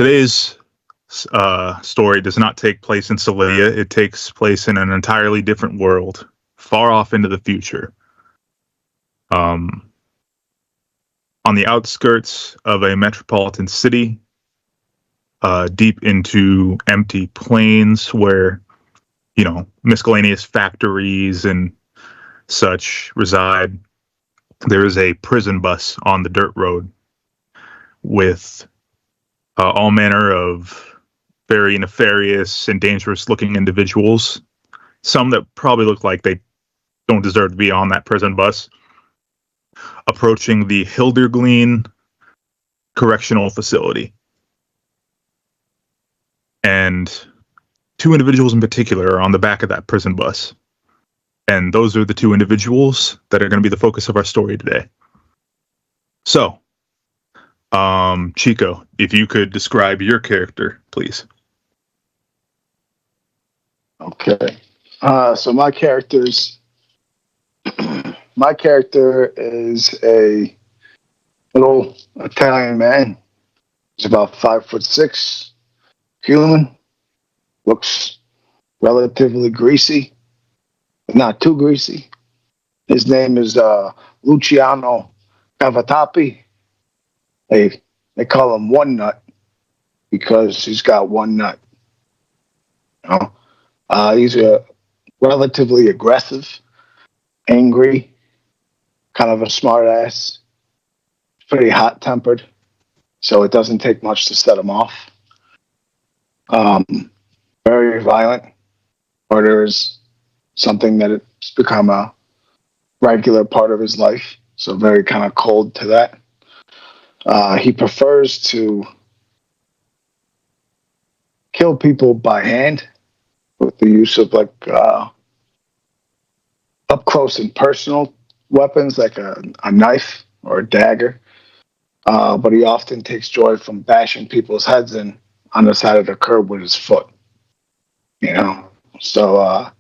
Today's story does not take place in Solia. It takes place in an entirely different world, far off into the future. On the outskirts of a metropolitan city, deep into empty plains where, miscellaneous factories and such reside, there is a prison bus on the dirt road with all manner of very nefarious and dangerous looking individuals. Some that probably look like they don't deserve to be on that prison bus, approaching the Hildergleen Correctional Facility. And two individuals in particular are on the back of that prison bus. And those are the two individuals that are going to be the focus of our story today. So, Chico, if you could describe your character, please. Okay. So my character is a little Italian man. He's about 5'6", human, looks relatively greasy, but not too greasy. His name is Luciano Cavatappi. They call him One Nut because he's got one nut. He's a relatively aggressive, angry, kind of a smart ass, pretty hot tempered, so it doesn't take much to set him off. Very violent. Murder is something that it's become a regular part of his life, so very kind of cold to that. He prefers to kill people by hand with the use of up close and personal weapons like a knife or a dagger. But he often takes joy from bashing people's heads in on the side of the curb with his foot. So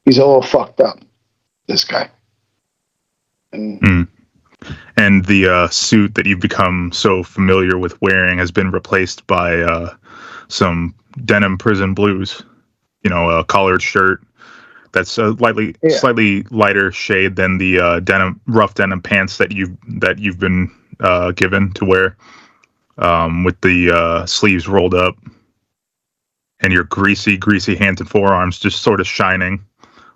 he's a little fucked up, this guy. And the suit that you've become so familiar with wearing has been replaced by some denim prison blues. A collared shirt that's a slightly lighter shade than the rough denim pants that you've been given to wear, with the sleeves rolled up, and your greasy hands and forearms just sort of shining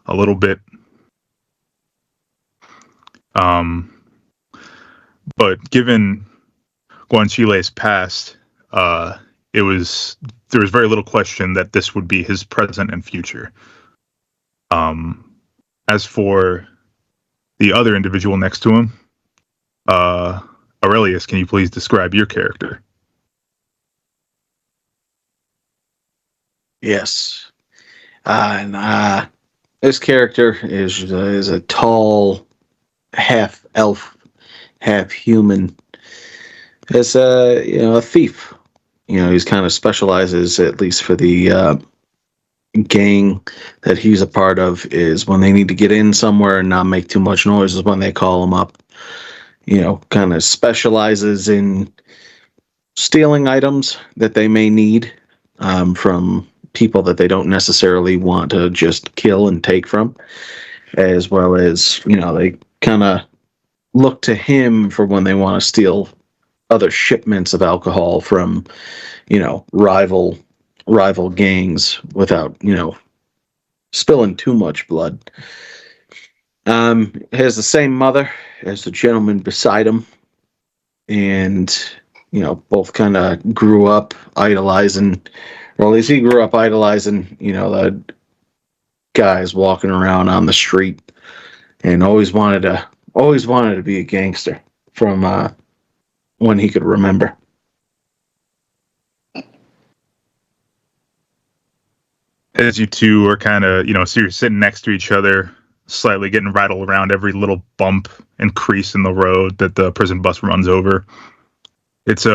a little bit. But given Guanchile's past, there was very little question that this would be his present and future. As for the other individual next to him, Aurelius, can you please describe your character? Yes. And this character is a tall, half elf, half human. It's a thief. He's kind of specializes, at least for the gang that he's a part of, is when they need to get in somewhere and not make too much noise is when they call him up. Kind of specializes in stealing items that they may need from people that they don't necessarily want to just kill and take from, as well as, they kind of look to him for when they want to steal other shipments of alcohol from, rival gangs without, spilling too much blood. Has the same mother as the gentleman beside him, and both kind of grew up idolizing, or at least he grew up idolizing, the guys walking around on the street, and always wanted to be a gangster from when he could remember. As you two are kind of, so you're sitting next to each other, slightly getting rattled around every little bump and crease in the road that the prison bus runs over. It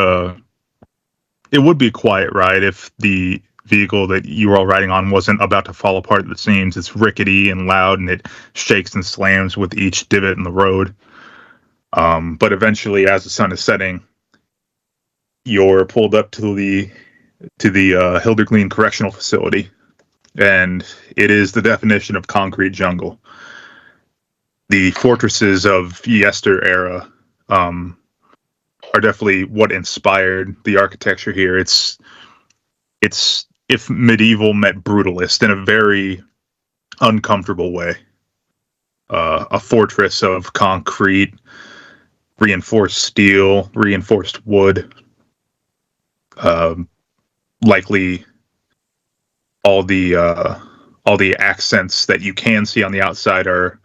would be a quiet ride if the vehicle that you were all riding on wasn't about to fall apart at the seams. It's rickety and loud, and it shakes and slams with each divot in the road. But eventually, as the sun is setting, you're pulled up to the Hildergleen Correctional Facility, and it is the definition of concrete jungle. The fortresses of Yester era are definitely what inspired the architecture here. It's if medieval met brutalist in a very uncomfortable way. A fortress of concrete, reinforced steel, reinforced wood. Likely all the accents that you can see on the outside are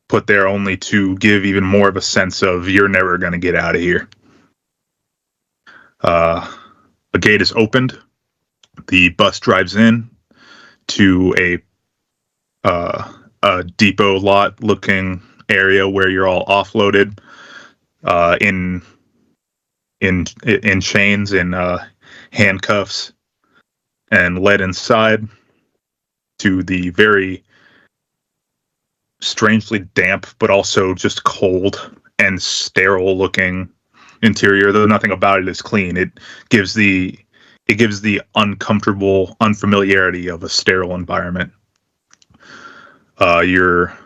put there only to give even more of a sense of you're never going to get out of here. A gate is opened. The bus drives in to a depot lot looking area where you're all offloaded in chains and handcuffs and led inside to the very strangely damp but also just cold and sterile looking interior, though nothing about it is clean. It gives the uncomfortable unfamiliarity of a sterile environment. You're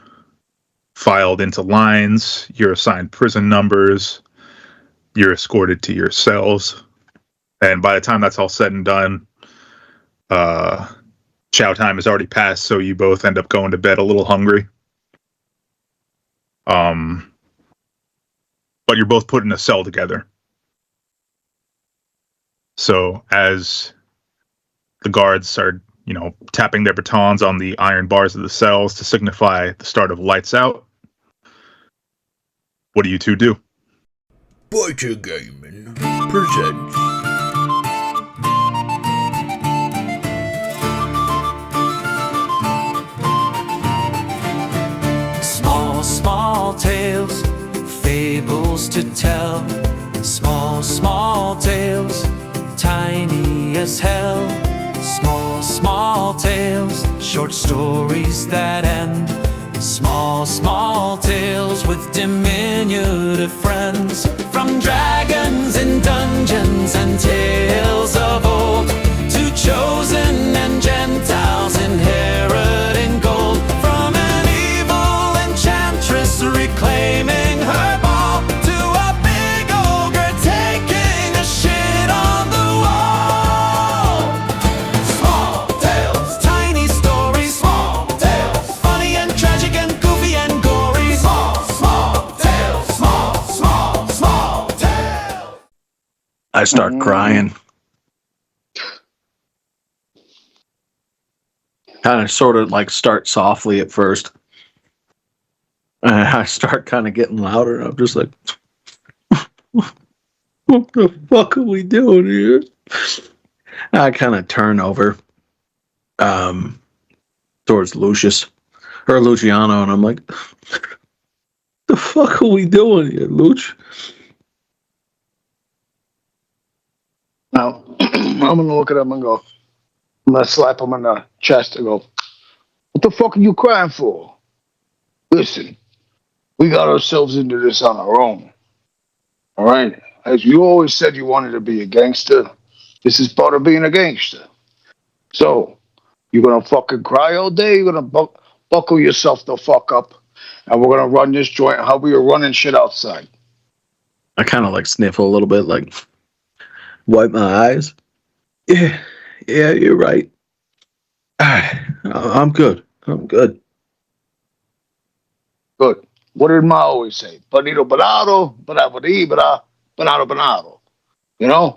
filed into lines, you're assigned prison numbers, you're escorted to your cells, and by the time that's all said and done, chow time has already passed, so you both end up going to bed a little hungry. But you're both put in a cell together. So as the guards are, tapping their batons on the iron bars of the cells to signify the start of lights out, what do you two do? B.A.T.R Gaming presents Small tales, fables to tell. Small tales, tiny as hell. Small tales, short stories that end. Small tales with diminutive friends. From dragons and dungeons and tales of old, to chosen and Gentiles inheriting gold. From an evil enchantress reclaiming her ball, to a big ogre taking a shit on the wall. Small tales, tiny stories. Small tales, funny and tragic and goofy and gory. Small tales, small tales. I start crying. Kind of sort of like start softly at first. I start kind of getting louder. I'm just like, what the fuck are we doing here? I kind of turn over towards Lucius or Luciano, and I'm like, the fuck are we doing here, Luch? Now, I'm going to look at him and go, I'm going to slap him in the chest and go, what the fuck are you crying for? Listen, we got ourselves into this on our own. All right? As you always said you wanted to be a gangster, this is part of being a gangster. So, you're going to fucking cry all day? You're going to buckle yourself the fuck up, and we're going to run this joint how we were running shit outside. I kind of like sniffle a little bit, like wipe my eyes. Yeah, you're right. I'm good. Good. What did Ma always say? Bonito bonado, bonado. You know?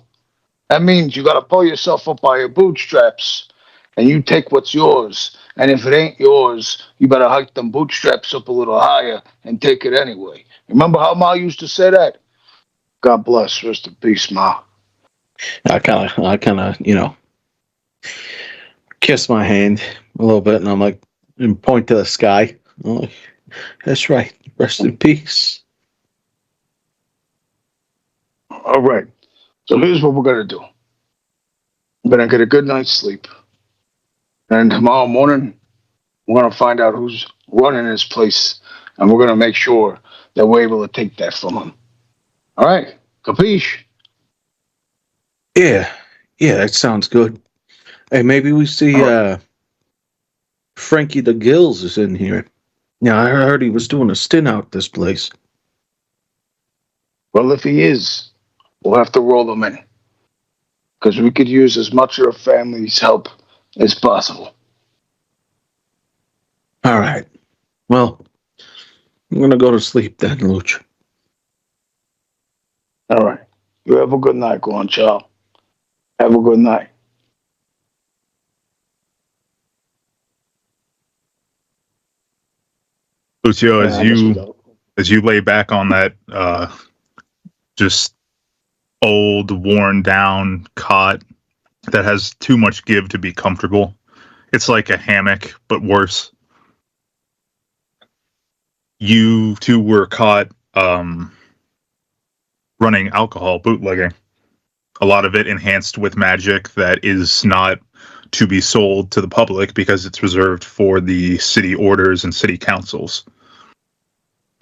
That means you got to pull yourself up by your bootstraps and you take what's yours. And if it ain't yours, you better hike them bootstraps up a little higher and take it anyway. Remember how Ma used to say that? God bless. Rest in peace, Ma. I kind of, kiss my hand a little bit, and I'm like, and point to the sky. I'm like, that's right. Rest in peace. All right. So here's what we're going to do. I'm going to get a good night's sleep. And tomorrow morning, we're going to find out who's running this place. And we're going to make sure that we're able to take that from him. All right? Capiche? Yeah, that sounds good. Hey, maybe we see All right. Frankie the Gills is in here. Yeah, I heard he was doing a stint out this place. Well, if he is, we'll have to roll him in because we could use as much of your family's help as possible. All right. Well, I'm gonna go to sleep then, Luch. All right. You have a good night, Guanchao. Have a good night. Lucio, Yeah, I guess we don't. as you lay back on that just old, worn down cot that has too much give to be comfortable. It's like a hammock, but worse. You two were caught running alcohol bootlegging. A lot of it enhanced with magic that is not to be sold to the public because it's reserved for the city orders and city councils.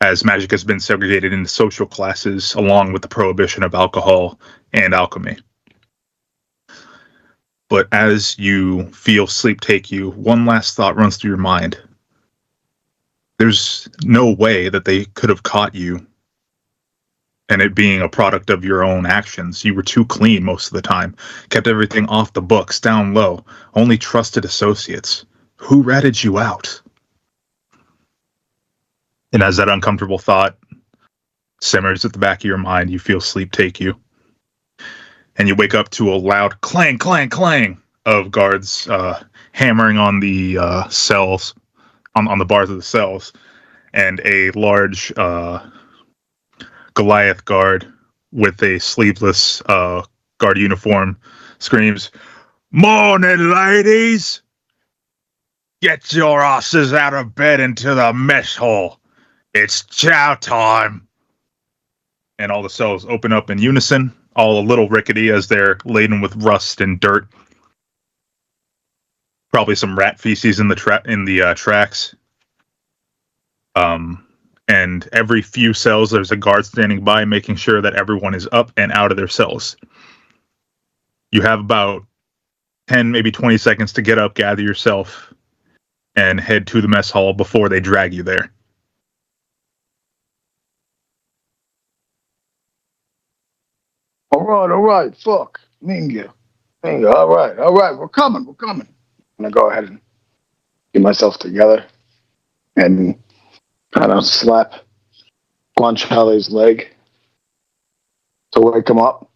As magic has been segregated into social classes along with the prohibition of alcohol and alchemy. But as you feel sleep take you, one last thought runs through your mind. There's no way that they could have caught you, and it being a product of your own actions. You were too clean most of the time, kept everything off the books, down low, only trusted associates. Who ratted you out? And as that uncomfortable thought simmers at the back of your mind, you feel sleep take you. And you wake up to a loud clang, clang, clang of guards hammering on the cells, on the bars of the cells, and a large Goliath guard with a sleeveless guard uniform screams, "Morning, ladies! Get your asses out of bed into the mess hall. It's chow time." And all the cells open up in unison, all a little rickety as they're laden with rust and dirt. Probably some rat feces in the tracks. And every few cells, there's a guard standing by, making sure that everyone is up and out of their cells. You have about 10, maybe 20 seconds to get up, gather yourself, and head to the mess hall before they drag you there. All right. Fuck. Minga. All right. We're coming. I'm gonna go ahead and get myself together and kind of slap Guanchale's leg to wake him up.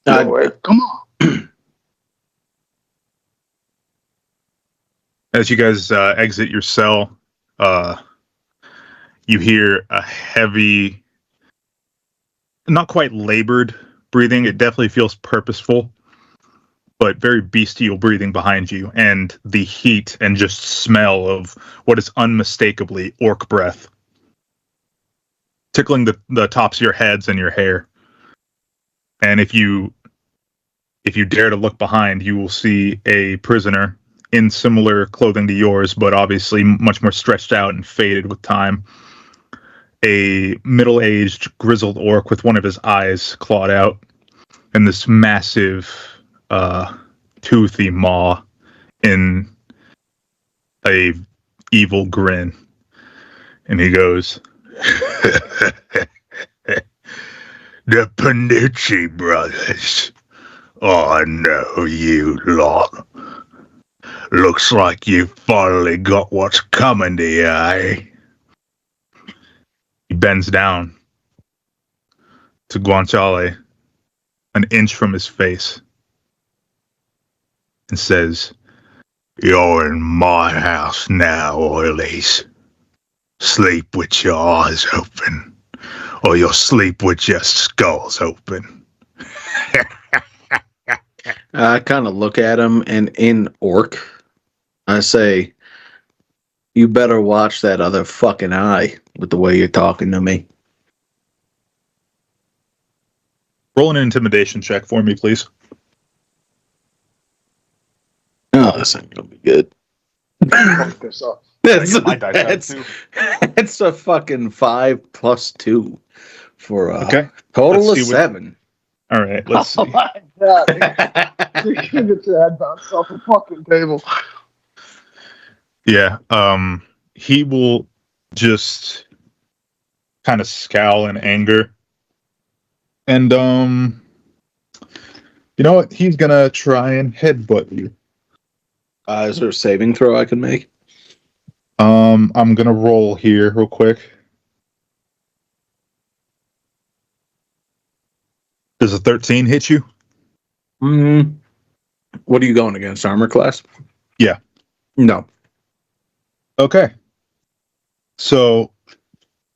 Come on. As you guys exit your cell, you hear a heavy, not quite labored breathing. It definitely feels purposeful, but very bestial breathing behind you, and the heat and just smell of what is unmistakably orc breath tickling the tops of your heads and your hair. And if you dare to look behind, you will see a prisoner in similar clothing to yours, but obviously much more stretched out and faded with time. A middle-aged, grizzled orc with one of his eyes clawed out, and this massive, toothy maw in a evil grin. And he goes, "The Panucci brothers. I know you lot. Looks like you finally got what's coming to you, eh?" He bends down to Guanchale, an inch from his face, and says, "You're in my house now, oilies. Sleep with your eyes open, or you'll sleep with your skulls open." I kind of look at him, and in orc, I say, "You better watch that other fucking eye with the way you're talking to me." Roll an intimidation check for me, please. Oh, this ain't gonna be good. Fuck this up. That's, My dice out that's, too. that's a fucking 5 + 2 for a Okay. total Let's of see what- 7. All right, let's see. Oh my god! You can get your head bounced off the fucking table. Yeah. He will just kind of scowl in anger. And you know what? He's gonna try and headbutt you. Is there a saving throw I can make? I'm gonna roll here real quick. Does a 13 hit you? What are you going against? Armor class? Yeah. No. Okay. So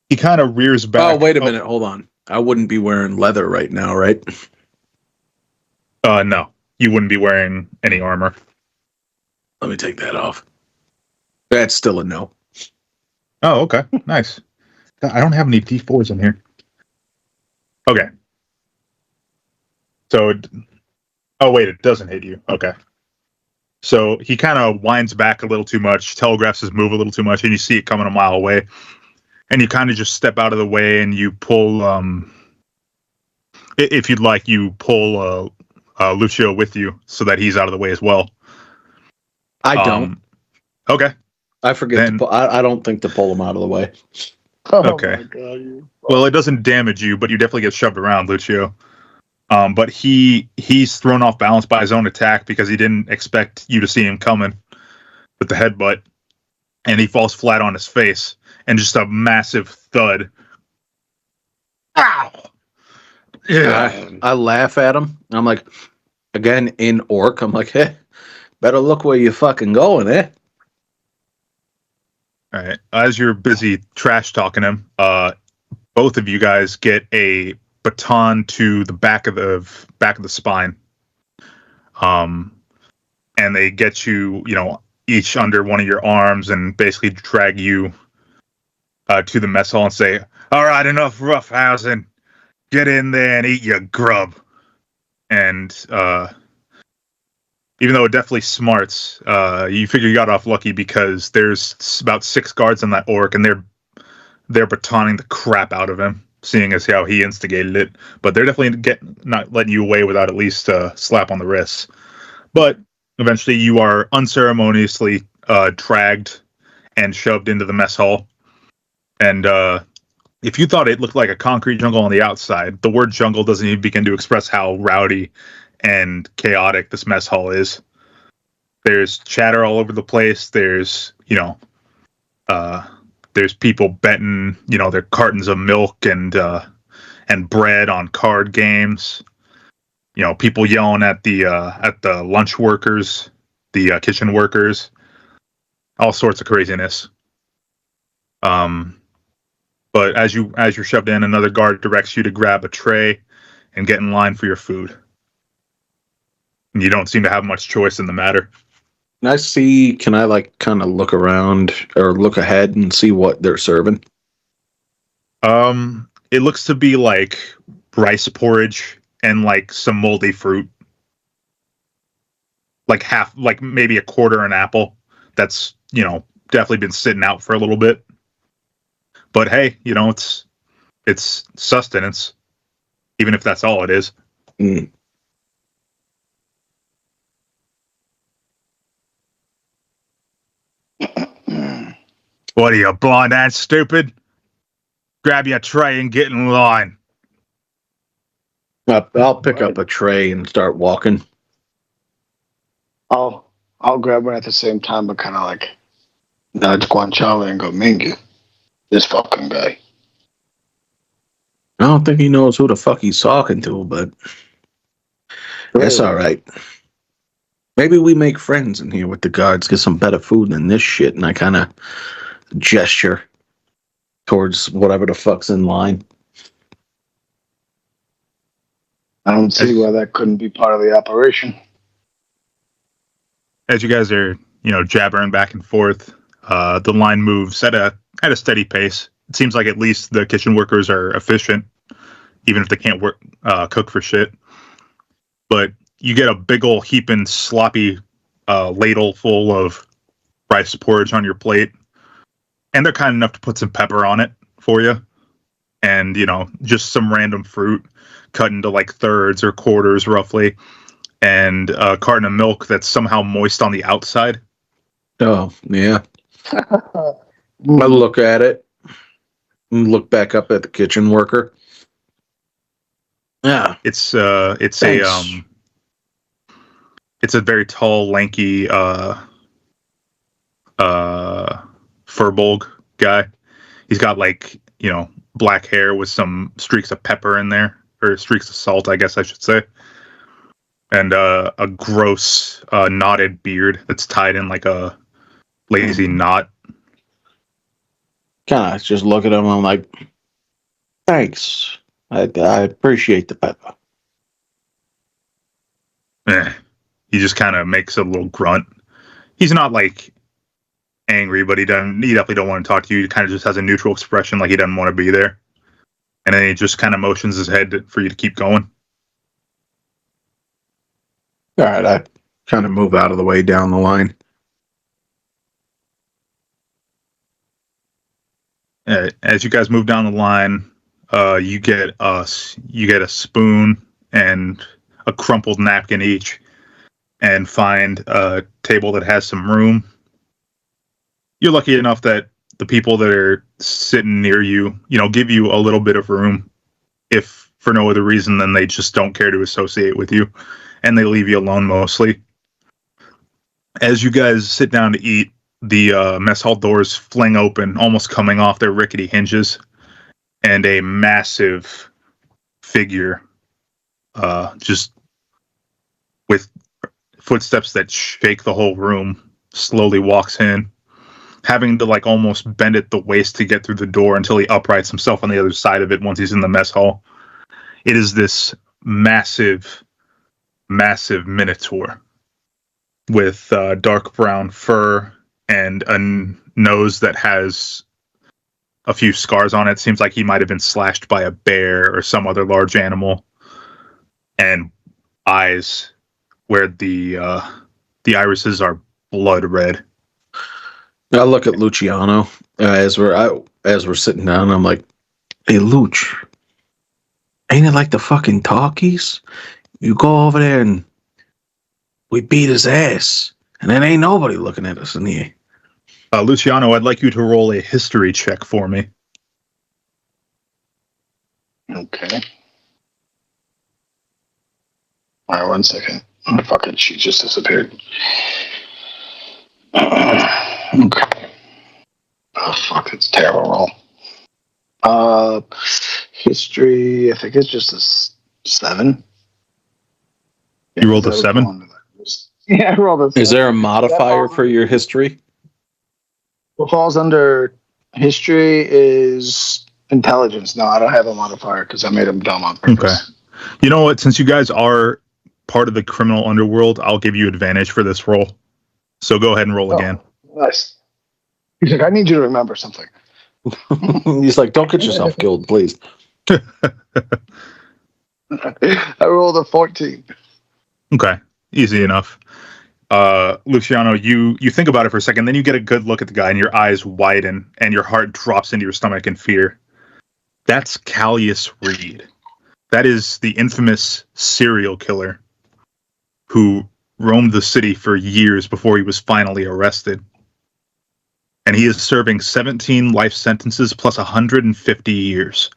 he kind of rears back. Oh, wait a minute. Hold on. I wouldn't be wearing leather right now, right? No. You wouldn't be wearing any armor. Let me take that off. That's still a no. Oh, okay. Nice. I don't have any D4s in here. Okay. So, oh wait, it doesn't hit you. Okay. So he kind of winds back a little too much, telegraphs his move a little too much, and you see it coming a mile away. And you kind of just step out of the way and you pull, if you'd like, you pull Lucio with you so that he's out of the way as well. I don't. Okay. I forget to pull. I don't think to pull him out of the way. Oh Okay. my god! Well, it doesn't damage you, but you definitely get shoved around, Lucio. But he's thrown off balance by his own attack because he didn't expect you to see him coming with the headbutt, and he falls flat on his face, and just a massive thud. Ow! Yeah. I laugh at him. I'm like, again, in orc, I'm like, hey, better look where you're fucking going, eh? All right. As you're busy trash talking him, both of you guys get a baton to the back of the spine. And they get you, each under one of your arms and basically drag you to the mess hall and say, "All right, enough roughhousing. Get in there and eat your grub." And even though it definitely smarts, you figure you got off lucky because there's about 6 guards on that orc, and they're batoning the crap out of him, seeing as how he instigated it. But they're definitely not letting you away without at least a slap on the wrists. But eventually, you are unceremoniously dragged and shoved into the mess hall. And if you thought it looked like a concrete jungle on the outside, the word jungle doesn't even begin to express how rowdy and chaotic this mess hall is. There's chatter all over the place. There's there's people betting their cartons of milk and bread on card games. People yelling at the lunch workers, the kitchen workers, all sorts of craziness. But as you're shoved in, another guard directs you to grab a tray and get in line for your food. And you don't seem to have much choice in the matter. Can I like kind of look around or look ahead and see what they're serving? It looks to be like rice porridge and like some moldy fruit. Like maybe a quarter an apple that's, definitely been sitting out for a little bit. But hey, it's sustenance, even if that's all it is. Mm. What are you, blind and stupid? Grab your tray and get in line. I'll pick up a tray and start walking. I'll grab one at the same time, but kind of like nudge Guanciale and go, Mingu, this fucking guy. I don't think he knows who the fuck he's talking to, but that's all right. Maybe we make friends in here with the guards, get some better food than this shit, and I kind of gesture towards whatever the fuck's in line. I don't see why that couldn't be part of the operation. As you guys are, jabbering back and forth, the line moves at a steady pace. It seems like at least the kitchen workers are efficient, even if they can't cook for shit. But you get a big old heaping sloppy ladle full of rice porridge on your plate, and they're kind enough to put some pepper on it for you. and just some random fruit cut into like thirds or quarters roughly, and a carton of milk that's somehow moist on the outside. Oh, yeah. I look at it and look back up at the kitchen worker. Yeah. It's Thanks. it's a very tall, lanky furbolg guy. He's got like, black hair with some streaks of pepper in there, or streaks of salt, I guess I should say. And a gross knotted beard that's tied in like a lazy knot. Kind of just look at him. I'm like, thanks. I appreciate the pepper. He just kind of makes a little grunt. He's not like angry, but he definitely don't want to talk to you. He kind of just has a neutral expression, like he doesn't want to be there. And then he just kind of motions his head for you to keep going. All right, I kind of move out of the way down the line. As you guys move down the line, you get a spoon and a crumpled napkin each, and find a table that has some room. You're lucky enough that the people that are sitting near you, give you a little bit of room, if for no other reason than they just don't care to associate with you, and they leave you alone mostly. As you guys sit down to eat, the mess hall doors fling open, almost coming off their rickety hinges, and a massive figure, just with footsteps that shake the whole room, slowly walks in, having to like almost bend at the waist to get through the door until he uprights himself on the other side of it once he's in the mess hall. It is this massive minotaur with dark brown fur and a nose that has a few scars on it. Seems like he might have been slashed by a bear or some other large animal. And eyes where the irises are blood red. I look at Luciano as we're sitting down. I'm like, "Hey, Luch, ain't it like the fucking talkies? You go over there and we beat his ass, and then ain't nobody looking at us in here." Luciano, I'd like you to roll a history check for me. Okay. All right, 1 second. Oh, fuck it, she just disappeared. Okay. Oh, fuck, it's a terrible roll. History, I think it's just a 7. You rolled a 7? Yeah, I rolled a 7. Is there a modifier for your history? What falls under history is intelligence. No, I don't have a modifier because I made them dumb on purpose. Okay. You know what? Since you guys are part of the criminal underworld, I'll give you advantage for this roll. So go ahead and roll again. Nice. He's like, I need you to remember something. He's like, don't get yourself killed, please. I rolled a 14. Okay. Easy enough. Luciano, you think about it for a second, then you get a good look at the guy and your eyes widen and your heart drops into your stomach in fear. That's Callius Reed. That is the infamous serial killer who roamed the city for years before he was finally arrested. And he is serving 17 life sentences plus 150 years.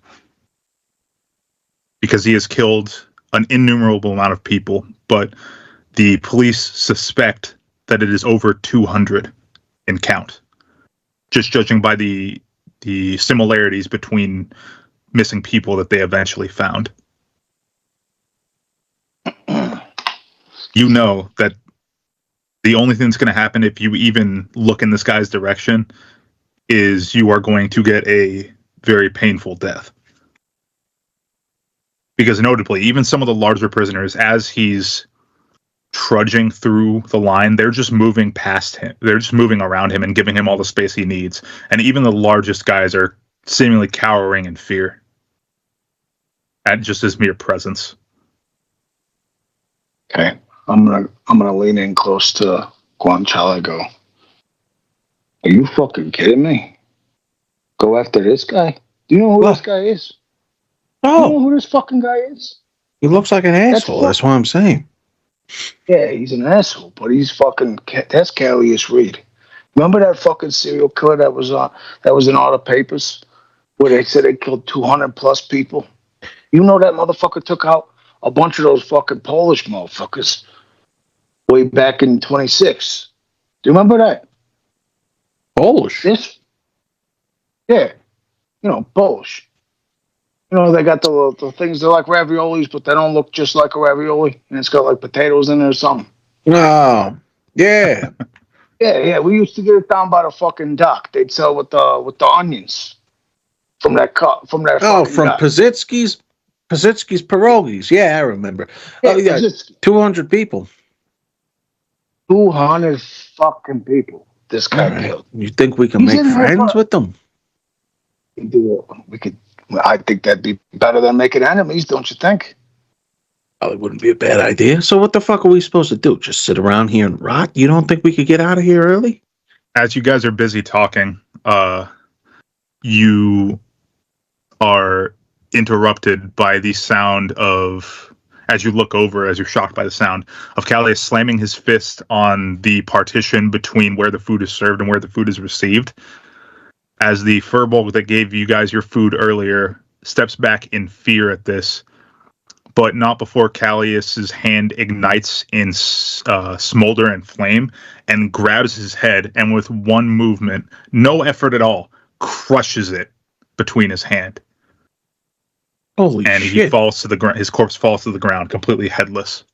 Because he has killed an innumerable amount of people, but the police suspect that it is over 200 in count, just judging by the similarities between missing people that they eventually found. You know that the only thing that's going to happen if you even look in this guy's direction is you are going to get a very painful death. Because notably, even some of the larger prisoners, as he's trudging through the line, they're just moving past him. They're just moving around him and giving him all the space he needs. And even the largest guys are seemingly cowering in fear at just his mere presence. Okay. I'm gonna lean in close to Guanchala and go, are you fucking kidding me? Go after this guy? Do you know who Well, this guy is? Do you know oh, who this fucking guy is? he looks like an That's asshole. That's what I'm saying. Yeah, he's an asshole, but he's fucking. That's Callius Reed. Remember that fucking serial killer that was in all the papers where they said they killed 200 plus people? You know that motherfucker took out a bunch of those fucking Polish motherfuckers way back in 26. Do you remember that? Polish. This, yeah, Polish. They got the things they're like raviolis, but they don't look just like a ravioli, and it's got like potatoes in it or something. Oh, yeah. Yeah. We used to get it down by the fucking dock. They'd sell with the onions from that Oh, fucking from dock. Pazitsky's pierogies. Yeah, I remember. Yeah, Oh, yeah. just 200 people. 200 fucking people. This All guy right. killed. You think we can He's make in here friends for. with them? We could. I think that'd be better than making enemies, don't you think? Probably wouldn't be a bad idea. So what the fuck are we supposed to do? Just sit around here and rot? You don't think we could get out of here early? As you guys are busy talking, you are interrupted by the sound of, as you look over, as you're shocked by the sound of Callius slamming his fist on the partition between where the food is served and where the food is received. As the furbolg that gave you guys your food earlier steps back in fear at this, but not before Callius's hand ignites in smolder and flame and grabs his head, and with one movement, no effort at all, crushes it between his hand. Holy And shit. he falls to the ground. His corpse falls to the ground, completely headless.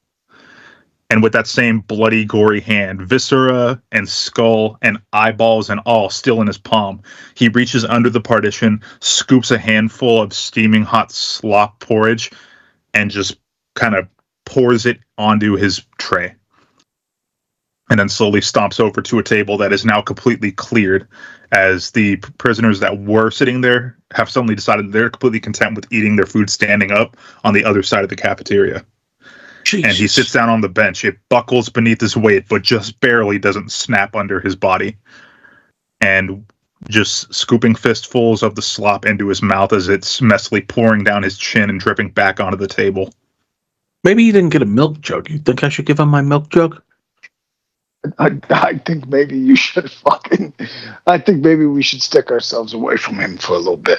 And with that same bloody, gory hand, viscera and skull and eyeballs and all still in his palm, he reaches under the partition, scoops a handful of steaming hot slop porridge, and just kind of pours it onto his tray. And then slowly stomps over to a table that is now completely cleared, as the prisoners that were sitting there have suddenly decided they're completely content with eating their food standing up on the other side of the cafeteria. Jesus. And he sits down on the bench. It buckles beneath his weight, but just barely doesn't snap under his body. And just scooping fistfuls of the slop into his mouth as it's messily pouring down his chin and dripping back onto the table. Maybe he didn't get a milk jug. You think I should give him my milk jug? I think maybe you should I think maybe we should stick ourselves away from him for a little bit.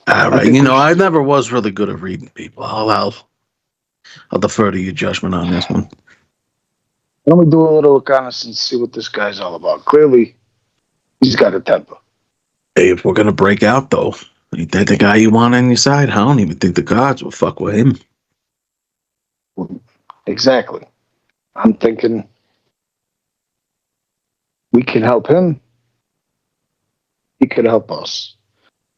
All right. I never was really good at reading people. I'll defer to your judgment on this one. Let me do a little reconnaissance and see what this guy's all about. Clearly, he's got a temper. Hey, if we're going to break out, though, ain't that the guy you want on your side? I don't even think the gods will fuck with him. Exactly. I'm thinking we can help him. He could help us.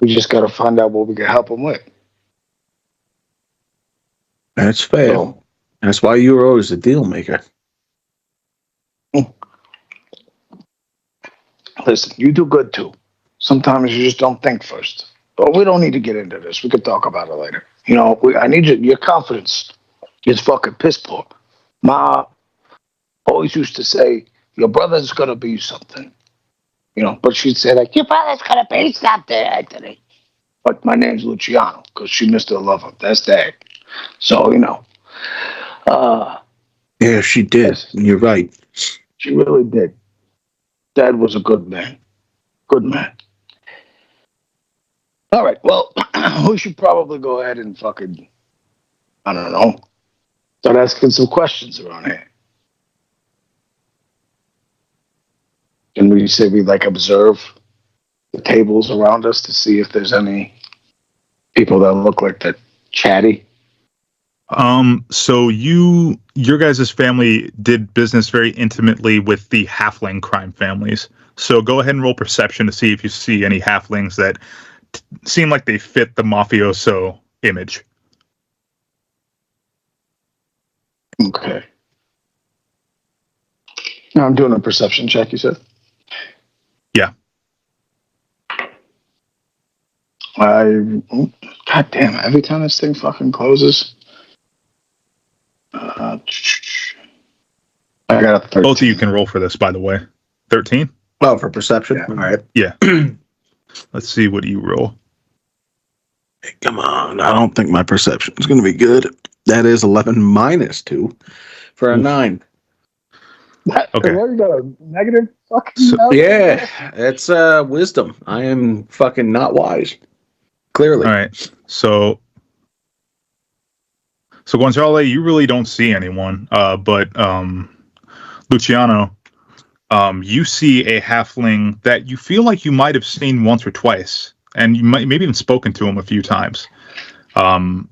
We just got to find out what we can help him with. That's fair. So, that's why you were always a deal maker. listen, you do good too. Sometimes you just don't think first. But we don't need to get into this. We could talk about it later. I need your confidence. It's fucking piss poor. Ma always used to say, your brother's going to be something. But she'd say, like, your brother's going to be something, Anthony. But my name's Luciano because she missed her lover. That's Dad. So, Yeah, she did. yes, You're right. she really did. Dad was a good man. Good man. All right. Well, we should probably go ahead and fucking, I don't know, start asking some questions around here. Can we say we observe the tables around us to see if there's any people that look like they're chatty? So your guys' family did business very intimately with the halfling crime families. So go ahead and roll perception to see if you see any halflings that seem like they fit the mafioso image. Okay. Now I'm doing a perception check, you said? Yeah. God damn, every time this thing fucking closes. I got a 13. Both of you can roll for this, by the way. 13? Well, for perception. Yeah. All right. Yeah. Let's see what you roll. Come on. I don't think my perception is going to be good. That is 11 minus 2 for a Oof. 9. Okay. What, you got a negative fucking So, Yeah, it's wisdom. I am fucking not wise. Clearly. all right. So Gonzalo, you really don't see anyone, but Luciano, you see a halfling that you feel like you might have seen once or twice, and you might maybe even spoken to him a few times.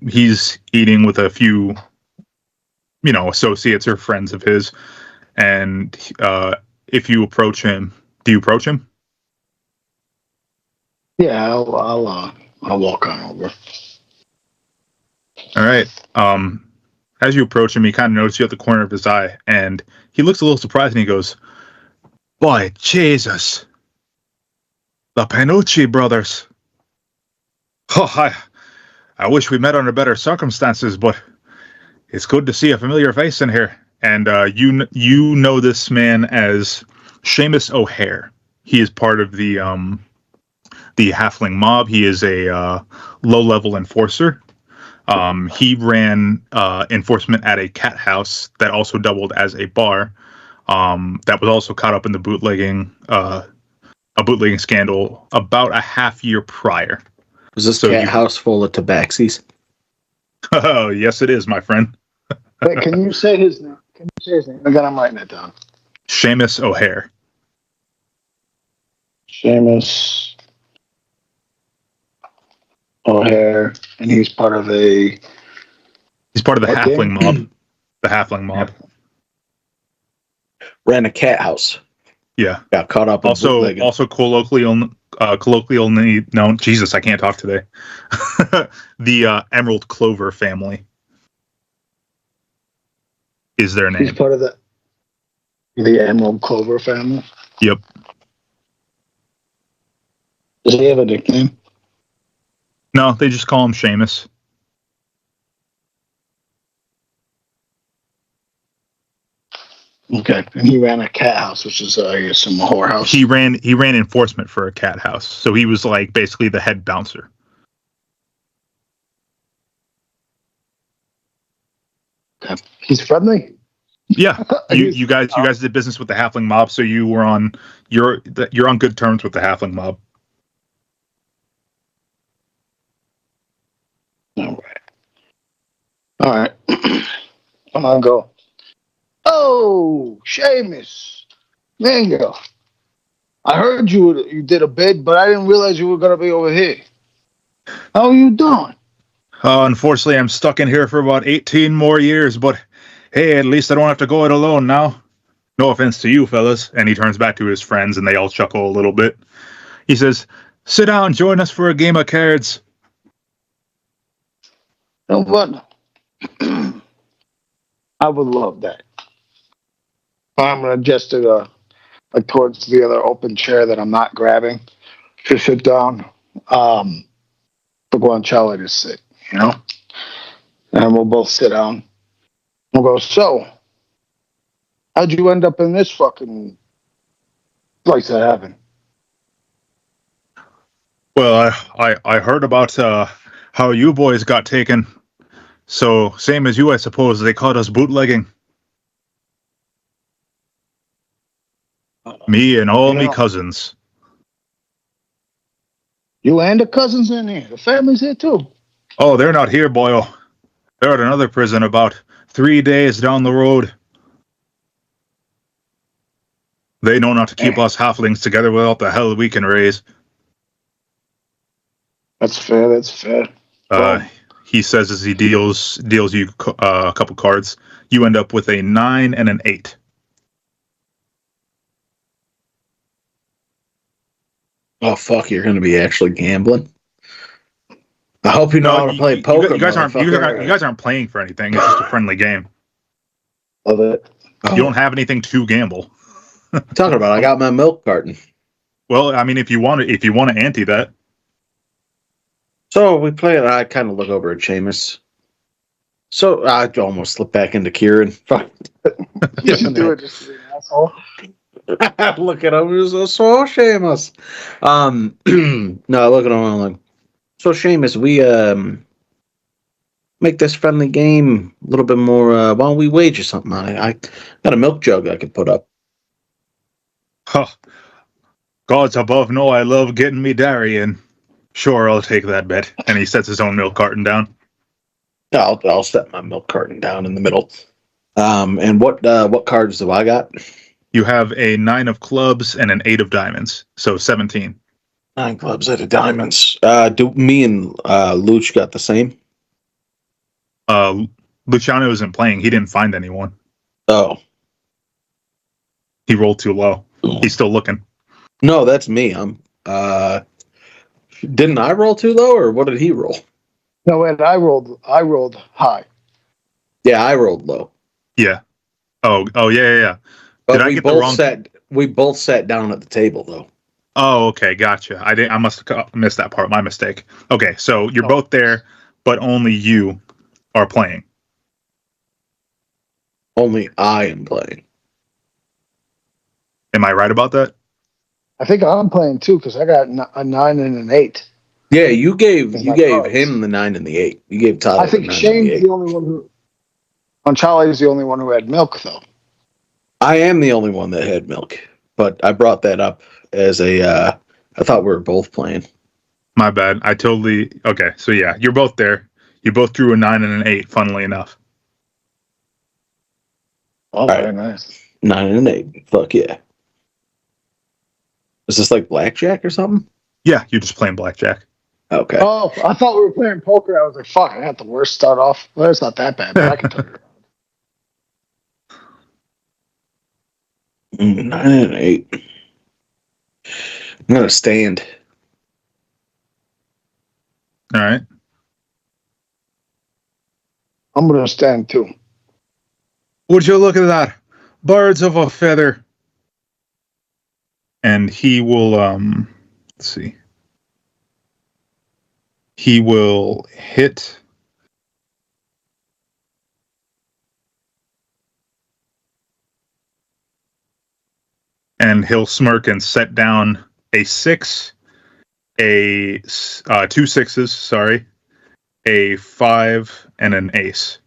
He's eating with a few, associates or friends of his, and if you approach him, do you approach him? Yeah, I'll walk on over. All right. As you approach him, he kind of notices you at the corner of his eye, and he looks a little surprised, and he goes, "Boy, Jesus, the Panucci brothers. Oh, I wish we met under better circumstances, but it's good to see a familiar face in here." And you know this man as Seamus O'Hare. He is part of the halfling mob. He is a low level enforcer. He ran enforcement at a cat house that also doubled as a bar. That was also caught up in the bootlegging scandal about a half year prior. Was this So cat you- house full of tabaxis? Oh, yes, it is, my friend. Wait, can you say his name? Again, I'm writing it down. Seamus O'Hare. Seamus O'Hare, and he's part of a. He's part of the What halfling gang? mob. The halfling mob. Ran a cat house. Yeah. Got caught up in bootlegging. Also colloquially known. Jesus, I can't talk today. The Emerald Clover family is their He's name. part of the Emerald Clover family. Yep. Does he have a nickname? No, they just call him Seamus. Okay, and he ran a cat house, which is I assume a whorehouse. He ran enforcement for a cat house, so he was like basically the head bouncer. Okay. He's friendly. Yeah, you guys did business with the halfling mob, so you're on good terms with the halfling mob. All right. I'm gonna go. Oh, Seamus, Mango. I heard you did a bid, but I didn't realize you were gonna be over here. How are you doing? Unfortunately, I'm stuck in here for about 18 more years, but hey, at least I don't have to go it alone now. No offense to you, fellas. And he turns back to his friends, and they all chuckle a little bit. He says, "Sit down, join us for a game of cards." You know what? I would love that. I'm gonna gesture like towards the other open chair that I'm not grabbing to sit down. For Guanciale to sit, and we'll both sit down. We'll go. So, how'd you end up in this fucking place that happened? Well, I heard about how you boys got taken. So, same as you, I suppose, they caught us bootlegging. Me and all me cousins. You and the cousins in here. The family's here too. Oh, they're not here, boyo. They're at another prison about 3 days down the road. They know not to keep us halflings together without the hell we can raise. That's fair. That's fair. He says as he deals you a couple cards. You end up with a 9 and an 8. Oh fuck! You're going to be actually gambling. I hope you know how to play poker. You guys aren't playing for anything. It's just a friendly game. Love it. You don't have anything to gamble. Talking about, I got my milk carton. Well, I mean, if you want to ante that. So we play it. I kind of look over at Seamus. So I almost slip back into Kieran. You should do it just to be an asshole. Look at him. He's so Seamus. No, I look at him. I'm like, So, Seamus, we make this friendly game a little bit more. Why don't we wager something on it? I got a milk jug I could put up. Huh. Gods above know I love getting me dairy in. Sure, I'll take that bet. And he sets his own milk carton down. I'll set my milk carton down in the middle. And what cards do I got? You have a 9 of clubs and an 8 of diamonds, so 17. 9 clubs, 8 of diamonds. Do me and Luch got the same? Luciano isn't playing. He didn't find anyone. Oh. He rolled too low. He's still looking. No, that's me. Didn't I roll too low, or what did he roll? No, wait, I rolled high. Yeah, I rolled low. Yeah. Oh, yeah. But Did I get the wrong? We both sat down at the table, though. Oh, okay, gotcha. I must have missed that part. My mistake. Okay, so you're both there, but only you are playing. Only I am playing. Am I right about that? I think I'm playing too because I got a 9 and an 8. Yeah, you gave cards. him the 9 and the 8. You gave Tyler. I think the 9 Shane's and the 8. the only one who. On Charlie's the only one who had milk though. I am the only one that had milk, but I brought that up as a. I thought we were both playing. My bad. Okay, so yeah, you're both there. You both drew a 9 and an 8. Funnily enough. Oh, right. very nice. 9 and an 8. Fuck yeah. Is this like blackjack or something? Yeah, you're just playing blackjack. Okay. Oh, I thought we were playing poker. I was like, fuck, I got the worst start off. Well, it's not that bad, but I can turn it around. 9 and 8. I'm gonna stand. All right. I'm going to stand too. Would you look at that? Birds of a feather. And he will, let's see. He will hit. And he'll smirk and set down a 6, two 6s, sorry, a 5, and an ace.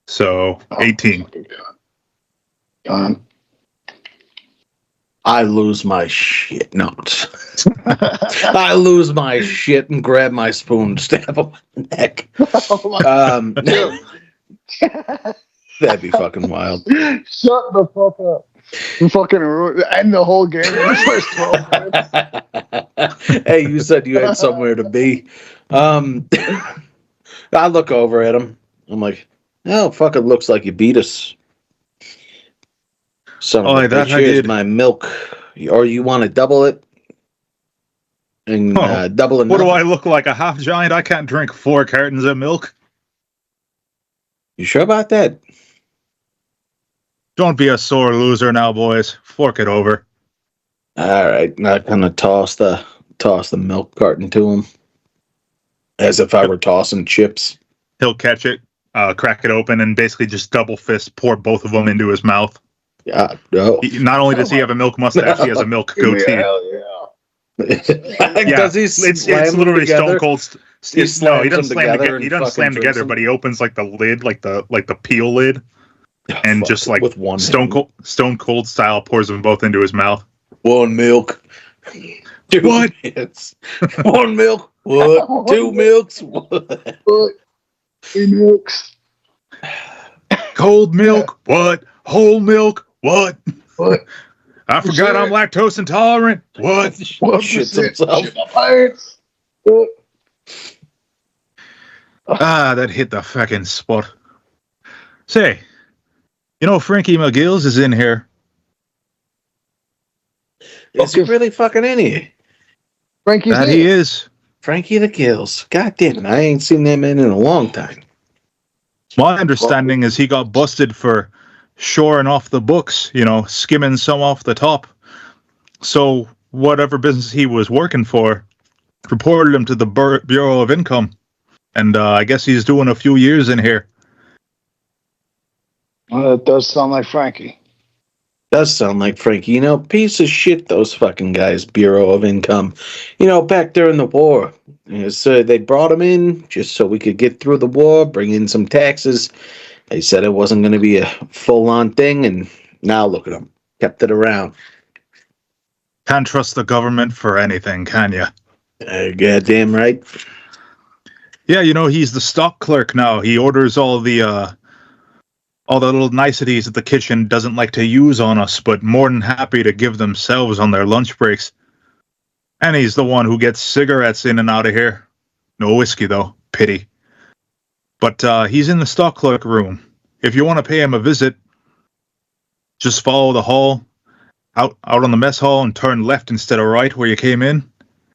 So 18. Gone. I lose my shit. No. I lose my shit and grab my spoon, stab him in the neck. That'd be fucking wild. Shut the fuck up. You fucking end the whole game in the first 12 minutes. Hey, you said you had somewhere to be. I look over at him. I'm like, oh, fuck, it looks like you beat us. Son of a bitch, here's my milk. Or you want to double it? And double it. What do I look like, a half giant? I can't drink 4 cartons of milk. You sure about that? Don't be a sore loser now, boys. Fork it over. All right, I'm gonna toss the milk carton to him, as if I were tossing chips. He'll catch it, crack it open, and basically just double fist pour both of them into his mouth. Yeah. No. Not only does he have a milk mustache, he has a milk goatee. Yeah. Does he it's literally together? Stone Cold. He doesn't slam together. He doesn't slam together, but he opens like the lid, like the peel lid, and just like with one Stone Cold style pours them both into his mouth. One milk. Two what? It's one milk. What? Two milks. What? 3 milks. Cold milk. What? Whole milk. What? What? I forgot I'm lactose intolerant. What? What? Shits himself. That hit the fucking spot. Say, Frankie McGills is in here. Is he really fucking in here? Frankie's That he is. Frankie the Gills. God damn it. I ain't seen that man in a long time. My understanding is he got busted for shoring off the books, skimming some off the top. So whatever business he was working for reported him to the Bureau of Income. And I guess he's doing a few years in here. Well, that does sound like Frankie. Does sound like Frankie. Piece of shit, those fucking guys, Bureau of Income. Back during the war, so they brought him in just so we could get through the war, bring in some taxes. They said it wasn't going to be a full-on thing, and now look at them. Kept it around. Can't trust the government for anything, can you? Goddamn right. Yeah, he's the stock clerk now. He orders all the little niceties that the kitchen doesn't like to use on us, but more than happy to give themselves on their lunch breaks. And he's the one who gets cigarettes in and out of here. No whiskey, though. Pity. But he's in the stock clerk room. If you want to pay him a visit, just follow the hall, out on the mess hall, and turn left instead of right where you came in.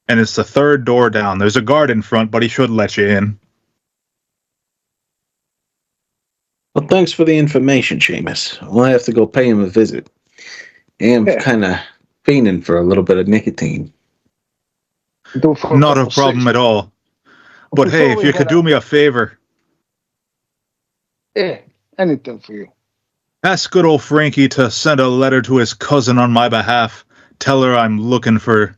And it's the third door down. There's a guard in front, but he should let you in. Well, thanks for the information, Seamus. We'll have to go pay him a visit. I'm kind of fiending for a little bit of nicotine. Not a problem at all. But hey, if you could do me a favor. Yeah, anything for you. Ask good old Frankie to send a letter to his cousin on my behalf. Tell her I'm looking for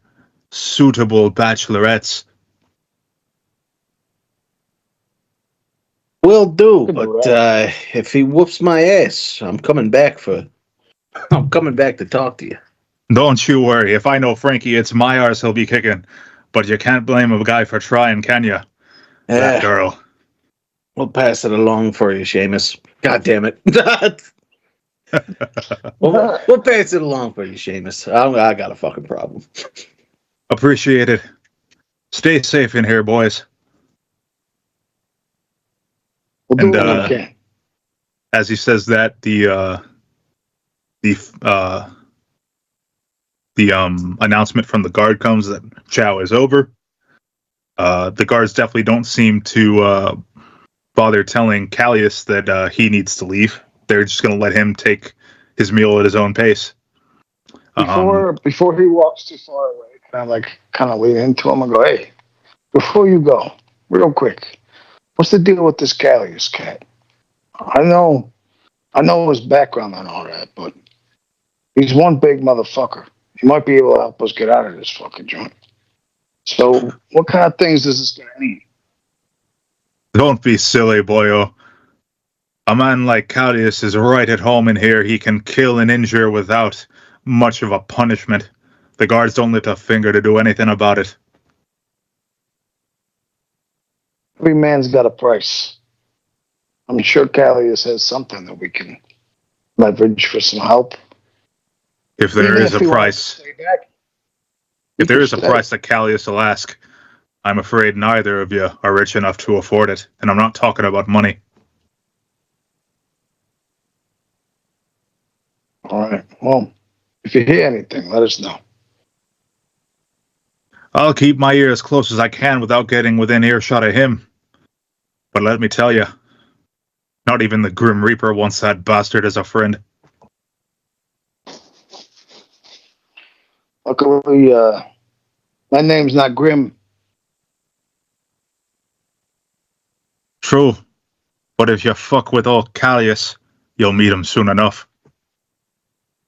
suitable bachelorettes. Will do, but if he whoops my ass, I'm coming back to talk to you. Don't you worry. If I know Frankie, it's my arse he'll be kicking. But you can't blame a guy for trying, can you? That girl. We'll pass it along for you, Seamus. God damn it. we'll pass it along for you, Seamus. I got a fucking problem. Appreciate it. Stay safe in here, boys. We'll do what we can. As he says that, the announcement from the guard comes that chow is over. The guards definitely don't seem to bother telling Callius that he needs to leave. They're just going to let him take his meal at his own pace. Before he walks too far away, kind of lean into him and go, "Hey, before you go, real quick, what's the deal with this Callius cat? I know his background and all that, but he's one big motherfucker. He might be able to help us get out of this fucking joint. So, what kind of things does this guy need?" Don't be silly, boyo. A man like Callius is right at home in here. He can kill and injure without much of a punishment. The guards don't lift a finger to do anything about it. Every man's got a price. I'm sure Callius has something that we can leverage for some help. If there is a price. If there is a price that Callius will ask, I'm afraid neither of you are rich enough to afford it. And I'm not talking about money. All right. Well, if you hear anything, let us know. I'll keep my ear as close as I can without getting within earshot of him. But let me tell you, not even the Grim Reaper wants that bastard as a friend. Luckily, my name's not Grim. True. But if you fuck with old Callius, you'll meet him soon enough.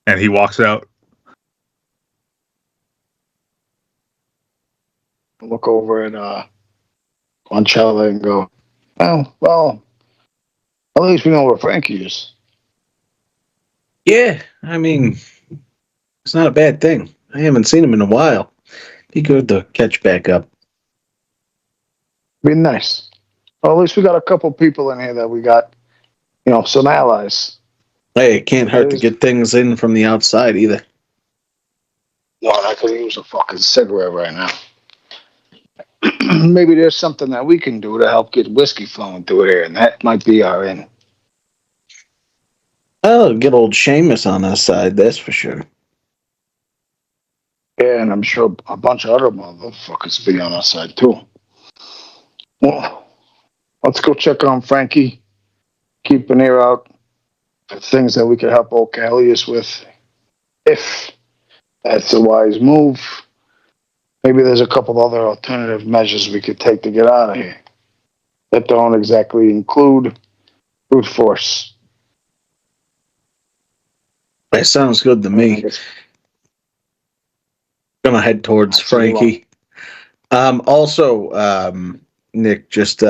And he walks out. Look over at Conchella and go, well, at least we know where Frankie is. Yeah, I mean, it's not a bad thing. I haven't seen him in a while. Be good to catch back up. Be nice. Well, at least we got a couple people in here that we got, some allies. Hey, it can't hurt to get things in from the outside either. No, I could use a fucking cigarette right now. Maybe there's something that we can do to help get whiskey flowing through here, and that might be our end. Oh, get old Seamus on our side, that's for sure. Yeah, and I'm sure a bunch of other motherfuckers be on our side, too. Well, let's go check on Frankie. Keep an ear out for things that we could help old Callius with. If that's a wise move. Maybe there's a couple other alternative measures we could take to get out of here that don't exactly include brute force. That sounds good to me. Gonna head towards Frankie. Also, Nick, just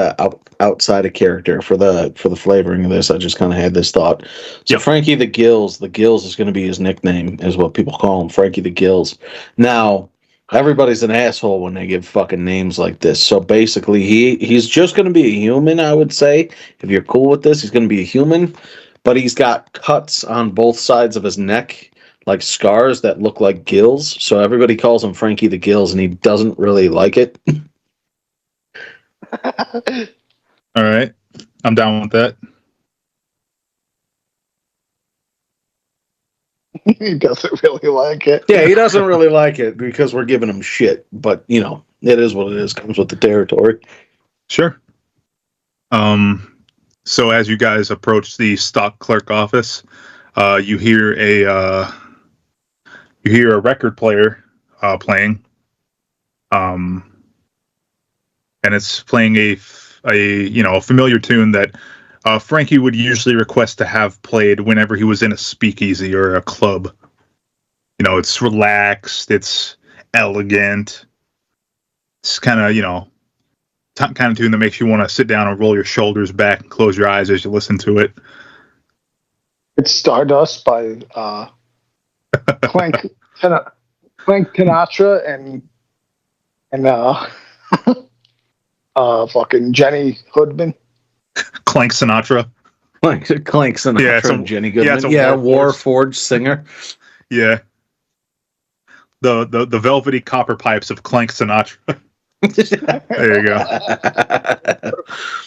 outside of character for the flavoring of this, I just kind of had this thought. So Yep. Frankie the Gills is going to be his nickname, is what people call him, Frankie the Gills. Now, everybody's an asshole when they give fucking names like this. So basically, he's just going to be a human, I would say. If you're cool with this, he's going to be a human, but he's got cuts on both sides of his neck, like scars that look like gills. So everybody calls him Frankie the Gills, and he doesn't really like it. All right. I'm down with that. He doesn't really like it. Yeah, he doesn't really like it because we're giving him shit. But, you know, it is what it is. Comes with the territory. Sure. So as you guys approach the stock clerk office, you hear a record player playing. And it's playing a familiar tune that Frankie would usually request to have played whenever he was in a speakeasy or a club. You know, it's relaxed, it's elegant, it's kind of kind of tune that makes you want to sit down and roll your shoulders back and close your eyes as you listen to it. It's Stardust by Clank Sinatra and fucking Jenny Hoodman. Clank Sinatra. Clank Sinatra Yeah, and Jenny Goodman. Yeah, Warforged singer. Yeah. The velvety copper pipes of Clank Sinatra. There you go.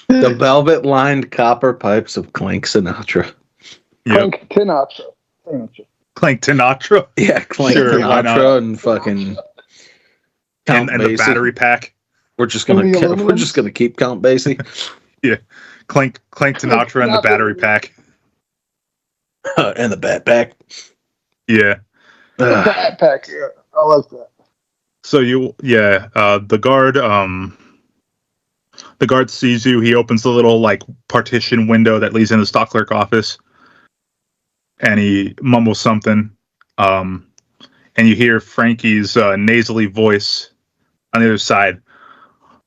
The velvet lined copper pipes of Clank Sinatra. Clank Sinatra. Clank Sinatra. Yeah, Clank Sinatra and fucking Count and Basie. the battery pack. We're just gonna keep Count Basie. Yeah, Clank Sinatra and the battery pack. And the backpack. Yeah. Backpack. Yeah, I like that. So the guard sees you. He opens the little like partition window that leads into the stock clerk office, and he mumbles something. And you hear Frankie's nasally voice on the other side.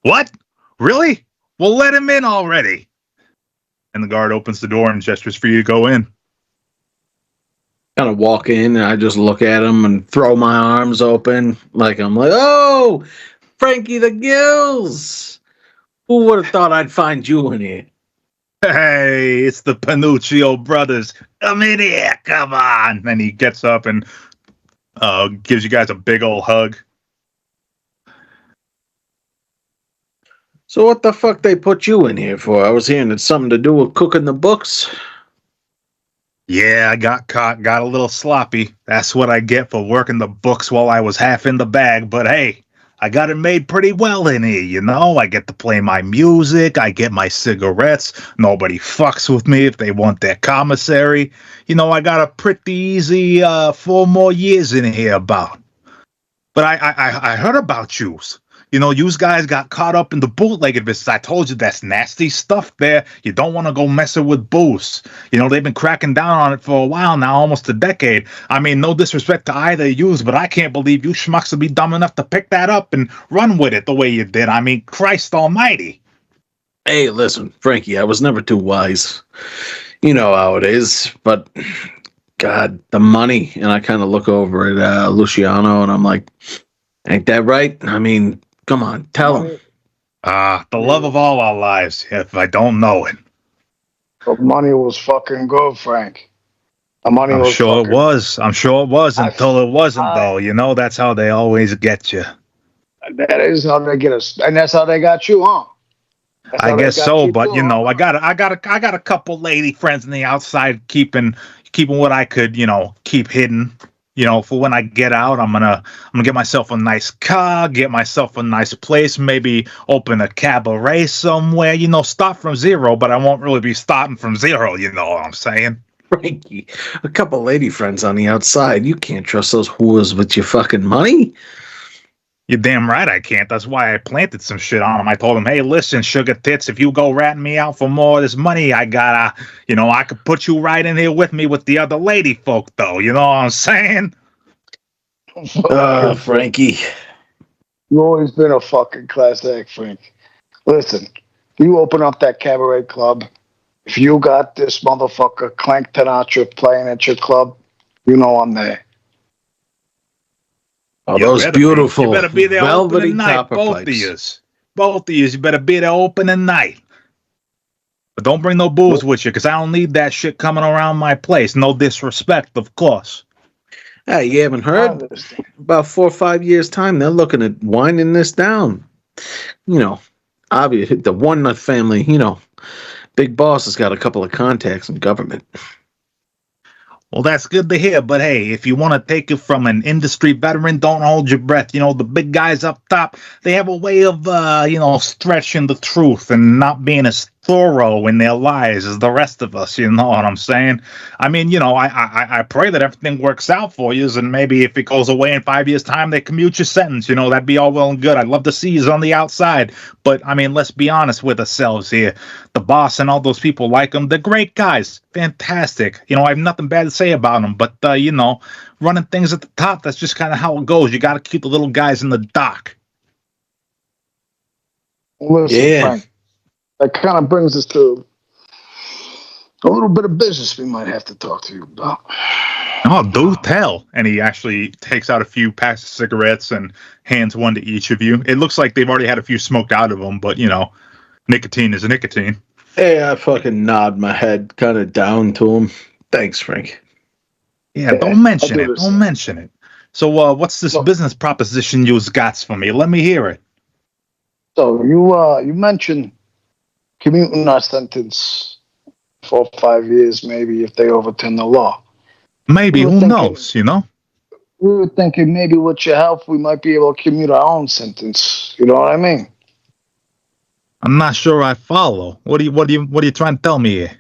What? Really? Well, let him in already. And the guard opens the door and gestures for you to go in. Kind of walk in and I just look at him and throw my arms open like I'm like, oh, Frankie the Gills. Who would have thought I'd find you in here? Hey, it's the Panuccio brothers. Come in here, come on. And he gets up and gives you guys a big old hug. So what the fuck they put you in here for? I was hearing it's something to do with cooking the books. Yeah, I got caught, got a little sloppy. That's what I get for working the books while I was half in the bag. But hey, I got it made pretty well in here, you know? I get to play my music, I get my cigarettes, nobody fucks with me if they want their commissary. You know, I got a pretty easy 4 more years in here about. But I heard about yous. You know, yous guys got caught up in the bootlegging business. I told you that's nasty stuff there. You don't want to go messing with booze. You know, they've been cracking down on it for a while now, almost a decade. I mean, no disrespect to either of yous, but I can't believe you schmucks would be dumb enough to pick that up and run with it the way you did. I mean, Christ almighty. Hey, listen, Frankie, I was never too wise. You know how it is, but God, the money. And I kind of look over at Luciano and I'm like, ain't that right? I mean, come on, tell him. The love of all our lives, if I don't know it. The money was fucking good, Frank. The money I'm was sure fucking it was. I'm sure it was until it wasn't, though. You know, that's how they always get you. That is how they get us, and that's how they got you, huh? I guess so, but you know, I got a couple lady friends on the outside keeping what I could, you know, keep hidden. You know, for when I get out, I'm gonna get myself a nice car, get myself a nice place, maybe open a cabaret somewhere. You know, start from zero, but I won't really be starting from zero. You know what I'm saying? Frankie, a couple lady friends on the outside. You can't trust those whores with your fucking money. You're damn right I can't. That's why I planted some shit on him. I told him, hey, listen, sugar tits, if you go ratting me out for more of this money I got, I could put you right in here with me with the other lady folk, though. You know what I'm saying? Fucking Frank. Frankie. You've always been a fucking class act, Frank. Listen, you open up that cabaret club. If you got this motherfucker Clank Tanatra playing at your club, you know I'm there. Oh, You those better be. beautiful You better be there velvety opening night, copper both of pipes. yous. Both of yous, you better be there opening night. But don't bring no booze with you, because I don't need that shit coming around my place. No disrespect, of course. Hey, you haven't I heard? understand. About 4 or 5 years' time, they're looking at winding this down. Obviously, the One Nut family, Big Boss has got a couple of contacts in government. Well, that's good to hear, but hey, if you want to take it from an industry veteran, don't hold your breath. The big guys up top, they have a way of, stretching the truth and not being as thorough in their lies as the rest of us. You know what I'm saying? I mean, I pray that everything works out for you, and maybe if it goes away in 5 years' time, they commute your sentence. That'd be all well and good. I'd love to see you on the outside, but I mean, let's be honest with ourselves here. The boss and all those people like them. They're great guys, fantastic. I have nothing bad to say about them, but running things at the top, that's just kind of how it goes. You got to keep the little guys in the dock. Listen, Yeah. Frank, that kind of brings us to a little bit of business we might have to talk to you about. Oh, do tell. And he actually takes out a few packs of cigarettes and hands one to each of you. It looks like they've already had a few smoked out of them, but nicotine is nicotine. Hey, I fucking nod my head kind of down to him. Thanks, Frank. Yeah, don't mention it. this. Don't mention it. So, what's this business proposition you got for me? Let me hear it. So you mentioned commuting our sentence 4 or 5 years, maybe if they overturn the law. Maybe, We were who thinking- knows, We were thinking maybe with your help, we might be able to commute our own sentence. You know what I mean? I'm not sure I follow. What are you trying to tell me here?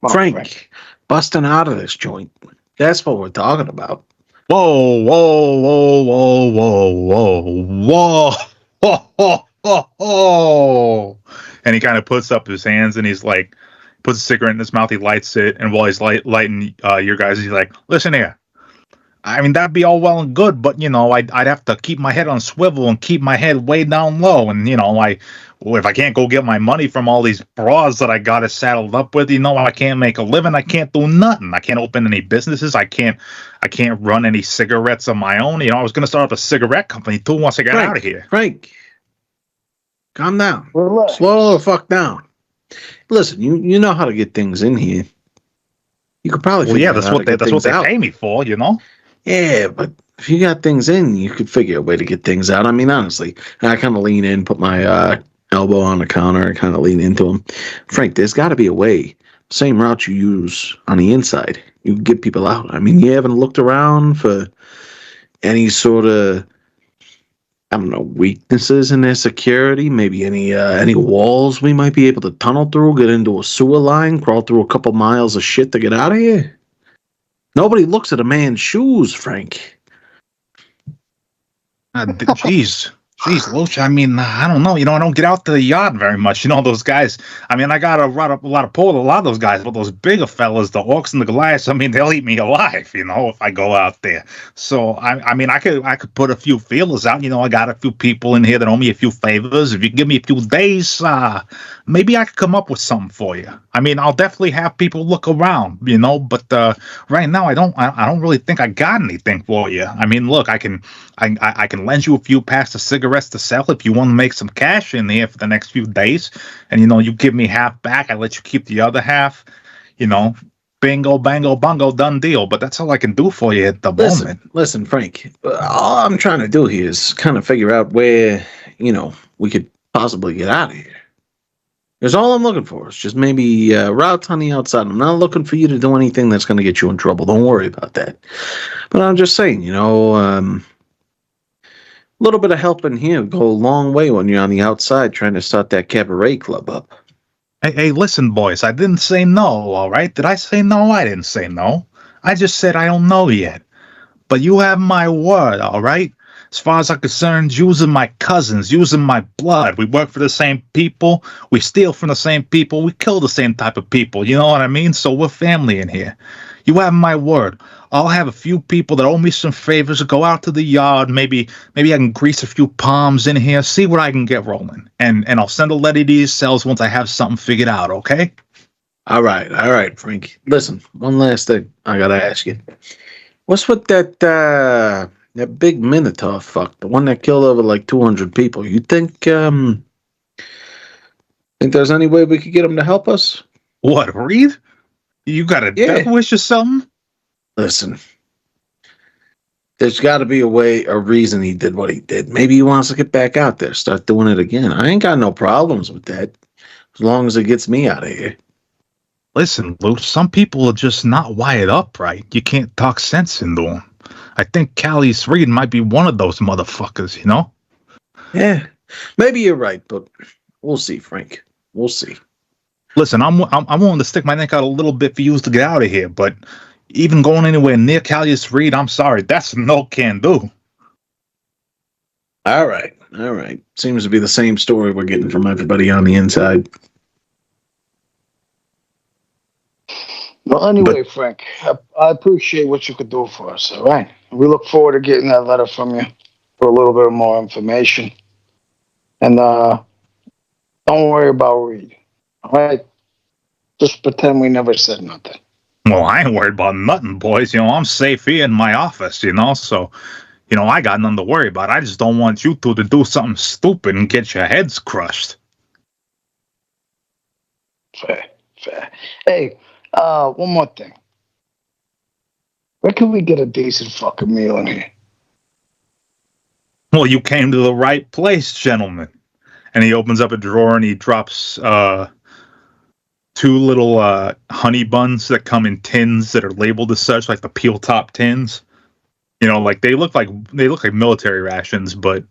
Come on, Frank, busting out of this joint. That's what we're talking about. Whoa, whoa, whoa, whoa, whoa, whoa, whoa, whoa, whoa. And he kind of puts up his hands and he's like, puts a cigarette in his mouth, he lights it, and while he's lighting your guys, he's like, listen here. I mean, that'd be all well and good, but I'd have to keep my head on swivel and keep my head way down low. And if I can't go get my money from all these bras that I got it saddled up with, I can't make a living. I can't do nothing. I can't open any businesses. I can't run any cigarettes of my own. I was gonna start up a cigarette company too once I got out of here. Frank, calm down. Relax. Slow the fuck down. Listen, you know how to get things in here. You could probably Well, yeah, that's what they pay me for, Yeah, but if you got things in, you could figure a way to get things out. I mean, honestly, I kind of lean in, put my elbow on the counter, and kind of lean into him. Frank, there's got to be a way. Same route you use on the inside. You can get people out. I mean, you haven't looked around for any sort of, I don't know, weaknesses in their security. Maybe any walls we might be able to tunnel through, get into a sewer line, crawl through a couple miles of shit to get out of here. Nobody looks at a man's shoes, Frank. Jeez, Loach. I mean, I don't know. I don't get out to the yard very much. Those guys. I mean, I got to run up a lot of pull with a lot of those guys, but those bigger fellas, the Orcs and the Goliaths. I mean, they'll eat me alive. If I go out there. So I mean, I could put a few feelers out. I got a few people in here that owe me a few favors. If you give me a few days, maybe I could come up with something for you. I mean, I'll definitely have people look around. But right now, I don't really think I got anything for you. I mean, look, I can lend you a few packs of cigarettes to sell if you want to make some cash in here for the next few days. And, you give me half back. I let you keep the other half. Bingo, bango, bungo, done deal. But that's all I can do for you at the moment. Listen, Frank, all I'm trying to do here is kind of figure out where, we could possibly get out of here. There's all I'm looking for. It's just maybe routes on the outside. I'm not looking for you to do anything that's going to get you in trouble. Don't worry about that. But I'm just saying, a little bit of help in here would go a long way when you're on the outside trying to start that cabaret club up. Hey, listen, boys. I didn't say no, all right? Did I say no? I didn't say no. I just said I don't know yet. But you have my word, all right? As far as I'm concerned, using my cousins, using my blood. We work for the same people. We steal from the same people. We kill the same type of people. You know what I mean? So we're family in here. You have my word. I'll have a few people that owe me some favors. Go out to the yard. Maybe I can grease a few palms in here. See what I can get rolling. And I'll send a letter to these cells once I have something figured out. Okay? All right, Frank. Listen, one last thing I gotta ask you. What's with that big Minotaur fuck, the one that killed over like 200 people? You think there's any way we could get him to help us? What, Reed? You got a Yeah. death wish or something? Listen, there's got to be a reason he did what he did. Maybe he wants to get back out there, start doing it again. I ain't got no problems with that, as long as it gets me out of here. Listen, Lou, some people are just not wired up right. You can't talk sense into them. I think Callius Reed might be one of those motherfuckers, you know? Yeah, maybe you're right, but we'll see, Frank. We'll see. Listen, I'm willing to stick my neck out a little bit for you to get out of here, but even going anywhere near Callius Reed, I'm sorry, that's no can do. All right. Seems to be the same story we're getting from everybody on the inside. Well, anyway, Frank, I appreciate what you could do for us. All right, we look forward to getting that letter from you for a little bit more information. And don't worry about Reed. All right, just pretend we never said nothing. Well, I ain't worried about nothing, boys. You know, I'm safe here in my office, you know, so, you know, I got nothing to worry about. I just don't want you two to do something stupid and get your heads crushed. Fair. Hey, one more thing. Where can we get a decent fucking meal in here? Well, you came to the right place, gentlemen. And he opens up a drawer and he drops two little honey buns that come in tins that are labeled as such, like the peel top tins. You know, like they look like military rations, but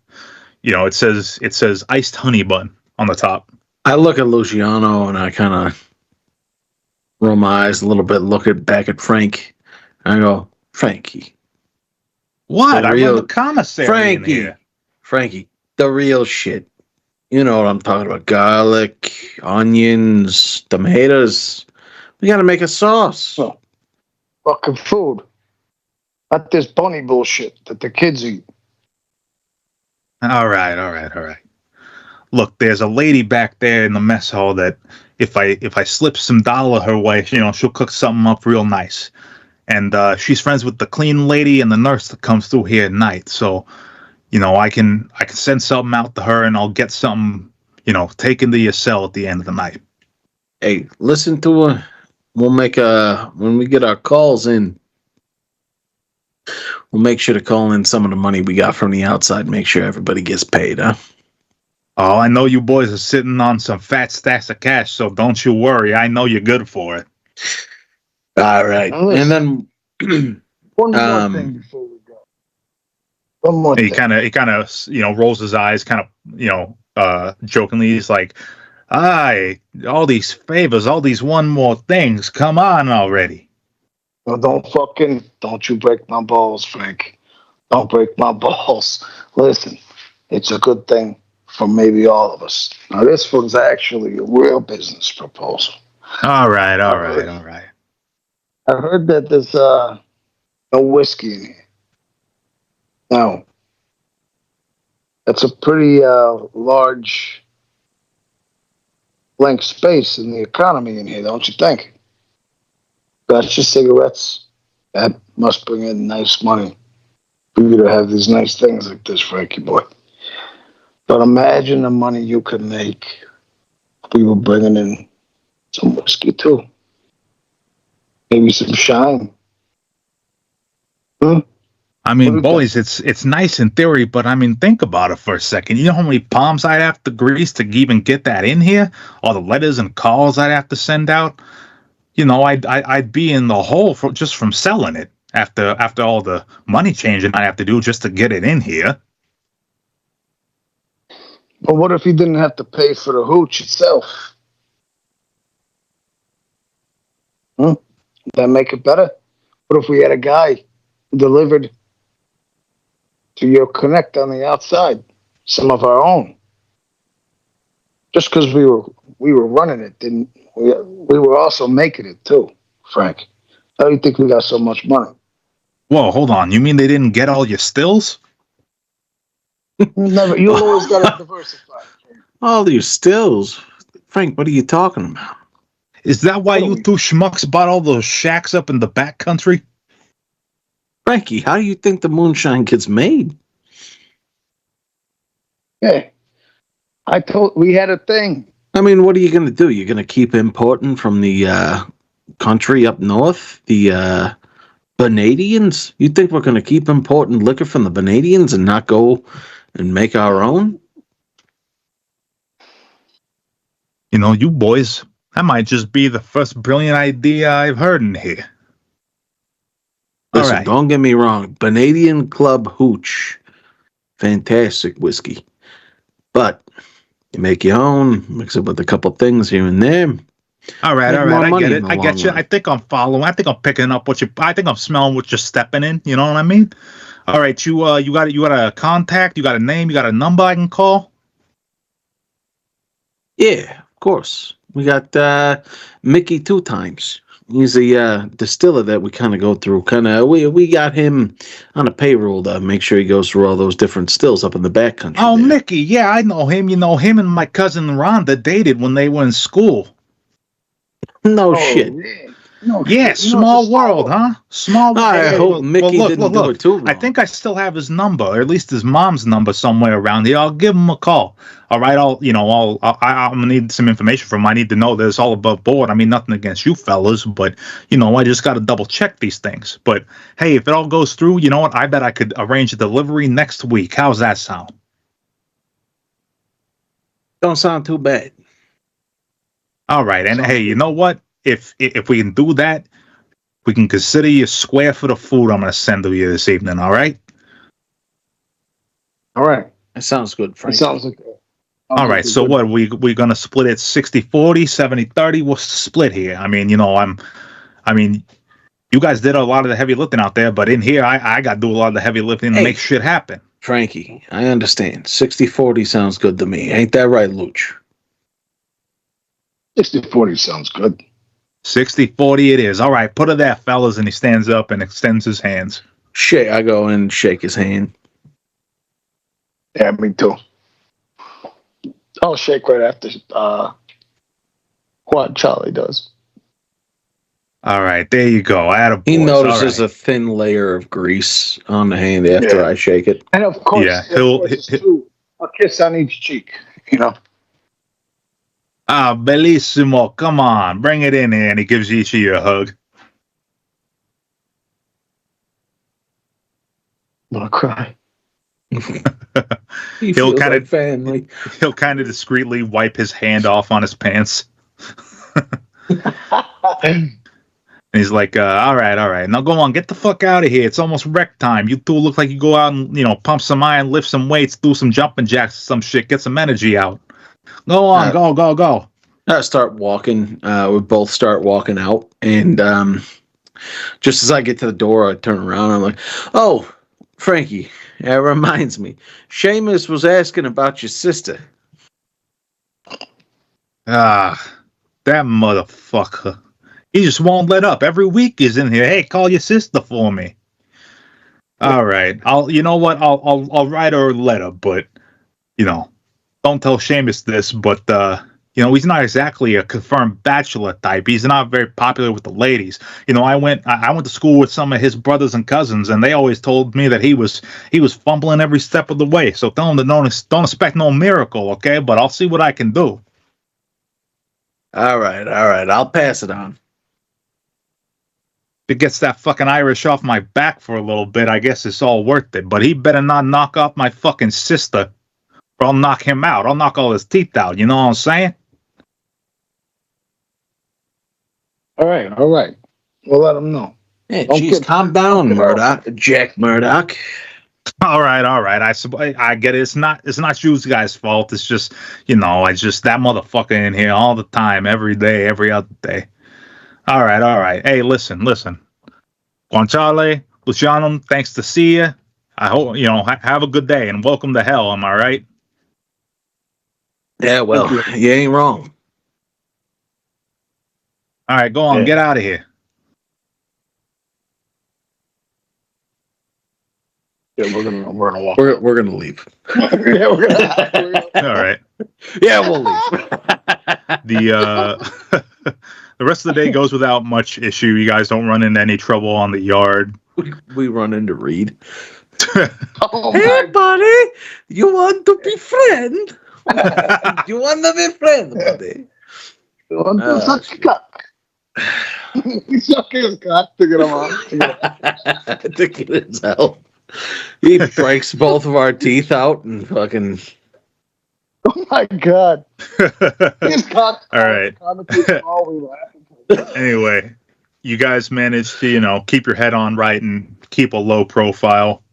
you know, it says iced honey bun on the top. I look at Luciano and I kind of roll my eyes a little bit, look back at Frank, and I go, Frankie. What? I run the commissary in here. Frankie, the real shit. You know what I'm talking about. Garlic, onions, tomatoes. We gotta make a sauce. Oh, fucking food. Not this bunny bullshit that the kids eat. All right. Look, there's a lady back there in the mess hall that if I slip some dollar her way, you know, she'll cook something up real nice. And she's friends with the clean lady and the nurse that comes through here at night. So, you know, I can send something out to her and I'll get something, you know, taken to your cell at the end of the night. Hey, listen to her. We'll make when we get our calls in, we'll make sure to call in some of the money we got from the outside. Make sure everybody gets paid, huh? Oh, I know you boys are sitting on some fat stacks of cash, so don't you worry. I know you're good for it. All right. And then one more thing before we go. One more thing. He kind of, you know, rolls his eyes, kind of, you know, jokingly. He's like, "Aye, all these favors, all these one more things. Come on already." Well, don't you break my balls, Frank. Don't break my balls. Listen, it's a good thing for maybe all of us. Now, this one's actually a real business proposal. All right. I heard that there's no whiskey in here. Now, that's a pretty large blank space in the economy in here, don't you think? That's just cigarettes. That must bring in nice money for you to have these nice things like this, Frankie boy. But imagine the money you could make if we were bringing in some whiskey too. Maybe some shine. I mean, boys, it's nice in theory, but I mean, think about it for a second. You know how many palms I'd have to grease to even get that in here? All the letters and calls I'd have to send out. You know, I'd be in the hole just from selling it after all the money changing I have to do just to get it in here. But what if you didn't have to pay for the hooch itself? Would that make it better? What if we had a guy who delivered to your connect on the outside, some of our own. Just because we were running it, didn't we were also making it too, Frank. How do you think we got so much money? Whoa, hold on. You mean they didn't get all your stills? Never. You always got to diversify. All these stills. Frank, what are you talking about? Is that why What are you we- two schmucks bought all those shacks up in the back country? Frankie, how do you think the moonshine gets made? Hey, we had a thing. I mean, what are you going to do? You're going to keep importing from the country up north, the Vanadians? You think we're going to keep importing liquor from the Vanadians and not go and make our own? You know, you boys, that might just be the first brilliant idea I've heard in here. Listen, all right. don't get me wrong. Vanadian Club Hooch. Fantastic whiskey. But you make your own, mix it with a couple things here and there. All right, Make all more right, I money get in it. the I get long you. run. I think I'm following. I think I'm picking up I think I'm smelling what you're stepping in. You know what I mean? All right, you got a contact, you got a name, you got a number I can call? Yeah, of course. We got Mickey 2 times. He's the distiller that we kind of go through. We got him on a payroll to make sure he goes through all those different stills up in the back country. Oh, there. Mickey, yeah, I know him. You know, him and my cousin Rhonda dated when they were in school. No Oh shit. yeah. No Yeah, shit. You know, it's a small world, huh? Small world. I hope Mickey didn't do it too wrong. I think I still have his number, or at least his mom's number somewhere around here. I'll give him a call. All right, I'm gonna need some information from him. I need to know that it's all above board. I mean, nothing against you fellas, but I just got to double check these things. But hey, if it all goes through, you know what? I bet I could arrange a delivery next week. How's that sound? Don't sound too bad. All right, and Sounds hey, you know what? If we can do that, we can consider you square for the food I'm going to send to you this evening, all right? All right. That sounds good, It Frank. sounds like. All right, so what, we going to split it 60-40, 70-30? What's the split here? I mean, you guys did a lot of the heavy lifting out there, but in here, I got to do a lot of the heavy lifting to Hey. make shit happen. Frankie, I understand. 60-40 sounds good to me. Ain't that right, Luch? 60-40 sounds good. 60-40 it is. All right, put it there, fellas, and he stands up and extends his hands. I go and shake his hand. Yeah, me too. I'll shake right after what Charlie does. All right, there you go. He Attaboys. notices All a thin layer of grease on the hand after Yeah. I shake it. And of course, Yeah, it's too, a kiss on each cheek. You know. Ah, bellissimo. Come on, bring it in here. And he gives each of you a hug. I'm gonna cry. He He'll feels kinda- like family. He'll kind of discreetly wipe his hand off on his pants. And he's like, all right. Now go on, get the fuck out of here. It's almost rec time. You two look like you go out and, pump some iron, lift some weights, do some jumping jacks, some shit, get some energy out. Go on, go. I start walking. We both start walking out. And just as I get to the door, I turn around. I'm like, oh, Frankie, that reminds me. Seamus was asking about your sister. Ah, that motherfucker. He just won't let up. Every week he's in here. Hey, call your sister for me. All right. I'll write her a letter, but don't tell Seamus this, but he's not exactly a confirmed bachelor type. He's not very popular with the ladies. I went to school with some of his brothers and cousins, and they always told me that he was fumbling every step of the way. So tell him to don't expect no miracle, okay? But I'll see what I can do. All right. I'll pass it on. If it gets that fucking Irish off my back for a little bit, I guess it's all worth it. But he better not knock off my fucking sister, or I'll knock him out. I'll knock all his teeth out. You know what I'm saying? All right. We'll let him know. Hey, Don't jeez, get- calm down, Murdoch. Jack Murdoch. All right. I get it. It's not you guys' fault. It's just, it's just that motherfucker in here all the time, every day, every other day. All right. Hey, listen. Guanciale, Luciano, thanks to see you. I hope have a good day and welcome to hell. Am I right? Yeah, well, you ain't wrong. All right, go on, get out of here. Yeah, we're gonna walk. We're gonna leave. Yeah, we're gonna. All right. Yeah, we'll leave. The the rest of the day goes without much issue. You guys don't run into any trouble on the yard. We run into Reed. Oh Hey, my buddy, you want to be friend? You want to be friend, buddy? You want to suck cock? He suck his cock to get him out. To get his help. He breaks both of our teeth out and fucking. Oh my god. His cock. All right. Anyway, you guys managed to, keep your head on right and keep a low profile.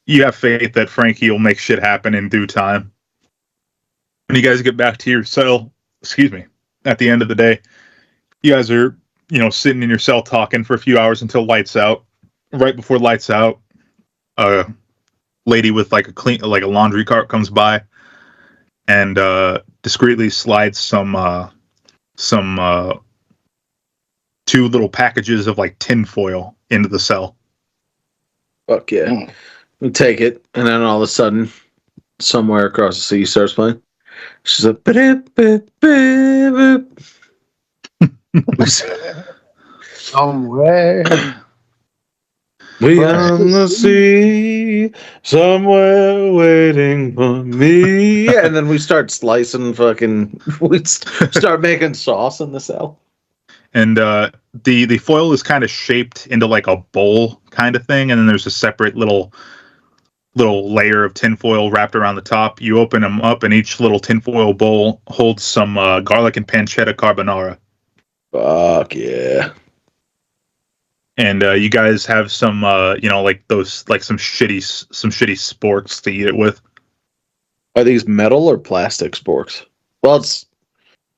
You have faith that Frankie will make shit happen in due time. When you guys get back to your cell, at the end of the day, you guys are, sitting in your cell talking for a few hours until lights out. Right before lights out, a lady with like a laundry cart comes by and discreetly slides some 2 little packages of like tin foil into the cell. Fuck yeah. We take it, and then all of a sudden, somewhere across the sea starts playing. She's like, Somewhere. we on the sea, somewhere waiting for me. And then we start slicing we start making sauce in the cell. And the foil is kind of shaped into like a bowl kind of thing, and then there's a separate little layer of tinfoil wrapped around the top. You open them up, and each little tinfoil bowl holds some garlic and pancetta carbonara. Fuck yeah! And you guys have some, like some shitty sporks to eat it with. Are these metal or plastic sporks? Well, it's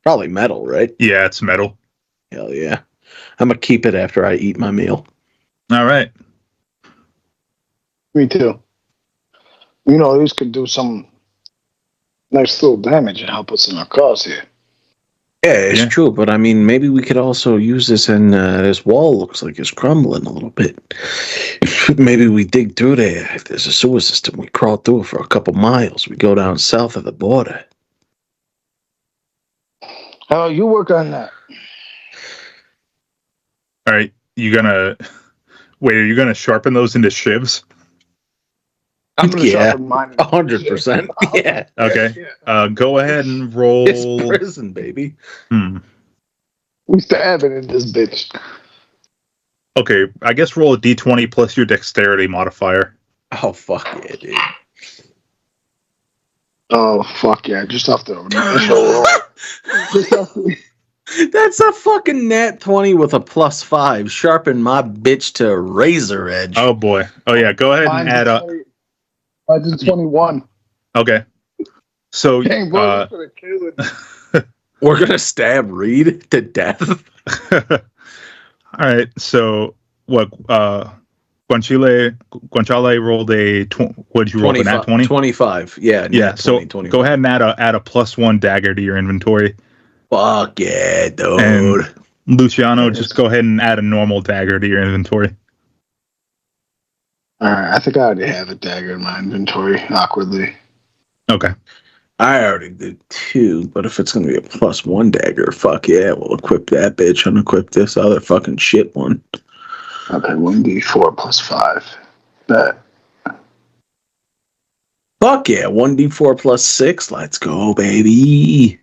probably metal, right? Yeah, it's metal. Hell yeah! I'm gonna keep it after I eat my meal. All right. Me too. These could do some nice little damage and help us in our cause here. Yeah, it's true, but I mean, maybe we could also use this, and this wall looks like it's crumbling a little bit. Maybe we dig through there. If there's a sewer system, we crawl through it for a couple miles. We go down south of the border. Oh, you work on that. All right. Are you gonna sharpen those into shivs? I'm gonna sharpen mine. 100%. Yeah. Okay. Go ahead and roll. It's prison, baby. We stabbing in this bitch. Okay, I guess roll a d20 plus your dexterity modifier. Oh, fuck yeah, dude. Oh, fuck yeah. Just off the initial roll. That's a fucking nat 20 with a +5. Sharpen my bitch to razor edge. Oh, boy. Oh, yeah. Go ahead and add up. I did 21. Okay. So, dang, bro, we're going to stab Reed to death. All right. So, what? Guanciale rolled a. What did you roll? A nat 20? 25. Yeah. Yeah. So, go ahead and add a +1 dagger to your inventory. Fuck yeah, dude. And Luciano, just go ahead and add a normal dagger to your inventory. Alright, I think I already have a dagger in my inventory, awkwardly. Okay. I already did 2, but if it's going to be a +1 dagger, fuck yeah, we'll equip that bitch and equip this other fucking shit one. Okay, 1d4 +5. Bet. Fuck yeah, 1d4 +6. Let's go, baby.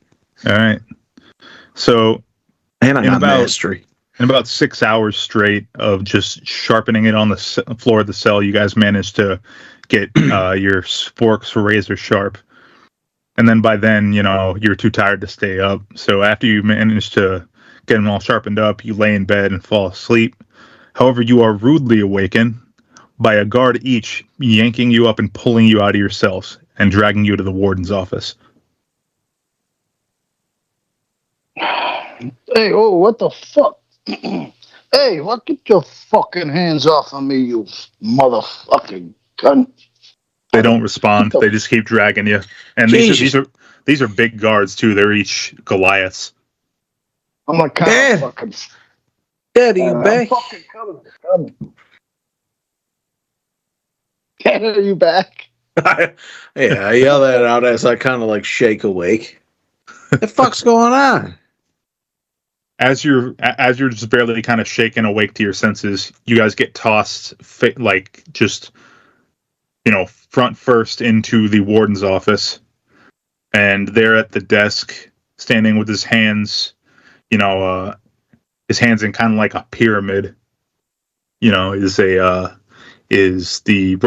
All right. So, and I got mastery. In about 6 hours straight of just sharpening it on the floor of the cell, you guys managed to get your forks razor sharp. And then by then, you're too tired to stay up. So after you manage to get them all sharpened up, you lay in bed and fall asleep. However, you are rudely awakened by a guard each yanking you up and pulling you out of your cells and dragging you to the warden's office. Hey, oh, what the fuck? Hey, what? Get your fucking hands off of me, you motherfucking Gun. They don't respond. They just keep dragging you. And these are big guards too. They're each Goliaths. I'm like, Dad. fucking. Dad, are you I'm back? fucking coming. Dad, are you back? Yeah, I yell that out as I kind of like shake awake. What the fuck's going on? As you're just barely kind of shaken awake to your senses, you guys get tossed like just front first into the warden's office, and there at the desk, standing with his hands, his hands in kind of like a pyramid, is the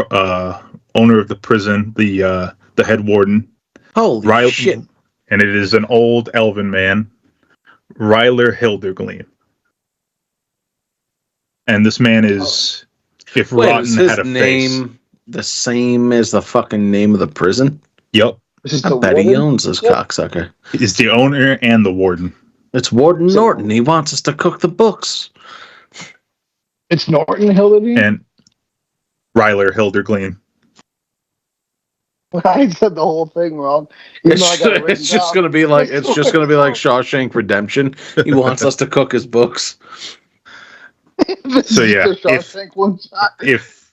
owner of the prison, the head warden. Holy shit! And it is an old elven man, Ryler Hildergleam. And this man is, if Rotten had a name face, the same as the fucking name of the prison? Yep. I bet he owns this cocksucker. He's the owner and the warden. It's Warden Norton. He wants us to cook the books. It's Norton Hildergleam? And Ryler Hildergleam. I said the whole thing wrong. It's just gonna be like Shawshank Redemption. He wants us to cook his books. So yeah, if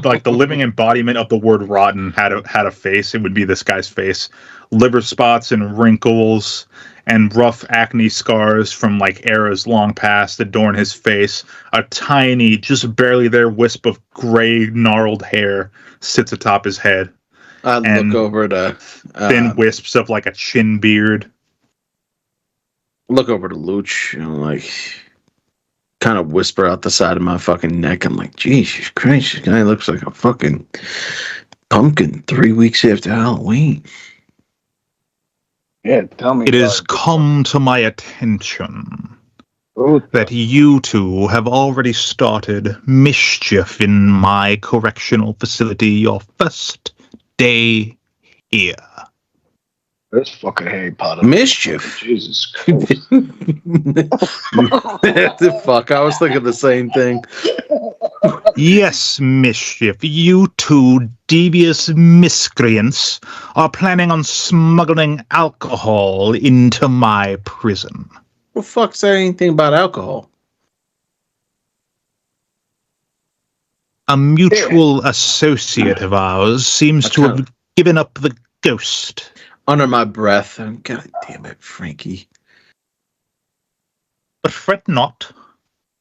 like the living embodiment of the word rotten had a face, it would be this guy's face. Liver spots and wrinkles and rough acne scars from like eras long past adorn his face. A tiny, just barely there wisp of gray gnarled hair sits atop his head. I look over to thin wisps of like a chin beard. Look over to Luch and like kind of whisper out the side of my fucking neck. I'm like, Jesus Christ, this guy looks like a fucking pumpkin 3 weeks after Halloween. Yeah, tell me. It has come to my attention that you two have already started mischief in my correctional facility your first day here. This fucking Harry Potter. Mischief? Jesus Christ. The fuck? I was thinking the same thing. Yes, mischief. You two devious miscreants are planning on smuggling alcohol into my prison. Well, fuck said anything about alcohol? A mutual associate of ours seems to have given up the ghost. Under my breath. God damn it, Frankie. But fret not.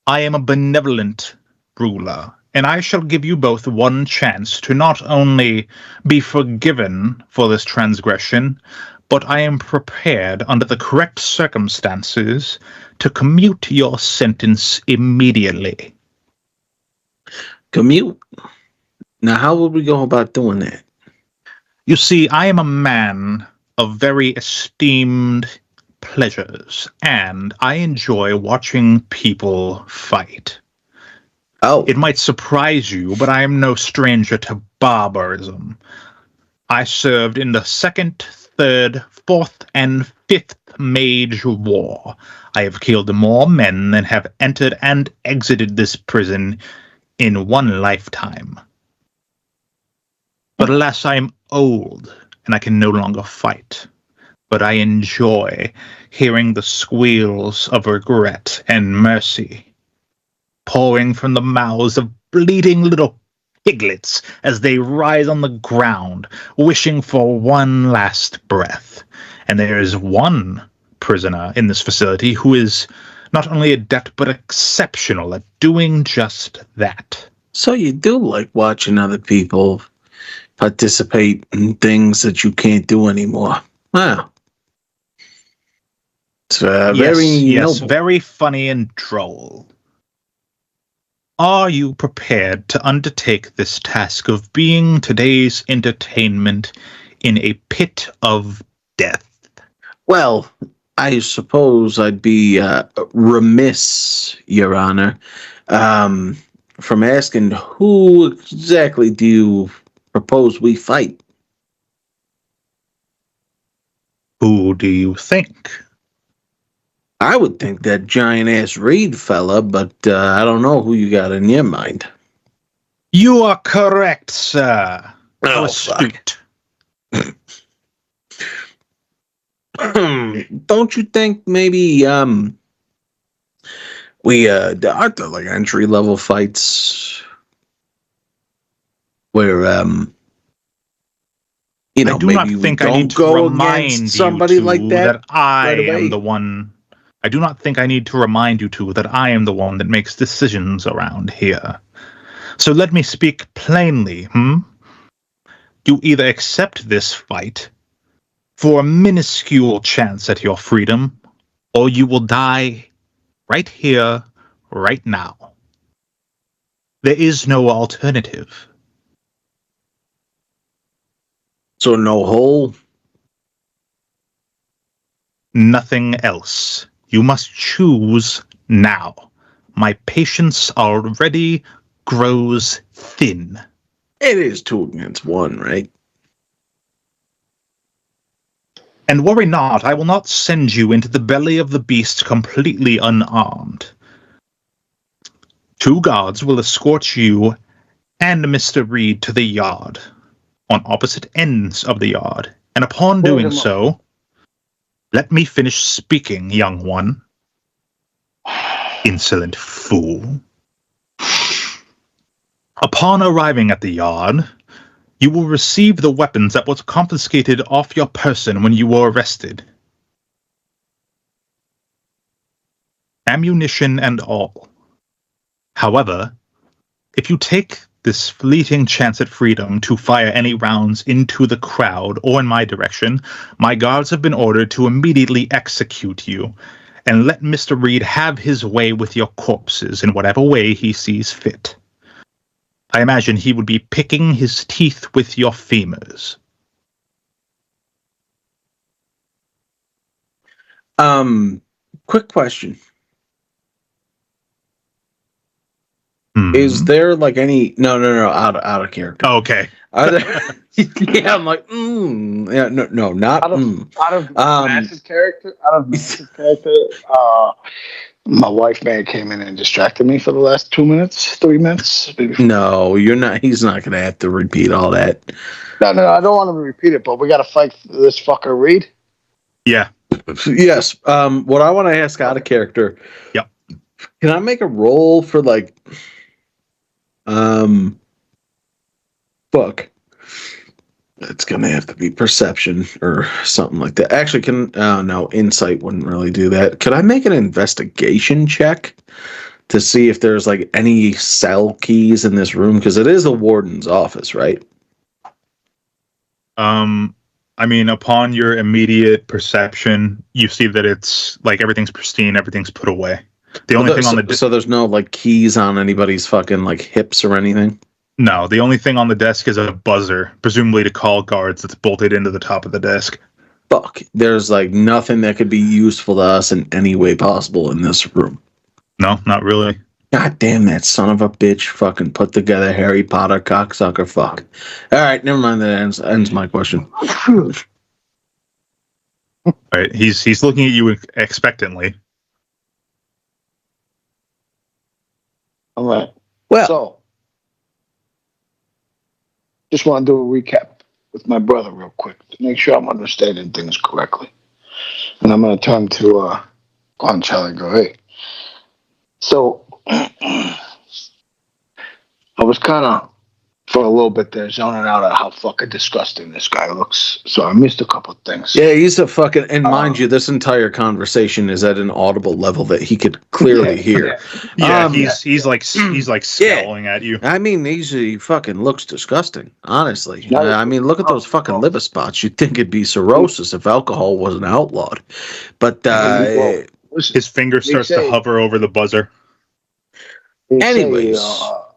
I am a benevolent ruler, and I shall give you both one chance to not only be forgiven for this transgression, but I am prepared, under the correct circumstances, to commute your sentence immediately. Commute? Now, how would we go about doing that? You see, I am a man of very esteemed pleasures, and I enjoy watching people fight. Oh. It might surprise you, but I am no stranger to barbarism. I served in the 2nd, 3rd, 4th, and 5th Mage War. I have killed more men than have entered and exited this prison in one lifetime. But alas, I am old, and I can no longer fight. But I enjoy hearing the squeals of regret and mercy pouring from the mouths of bleeding little piglets as they writhe on the ground, wishing for one last breath. And there is one prisoner in this facility who is not only adept, but exceptional at doing just that. So you do like watching other people participate in things that you can't do anymore. Wow. It's very noble. Very funny and droll. Are you prepared to undertake this task of being today's entertainment in a pit of death? Well, I suppose I'd be remiss, Your Honor, from asking who exactly do you propose we fight? Who do you think? I would think that giant-ass Reed fella, but I don't know who you got in your mind. You are correct, sir. How Oh, fuck. astute. Don't you think maybe we aren't there like entry level fights where you know I do not maybe we think I need don't to go remind against you somebody two like that I right away? am the one. I do not think I need to remind you two that I am the one that makes decisions around here. So let me speak plainly, You either accept this fight for a minuscule chance at your freedom, or you will die right here, right now. There is no alternative. So no hole. Nothing else. You must choose now. My patience already grows thin. It is 2 against 1, right? And worry not, I will not send you into the belly of the beast completely unarmed. 2 guards will escort you and Mr. Reed to the yard, on opposite ends of the yard, and upon doing so, let me finish speaking, young one. Insolent fool. Upon arriving at the yard, you will receive the weapons that was confiscated off your person when you were arrested. Ammunition and all. However, if you take this fleeting chance at freedom to fire any rounds into the crowd or in my direction, my guards have been ordered to immediately execute you and let Mr. Reed have his way with your corpses in whatever way he sees fit. I imagine he would be picking his teeth with your femurs. Quick question. Is there like any no out of character? Oh, okay. Are there? Yeah, I'm like, yeah, no, not out of massive character. My wife may have came in and distracted me for the last 2 minutes, 3 minutes. No, you're not. He's not gonna have to repeat all that. No, I don't want to repeat it, but we got to fight this fucker Reed. Yeah. Yes. What I want to ask out of character. Yep. Can I make a roll for like, fuck. It's gonna have to be perception or something like that. Actually, no, insight wouldn't really do that. Could I make an investigation check to see if there's like any cell keys in this room? Because it is the warden's office, right? I mean, upon your immediate perception, you see that it's like everything's pristine, everything's put away. The only thing on the so there's no like keys on anybody's fucking like hips or anything. No, the only thing on the desk is a buzzer, presumably to call guards, that's bolted into the top of the desk. Fuck, there's like nothing that could be useful to us in any way possible in this room. No, not really. God damn that son of a bitch! Fucking put together Harry Potter cocksucker. Fuck. All right, never mind. That ends my question. All right, he's looking at you expectantly. All right. Well, So, just want to do a recap with my brother real quick to make sure I'm understanding things correctly. And I'm going to turn to Guanchel and go, hey. So, I was kind of, for a little bit there, zoning out at how fucking disgusting this guy looks. So I missed a couple of things. yeah, he's a fucking. And mind you, this entire conversation is at an audible level that he could clearly hear. Yeah, he's like scowling at you. I mean, he fucking looks disgusting. Honestly, I mean, look at those fucking liver spots. You'd think it'd be cirrhosis if alcohol wasn't outlawed. But his finger starts to hover over the buzzer. anyways. All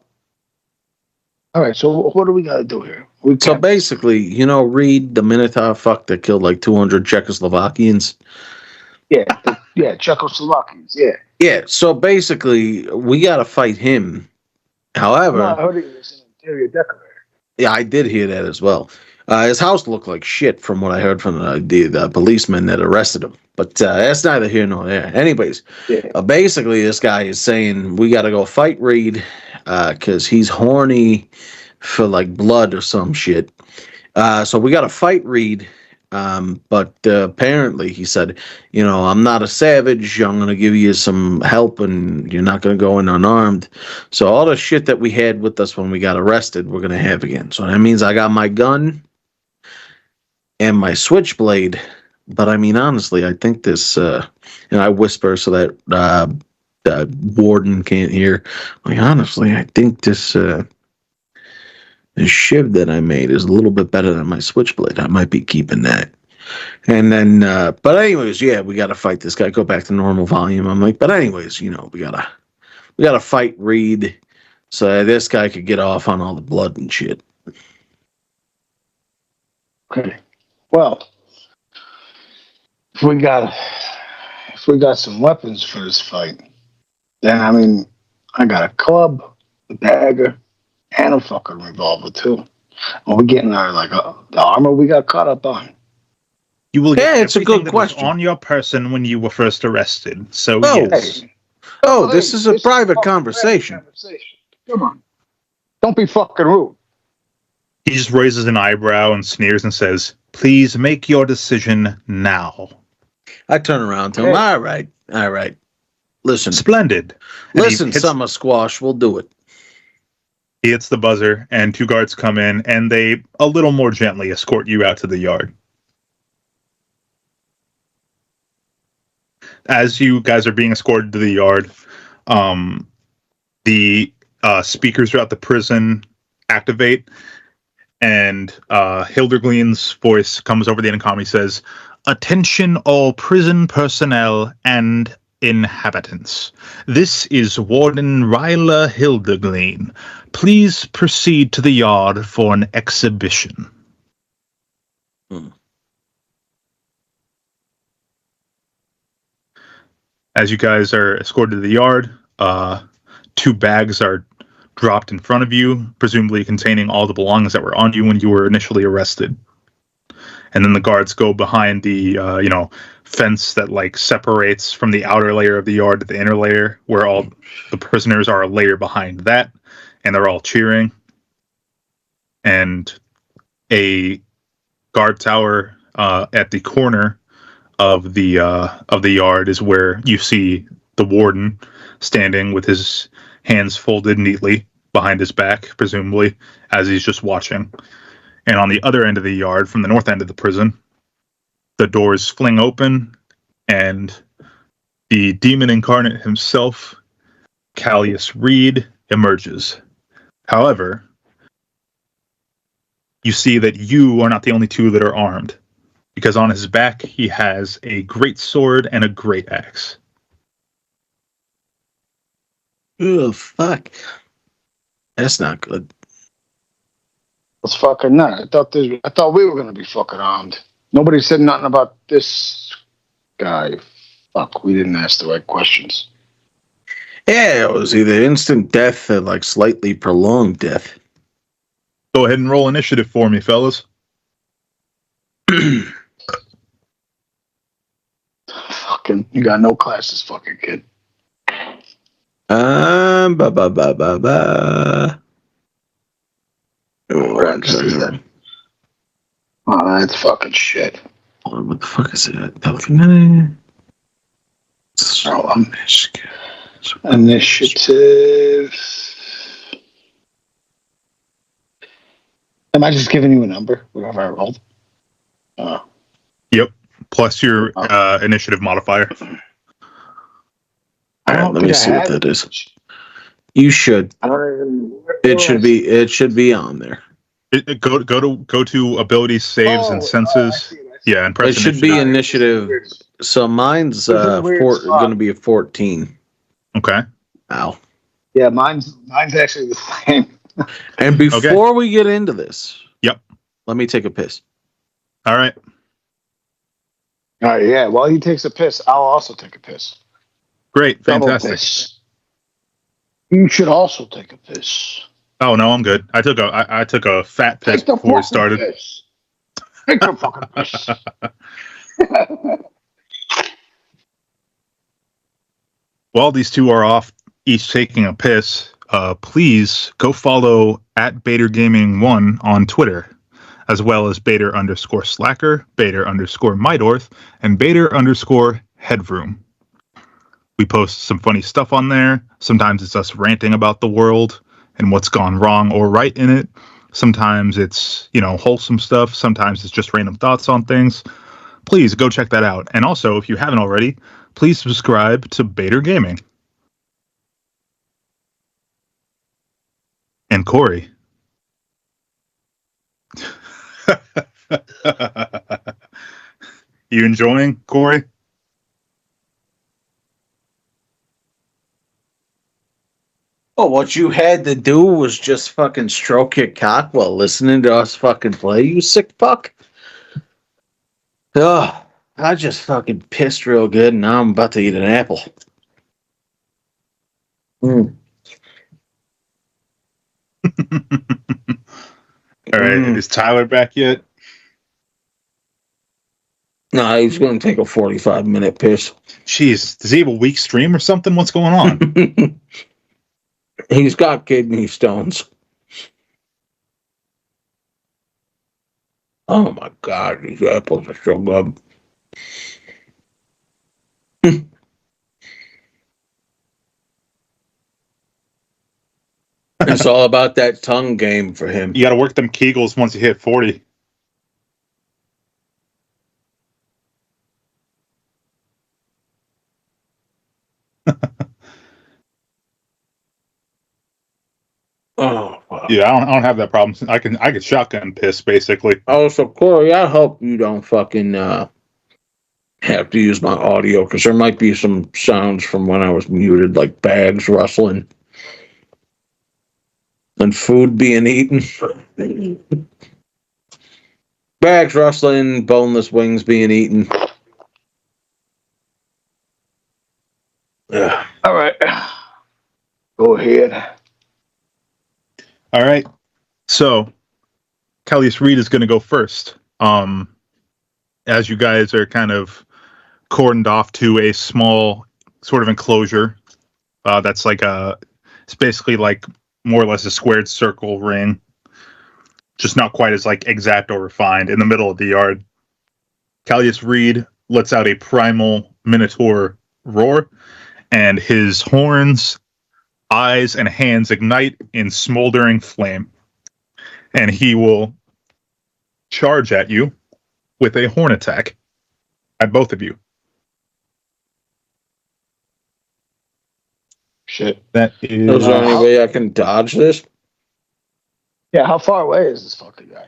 right, so what do we got to do here? So basically, Reed, the Minotaur fuck that killed like 200 Czechoslovakians. Yeah, Czechoslovakians, yeah. Yeah, so basically, we got to fight him. However... No, I heard he was an interior decorator. Yeah, I did hear that as well. His house looked like shit from what I heard from the policeman that arrested him. But that's neither here nor there. Anyways, basically, this guy is saying we got to go fight Reed. because he's horny for like blood or some shit. So we got a fight Reed. But apparently he said, I'm not a savage. I'm going to give you some help and you're not going to go in unarmed. So all the shit that we had with us when we got arrested, we're going to have again. So that means I got my gun and my switchblade. But I mean, honestly, I think this, I whisper so that warden can't hear. Like, honestly, I think this shiv that I made is a little bit better than my switchblade. I might be keeping that. And then, but anyways, yeah, we got to fight this guy. Go back to normal volume. I'm like, but anyways, we gotta fight Reed, so this guy could get off on all the blood and shit. Okay. Well, if we got some weapons for this fight, then I mean, I got a club, a dagger, and a fucking revolver too. And we're getting our the armor we got caught up on. You will get it's a everything good that was question. on your person when you were first arrested. So Oh. yes. Hey. This is a private conversation. Come on. Don't be fucking rude. He just raises an eyebrow and sneers and says, "Please make your decision now." I turn around to him. Okay. All right. Listen, Splendid. And listen, Summer Squash, we'll do it. he hits the buzzer, and 2 guards come in, and they a little more gently escort you out to the yard. As you guys are being escorted to the yard, the speakers throughout the prison activate, and Hildergleen's voice comes over the intercom. He says, "Attention all prison personnel and inhabitants. This is Warden Ryla Hildergleen. Please proceed to the yard for an exhibition." As you guys are escorted to the yard, 2 bags are dropped in front of you, presumably containing all the belongings that were on you when you were initially arrested. And then the guards go behind the, fence that separates from the outer layer of the yard to the inner layer, where all the prisoners are a layer behind that, and they're all cheering. And a guard tower at the corner of the yard is where you see the warden standing with his hands folded neatly behind his back, presumably, as he's just watching. And on the other end of the yard, from the north end of the prison, the doors fling open, and the demon incarnate himself, Callius Reed, emerges. However, you see that you are not the only 2 that are armed, because on his back he has a great sword and a great axe. Oh, fuck. That's not good. It's fucking not. I thought we were gonna be fucking armed. Nobody said nothing about this guy. Fuck, we didn't ask the right questions. Yeah, it was either instant death or slightly prolonged death. Go ahead and roll initiative for me, fellas. Fucking, you got no classes, fucking kid. Ba ba ba ba ba. Oh, that's fucking shit. What the fuck is that? Initiative. Am I just giving you a number? Whatever I rolled. Yep. Plus your initiative modifier. Alright, let me see what that is. You should. I don't even. It should be on there. Go to abilities, saves, and senses. I see. Yeah, and press It should be initiative. So mine's going to be a 14. Okay. Ow. Yeah, mine's actually the same. And before we get into this, yep, let me take a piss. All right. All right. Yeah. While he takes a piss, I'll also take a piss. Great. Double Fantastic. piss. You should also take a piss. Oh no, I'm good. I took a fat piss before we started. Piss. Take the fucking piss. While these 2 are off, each taking a piss, please go follow at B.A.T.R Gaming 1 on Twitter, as well as B.A.T.R_Slacker, B.A.T.R_Mydorth, and B.A.T.R_Headroom. We post some funny stuff on there. Sometimes it's us ranting about the world and what's gone wrong or right in it. Sometimes it's, wholesome stuff. Sometimes it's just random thoughts on things. Please go check that out. And also, if you haven't already, please subscribe to B.A.T.R Gaming. And Corey. You enjoying, Corey? Oh, what you had to do was just fucking stroke your cock while listening to us fucking play, you sick fuck. Ugh, I just fucking pissed real good and now I'm about to eat an apple. Mm. All right. Is Tyler back yet? No, he's going to take a 45-minute piss. Jeez, does he have a weak stream or something? What's going on? He's got kidney stones. Oh my god, these apples are so good. It's all about that tongue game for him. You got to work them Kegels once you hit 40. Oh, fuck. Yeah, I don't have that problem. I can shotgun piss basically. Oh, so Corey, I hope you don't fucking have to use my audio because there might be some sounds from when I was muted, like bags rustling and food being eaten. Bags rustling, boneless wings being eaten. Yeah. All right. Go ahead. All right. So, Callius Reed is going to go first. As you guys are kind of cordoned off to a small sort of enclosure, that's it's basically like more or less a squared circle ring, just not quite as like exact or refined in the middle of the yard. Callius Reed lets out a primal minotaur roar, and his horns, eyes, and hands ignite in smoldering flame. And he will charge at you with a horn attack at both of you. Shit. That is. Is there any way I can dodge this? Yeah, how far away is this fucking guy?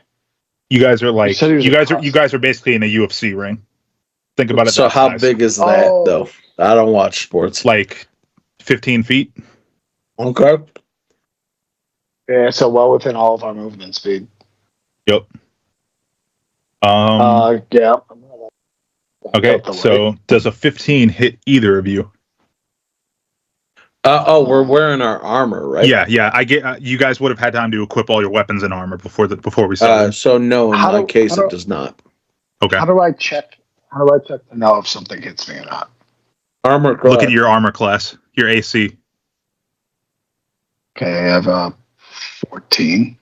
You guys are like You said he was you guys are basically in a UFC ring. Think about it. So that how size. big is that, though? I don't watch sports. Like 15 feet. Okay. Yeah, so well within all of our movement speed. Yep. Yeah. Okay. So does a 15 hit either of you? We're wearing our armor, right? Yeah. I get. You guys would have had time to equip all your weapons and armor before we started. So no, in my case, it does not. Okay. How do I check to know if something hits me or not? Armor class. Look at your armor class, your AC. Okay, I have a 14.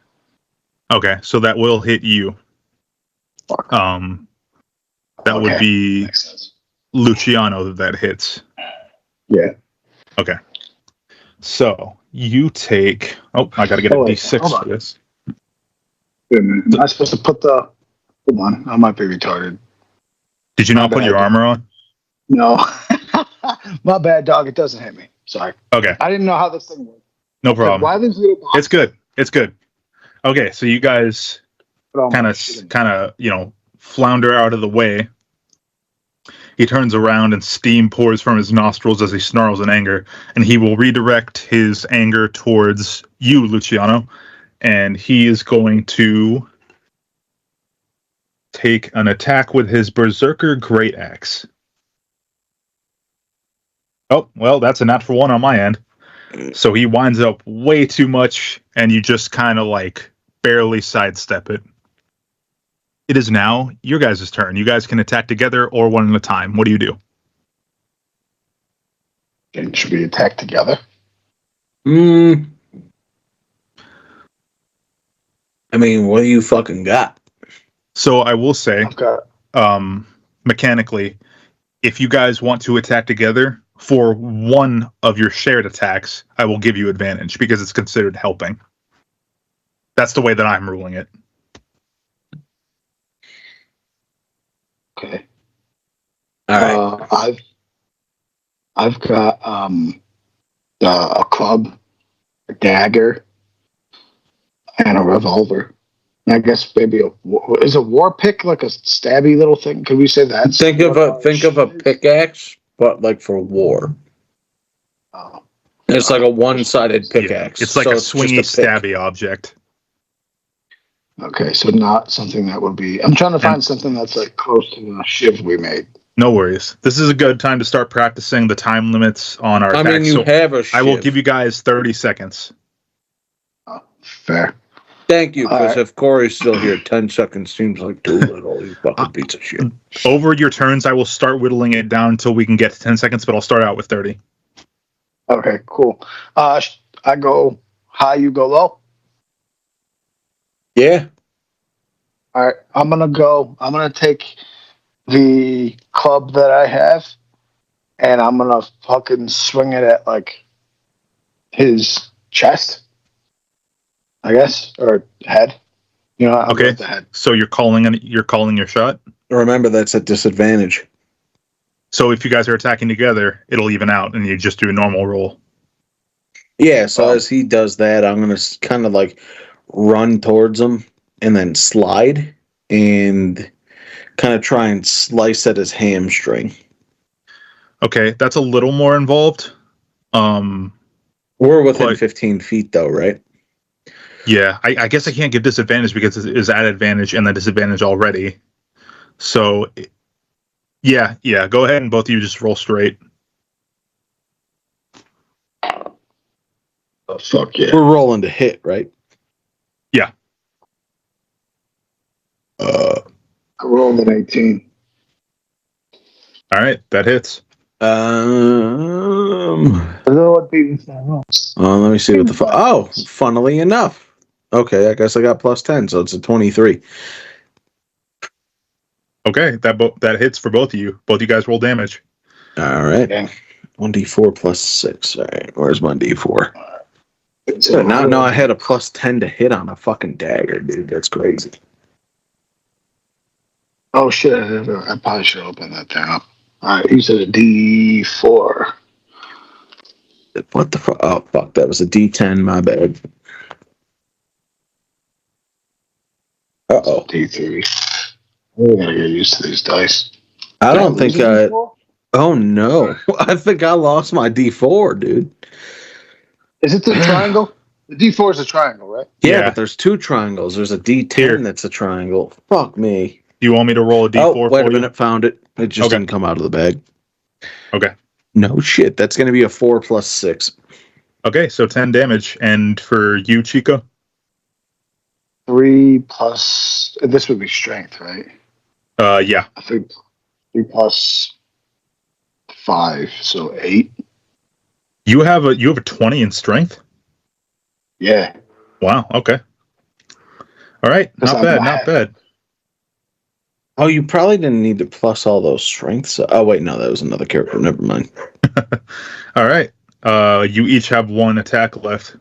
Okay, so that will hit you. Fuck. That would be Makes sense. Luciano that hits. Yeah. Okay. So you take. Oh, I got to get a D6 for this. Wait a minute. Am I supposed to put the? Hold on, I might be retarded. Did you not put your armor on? No. My bad, dog. It doesn't hit me. Sorry. Okay. I didn't know how this thing worked. No problem. Why these little boxes? It's good. Okay, so you guys kind of flounder out of the way. He turns around and steam pours from his nostrils as he snarls in anger, and he will redirect his anger towards you, Luciano, and he is going to take an attack with his Berserker Great Axe. Oh, well, that's a natural one on my end. So he winds up way too much, and you just kind of like barely sidestep it. It is now your guys' turn. You guys can attack together or one at a time. What do you do? Should we attack together? I mean, what do you fucking got? So I will say, I've got mechanically, if you guys want to attack together for one of your shared attacks, I will give you advantage because it's considered helping. That's the way that I'm ruling it. okay. All right. I've got a club, a dagger, and a revolver. And I guess maybe is a war pick like a stabby little thing? Could we say that? Think of a pickaxe, but like for war. Oh, It's like a one-sided pickaxe. It's like so a it's swingy, just a pick. stabby object. okay, so not something that would be. I'm trying to find something that's like close to the shiv we made. No worries. This is a good time to start practicing the time limits on our I attacks. mean, you have a shiv. I will give you guys 30 seconds. Oh, fair. Thank you, All because right. if Corey's still here, 10 seconds seems like too little. You fucking piece of shit. Over your turns, I will start whittling it down until we can get to 10 seconds, but I'll start out with 30. Okay, cool. I go high, you go low. Yeah. All right, I'm gonna take the club that I have, and I'm gonna fucking swing it at like his chest, I guess, or head. You know, I'll go Okay. with the head. So you're calling your shot. Remember, that's a disadvantage. So if you guys are attacking together, it'll even out, and you just do a normal roll. Yeah, so as he does that, I'm going to kind of like run towards him and then slide and kind of try and slice at his hamstring. Okay, that's a little more involved. We're within 15 feet, though, right? Yeah, I guess I can't give disadvantage because it's at advantage and the disadvantage already. So, yeah, go ahead and both of you just roll straight. Oh, fuck yeah. We're rolling to hit, right? Yeah. I rolled an 18. All right, that hits. Let me see what the fuck. Oh, funnily enough. Okay, I guess I got plus 10, so it's a 23. Okay, that hits for both of you. Both you guys roll damage. All right. Okay. 1d4 plus 6. All right, where's my d4? So Now I had a plus 10 to hit on a fucking dagger, dude. That's crazy. Oh shit! I probably should open that thing up. All right, you said a D4. What the fuck? Oh, fuck. That was a D10. My bad. Uh-oh. D3. We're gonna get used to these dice. I don't think I... Oh, no. I think I lost my D4, dude. Is it the triangle? The D4 is a triangle, right? Yeah, but there's two triangles. There's a D10 that's a triangle. Fuck me. Do you want me to roll a D4 oh, wait for a minute. you? Found it. It just didn't come out of the bag. Okay. No shit. That's going to be a 4 plus 6. Okay, so 10 damage. And for you, Chico? 3 plus... This would be strength, right? Yeah. I think 3 plus 5, so 8. You have a 20 in strength? Yeah. Wow, okay. All right, not bad. Oh, you probably didn't need to plus all those strengths. Oh, wait, no, that was another character. Never mind. All right. You each have one attack left.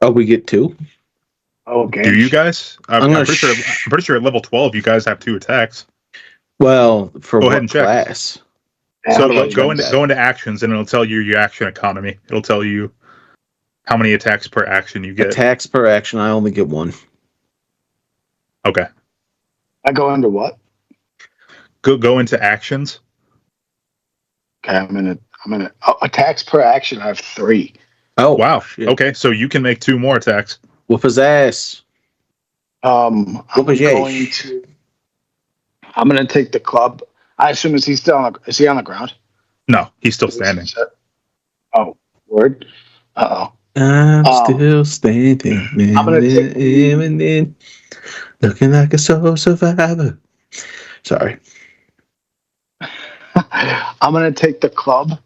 Oh, we get 2? Okay. Do you guys? I'm pretty sure at level 12 you guys have 2 attacks. Well, for Go what ahead and check. class? So go into actions, and it'll tell you your action economy. It'll tell you how many attacks per action you get. Attacks per action, I only get 1. Okay. I go into what? Go into actions. Okay, I'm in attacks per action. I have 3. Oh, wow. Shit. Okay, so you can make 2 more attacks. Whoop his ass. I'm going to take the club. I assume is he on the ground? No, he's still standing. Oh, word. Uh-oh. I'm still standing. I'm gonna take looking like a soul survivor. Sorry. I'm going to take the club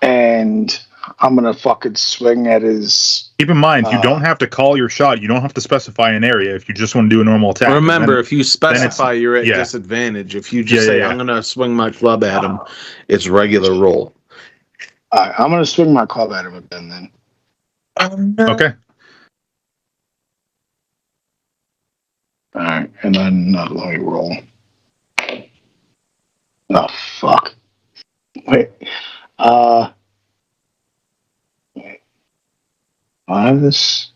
and I'm gonna fucking swing at his. Keep in mind, you don't have to call your shot. You don't have to specify an area if you just want to do a normal attack. Remember, if you specify, you're at yeah. disadvantage. If you just say, yeah. I'm going to swing my club at him, it's regular roll. All right, I'm gonna swing my club at him again then. Okay. All right, and then let me roll. Oh fuck! Wait, wait. I have this.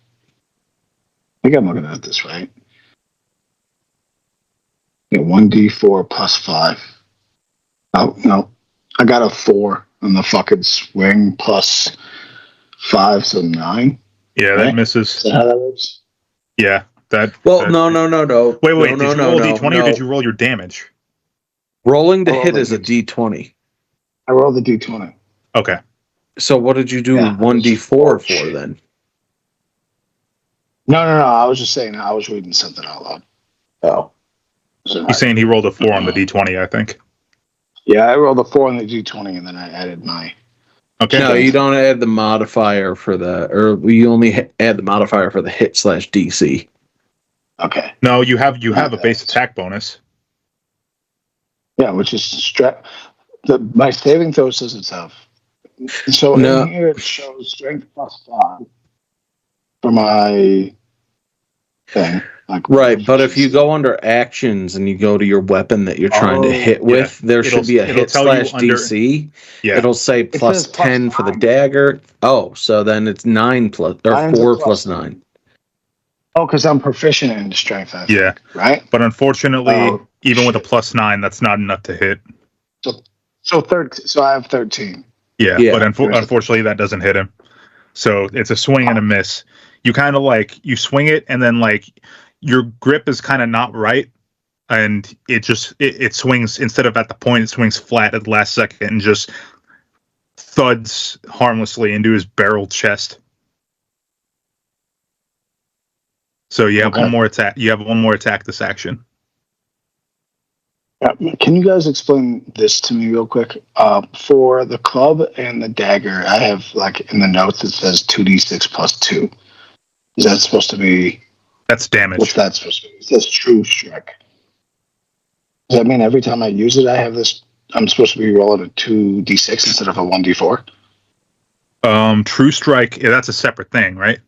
I think I'm looking at this right. Yeah, 1d4 plus 5. Oh no, I got a 4 on the fucking swing plus 5, so 9. Yeah, Right? that misses. Is that how that works? Yeah, that. Well, that, no. Wait. No, Did you roll a d20 or did you roll your damage? Rolling to I rolled hit a is a d20. I rolled the d20. Okay. So what did you do Yeah, 1d4 for shit. then? No. I was just saying. I was reading something out loud. Oh. So He's saying he rolled a 4 on the d20, I think. yeah, I rolled a 4 on the d20, and then I added my. Okay. No, you don't add the modifier for the, or you only add the modifier for the hit/DC. Okay. No, you have a base attack bonus. Yeah, which is my saving throw says it's have. So No. in here it shows strength plus 5 for my thing. Like Right, but if you go under actions and you go to your weapon that you're trying to hit with, there should be a hit/DC. Yeah. It'll say plus says plus 10 for the 9. dagger. Oh, so then it's 9 plus or 9's a 4 plus plus 9. Oh, because I'm proficient in strength, I think, Yeah. right? But unfortunately, Oh, even with a shit. plus 9, that's not enough to hit. So I have 13. Yeah, Yeah. but unfortunately, that doesn't hit him. So it's a swing and a miss. You kind of you swing it, and then your grip is kind of not right, and it swings instead of at the point, it swings flat at the last second and just thuds harmlessly into his barrel chest. So you have one more attack. You have one more attack this action. Can you guys explain this to me real quick? For the club and the dagger, I have in the notes it says 2d6 plus 2. Is that supposed to be? That's damage. What's that supposed to be? It says true strike. Does that mean every time I use it, I have this? I'm supposed to be rolling a 2d6 instead of a 1d4? True strike. Yeah, that's a separate thing, right?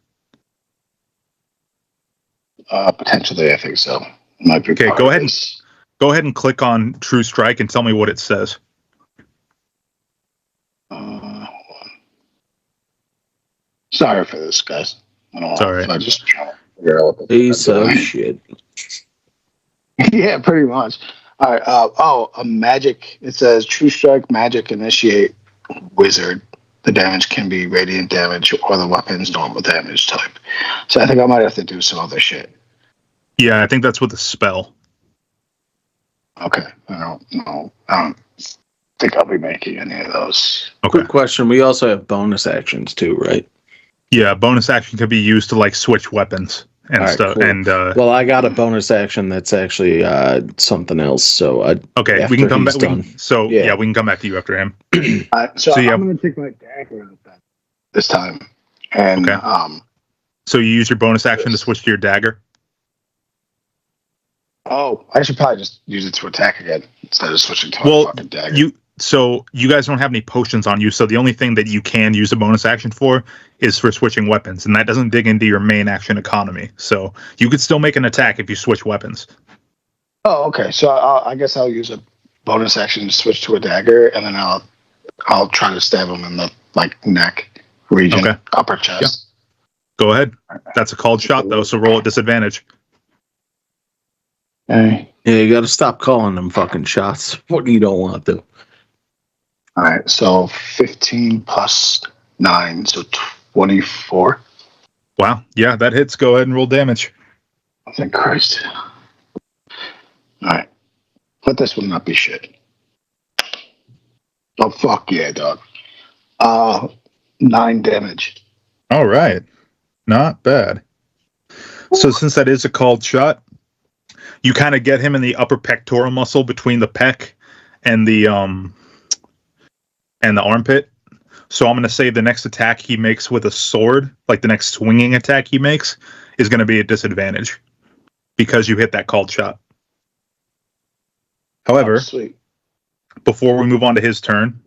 Potentially, I think so. Might be okay. Go ahead and click on True Strike and tell me what it says. Sorry for this, guys. I don't know. Right. I just trying to figure out what Piece of shit. Yeah, pretty much. All right. A magic. It says True Strike, Magic, Initiate, Wizard. The damage can be radiant damage or the weapon's normal damage type. So I think I might have to do some other shit. Yeah, I think that's with the spell. Okay. I don't think I'll be making any of those. Okay. Quick question. We also have bonus actions too, right? Yeah, bonus action could be used to switch weapons and stuff. Cool. And well, I got a bonus action that's actually something else. So okay, we can come back. We can come back to you after him. So I'm going to take my dagger this time, and so you use your bonus action to switch to your dagger. Oh, I should probably just use it to attack again instead of switching to a fucking dagger. You guys don't have any potions on you, so the only thing that you can use a bonus action for is for switching weapons, and that doesn't dig into your main action economy. So you could still make an attack if you switch weapons. Oh, okay. So I guess I'll use a bonus action to switch to a dagger, and then I'll try to stab him in the neck region, upper chest. Yeah. Go ahead. That's a called shot though, so roll at disadvantage. Okay. Yeah, you got to stop calling them fucking shots. What you don't want to. All right, so 15 plus 9, so 24. Wow. Yeah, that hits. Go ahead and roll damage. Thank Christ. All right. But this will not be shit. Oh, fuck yeah, dog. 9 damage. All right. Not bad. So since that is a called shot, you kind of get him in the upper pectoral muscle between the pec and the armpit. So I'm going to say the next attack he makes with a sword, like the next swinging attack he makes, is going to be a disadvantage because you hit that called shot. However, Sweet. before we move on to his turn,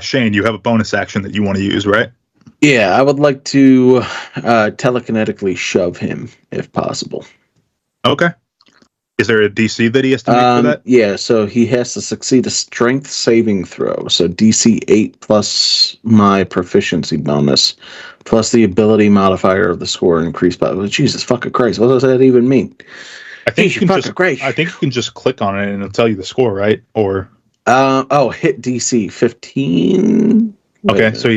Shane, you have a bonus action that you want to use, right? Yeah, I would like to telekinetically shove him if possible. Okay. Is there a DC that he has to make for that? Yeah, so he has to succeed a strength saving throw. So DC 8 plus my proficiency bonus, plus the ability modifier of the score increased by. Well, Jesus fucking Christ, what does that even mean? I think you can fucking just. Christ. I think you can just click on it and it'll tell you the score, right? Or hit DC 15. okay, so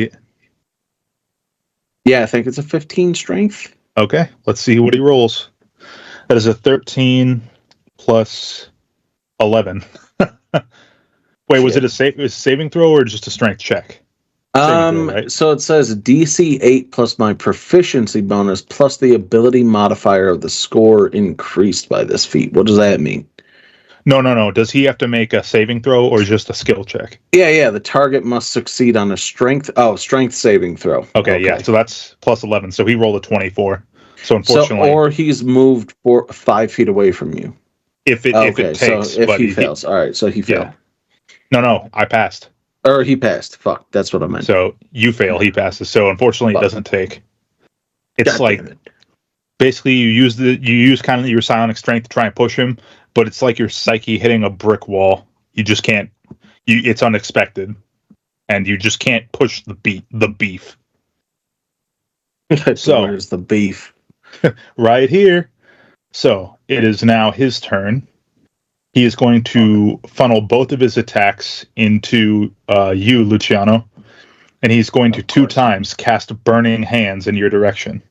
yeah, I think it's a 15 strength. okay, let's see what he rolls. That is a 13 plus 11. Wait, was it a saving throw or just a strength check? Saving throw, right? So it says DC 8 plus my proficiency bonus plus the ability modifier of the score increased by this feat. What does that mean? No. Does he have to make a saving throw or just a skill check? Yeah. The target must succeed on a strength saving throw. Okay, yeah. So that's plus 11. So he rolled a 24. So unfortunately, or he's moved 5 feet away from you. If it takes, so if he fails, all right. So he failed. Yeah. No, I passed. Or he passed. Fuck, that's what I meant. So you fail, he passes. So unfortunately, it doesn't take. It's basically you use kind of your psionic strength to try and push him, but it's like your psyche hitting a brick wall. You just can't. It's unexpected, and you just can't push the beef. So where's the beef? Right here. So it is now his turn. He is going to funnel both of his attacks into you, Luciano, and he's going to 2 times cast Burning Hands in your direction.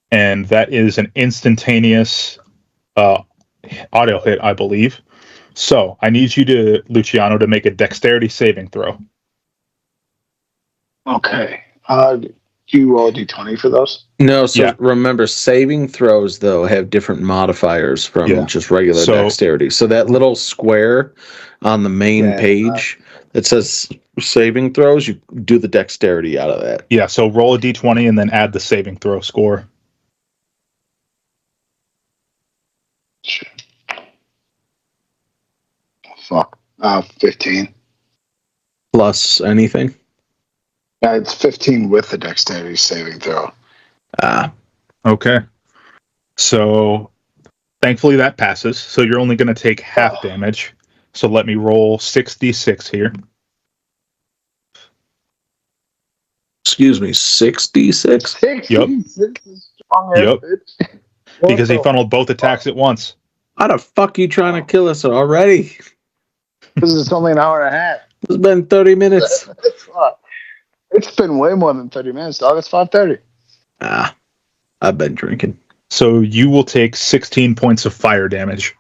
And that is an instantaneous auto hit, I believe. So I need you Luciano, to make a dexterity saving throw. Okay. Do you roll a d20 for those? No, so remember, saving throws, though, have different modifiers from just regular dexterity. So that little square on the main page that says saving throws, you do the dexterity out of that. Yeah, so roll a d20 and then add the saving throw score. Sure. Fuck. 15. Plus anything? Yeah, it's 15 with the dexterity saving throw. Okay. So thankfully that passes. So you're only going to take half damage. So let me roll 6d6 here. Excuse me, 66? Yep. Yep. Bitch. Because he funneled both attacks at once. How the fuck you trying to kill us already? This is only an hour and a half. It's been 30 minutes. It's been way more than 30 minutes, dog. It's 5:30. I've been drinking. So you will take 16 points of fire damage.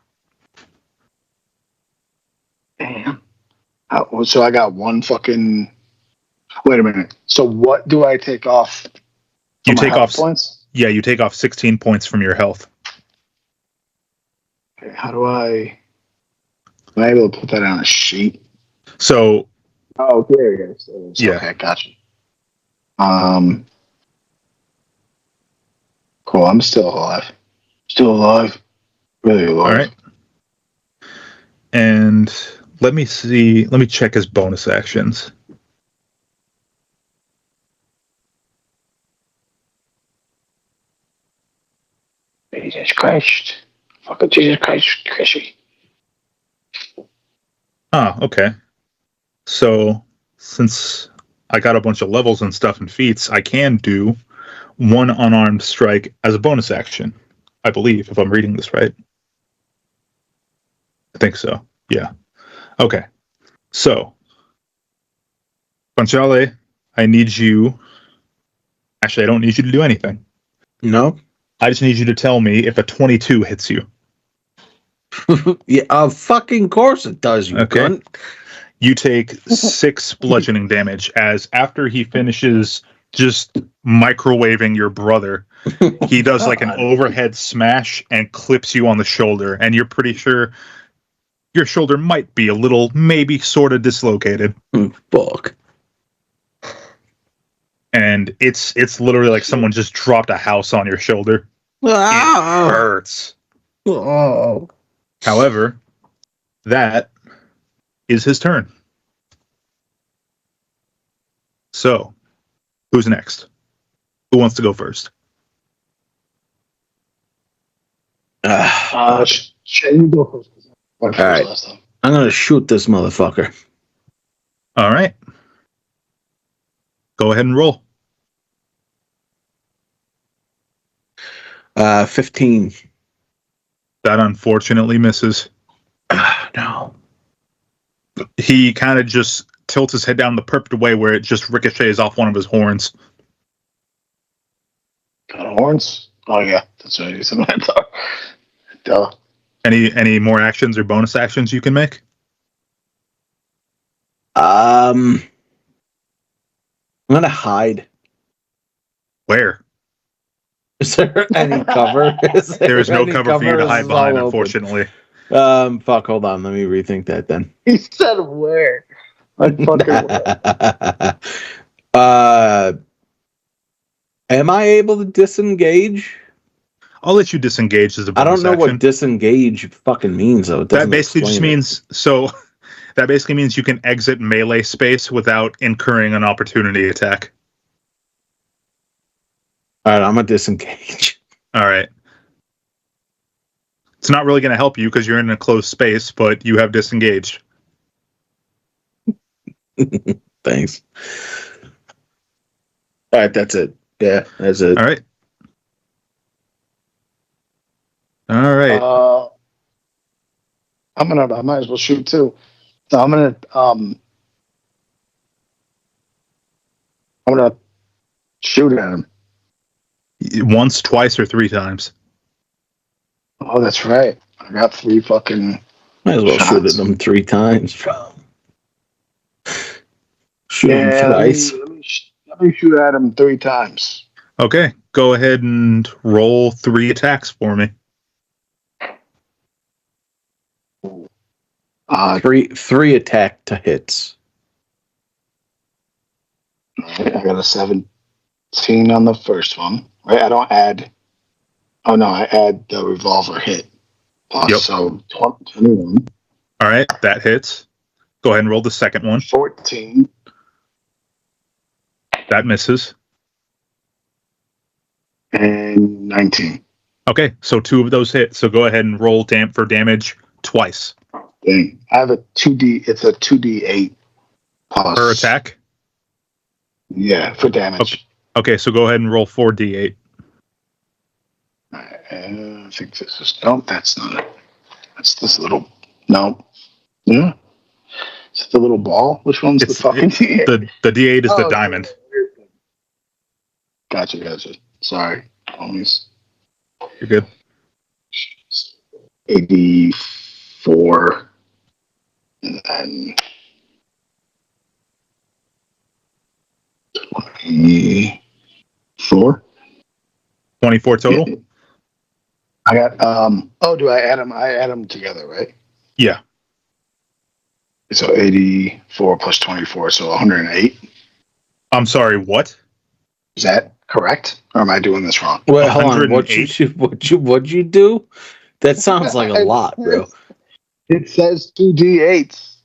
Damn. So I got one fucking... Wait a minute. So what do I take off? You take off points? Yeah, you take off 16 points from your health. Okay, how do I... Am I able to put that on a sheet? So... Oh, there it is. Yeah. Okay, gotcha. Cool, I'm still alive. Really alive. All right. And let me check his bonus actions. Jesus Christ. Fucking Jesus Christ, Chrissy. Okay. So, since I got a bunch of levels and stuff and feats, I can do one unarmed strike as a bonus action, I believe, if I'm reading this right. I think so. Yeah. Okay. So, Panchale, I need you... Actually, I don't need you to do anything. No? I just need you to tell me if a 22 hits you. Yeah, of fucking course it does, you cunt. You take 6 bludgeoning damage as after he finishes just microwaving your brother, he does like an overhead smash and clips you on the shoulder, and you're pretty sure your shoulder might be a little, maybe sort of dislocated. Fuck. And it's literally like someone just dropped a house on your shoulder. It hurts. Oh. However, that is his turn. So, who's next? Who wants to go first? Shane, go first. All right. Last time. I'm gonna shoot this motherfucker. All right. Go ahead and roll. 15. That unfortunately misses. No. He kind of just tilts his head down the perfect way where it just ricochets off one of his horns. Got horns? Oh yeah, that's right. He's a Minotaur. Duh. Any more actions or bonus actions you can make? I'm gonna hide. Where? Is there any cover? There is no any cover for you to Is hide this behind, all open? unfortunately. Fuck, hold on. Let me rethink that then. He said where? I fucking am I able to disengage? I'll let you disengage as a I bonus don't know action. what disengage fucking means, though. It doesn't That basically just explain it. means that basically means you can exit melee space without incurring an opportunity attack. All right, I'm gonna disengage. All right. It's not really going to help you because you're in a closed space, but you have disengaged. Thanks. All right, that's it. Yeah, that's it. All right. All right. I might as well shoot too. So I'm gonna shoot at him. Once, twice, or three times. Oh, that's right. I got 3 fucking. Might as well shots. shoot at them 3 times, bro. Shoot him twice. Let me shoot at him 3 times. Okay. Go ahead and roll 3 attacks for me. Three attack to hits. I got a 17 on the first one. Right? I don't add. Oh no, I add the revolver hit. Plus, Yep. So 21. All right. That hits. Go ahead and roll the second one. 14. That misses. And 19. Okay. So 2 of those hit. So go ahead and roll for damage twice. Dang. I have a 2D. It's a 2D8 plus. Per attack? Yeah, for damage. Okay. So go ahead and roll 4d8. I think this is. No, that's not it. That's this little. No. Yeah. Is it the little ball? Which one's the fucking D8? The D8 is the diamond. Gotcha. Sorry, homies. You're good. 84. And then 24. 24 total? I got do I add them? I add them together, right? Yeah. So 84 plus 24, so 108. I'm sorry, what? Is that correct? Or am I doing this wrong? Well, hold on. 108. What'd you do? That sounds like a lot, bro. It says 2d8s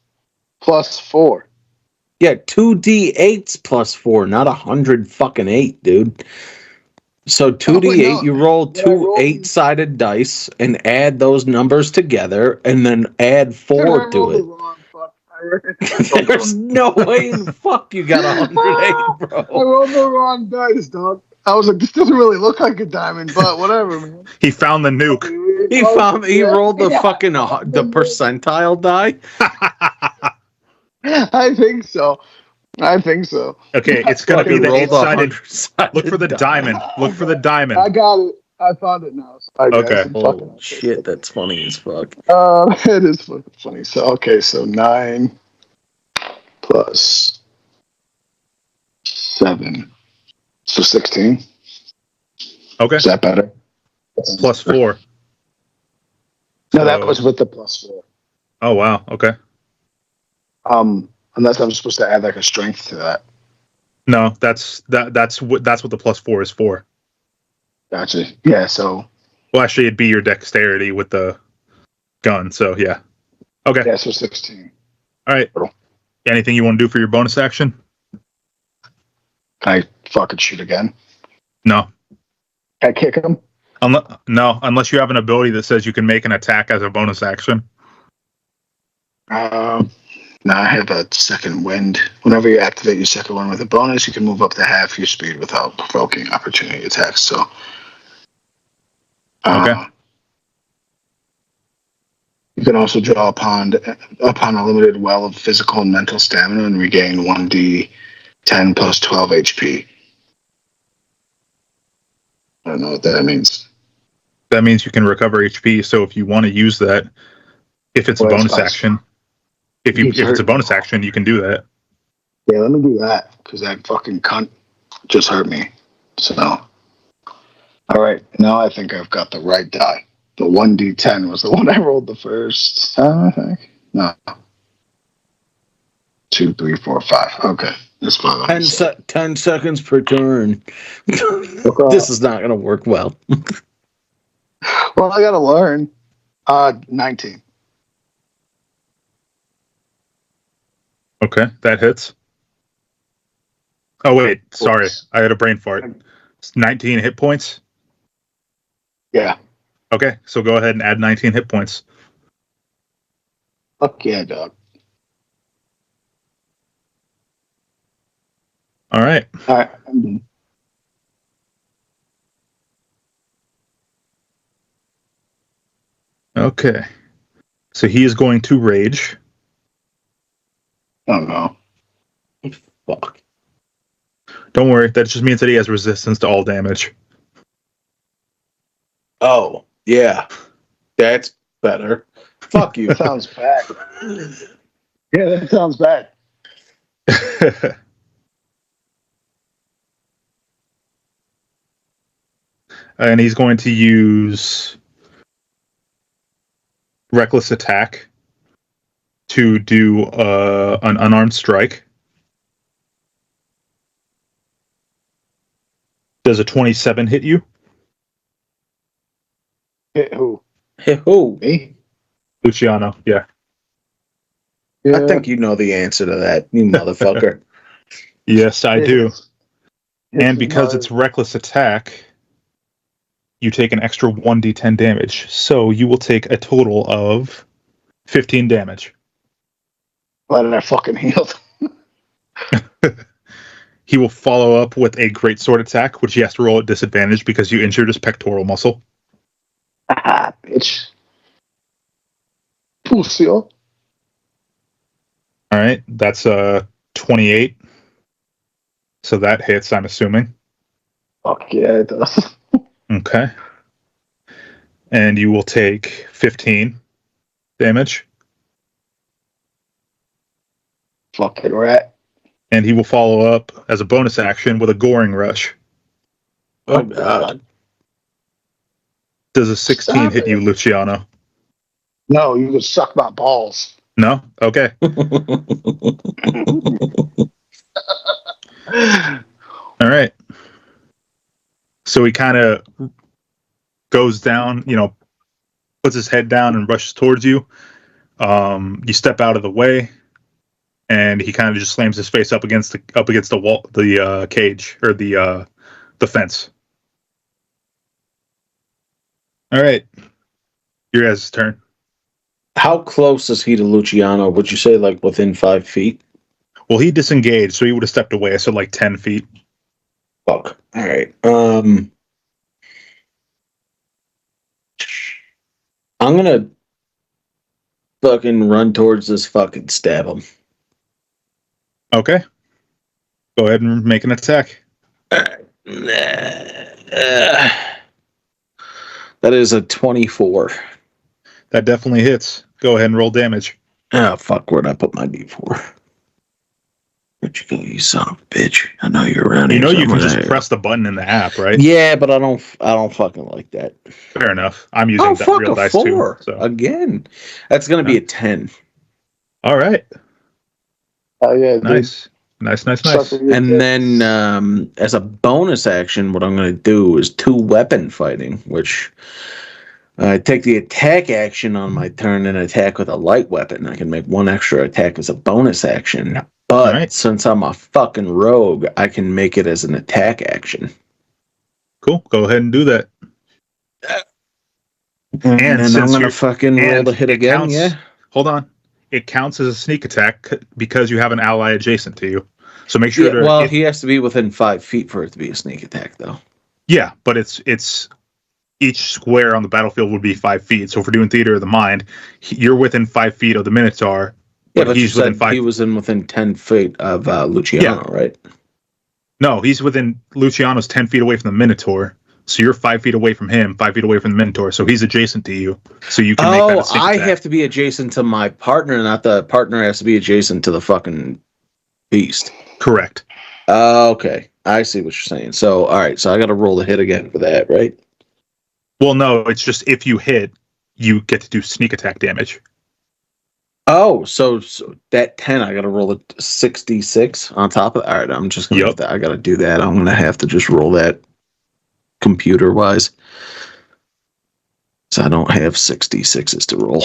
plus 4. Yeah, 2d8s plus 4, not 100 fucking 8, dude. So 2d8, you roll 2 8-sided dice and add those numbers together, and then add 4 to it. There's no way in fuck you got 108, bro. I rolled the wrong dice, dog. I was like, this doesn't really look like a diamond, but whatever, man. He found the nuke. He rolled the fucking the percentile die. I think so. Okay, it's gonna be the Rolled 8-sided. 100-sided Look for the die. diamond. Look for the diamond. I got it. I found it now. Sorry, guys. Okay. I'm Oh fucking- shit, that's funny as fuck. It is fucking funny. So 9 plus 7, so 16. Okay. Is that better? Plus 4. No, that So- was with the plus 4. Oh wow. Okay. Unless I'm supposed to add like a strength to that. No, that's what the +4 is for. Gotcha. Yeah. So Well, actually, it'd be your dexterity with the gun. So yeah. Okay. yeah. So 16. All right. Anything you want to do for your bonus action? Can I fucking shoot again? No. Can I kick him? Unless you have an ability that says you can make an attack as a bonus action. No, I have a second wind. Whenever you activate your second wind with a bonus, you can move up to half your speed without provoking opportunity attacks. So, Okay. You can also draw upon a limited well of physical and mental stamina and regain 1d10 plus 12 HP. I don't know what that means. That means you can recover HP. So if you want to use that, if it's a bonus action, if it's a bonus action, you can do that. Yeah, let me do that because that fucking cunt just hurt me. So, all right, now I think I've got the right die. The 1d10 was the one I rolled the first time, I think. No. 2, 3, 4, 5. Okay. That's 5. 10 seconds per turn. This is not going to work well. Well, I got to learn. 19. Okay, that hits. Oh wait, sorry, I had a brain fart. 19 hit points. Yeah. Okay, so go ahead and add 19 hit points. Fuck yeah, dog. All right. All right. I'm done. Okay. So he is going to rage. Oh no. Fuck. Don't worry, that just means that he has resistance to all damage. Oh, yeah. That's better. Fuck you. That sounds bad. Yeah, that sounds bad. And he's going to use reckless attack to do an unarmed strike. Does a 27 hit you? Hit who? Hey, who? Me? Luciano, yeah. I think you know the answer to that, you motherfucker. Yes, I do. Yes, And because it's reckless attack, you take an extra 1d10 damage. So you will take a total of 15 damage. Glad I fucking healed. He will follow up with a great sword attack, which he has to roll at disadvantage because you injured his pectoral muscle. Ah, bitch. Pussy. All right, that's 28. So that hits, I'm assuming. Fuck yeah, it does. Okay. And you will take 15 damage. Fucking rat. And he will follow up as a bonus action with a goring rush. Oh, God. Does a 16 Stop hit it. you, Luciano? No, you would suck my balls. No? Okay. All right. So he kind of goes down, puts his head down and rushes towards you. You step out of the way, and he kind of just slams his face up against the wall, the cage or the fence. All right, your guys' turn. How close is he to Luciano? Would you say like within 5 feet? Well, he disengaged, so he would have stepped away, so like 10 feet. Fuck. All right. I'm gonna fucking run towards this fucking stab him. Okay. Go ahead and make an attack. That is a 24. That definitely hits. Go ahead and roll damage. Ah, fuck, where'd I put my D4? Where'd you go, you son of a bitch? I know you're around You here know you can somewhere. just press the button in the app, right? Yeah, but I don't fucking like that. Fair enough. I'm using that Fuck real a dice 4 too. So again. That's gonna be a 10. all right. Oh yeah, dude. Nice. Sucker your And dick. then as a bonus action, what I'm gonna do is 2 weapon fighting, which I take the attack action on my turn and attack with a light weapon. I can make 1 extra attack as a bonus action. But All right. since I'm a fucking rogue, I can make it as an attack action. Cool. Go ahead and do that. And And then I'm since gonna you're fucking roll the hit it again, counts, yeah? hold on. It counts as a sneak attack because you have an ally adjacent to you. So make sure Yeah, to well, he has to be within 5 feet for it to be a sneak attack, though. yeah, but it's each square on the battlefield would be 5 feet. So if we're doing theater of the mind, you're within 5 feet of the Minotaur. Yeah, but you he's within said 5. he was within 10 feet of Luciano, right? No, he's within Luciano's 10 feet away from the Minotaur. So you're 5 feet away from him, 5 feet away from the Minotaur. So he's adjacent to you. So you can make that a sneak I attack. have to be adjacent to my partner, not the partner has to be adjacent to the fucking beast. Correct. Okay. I see what you're saying. So, all right. So I got to roll the hit again for that, right? Well, no, it's just if you hit, you get to do sneak attack damage. Oh, so that 10, I got to roll a 66 on top of it. All right. I'm just going to, I got to do that. I'm going to have to just roll that computer wise. So I don't have 66s to roll.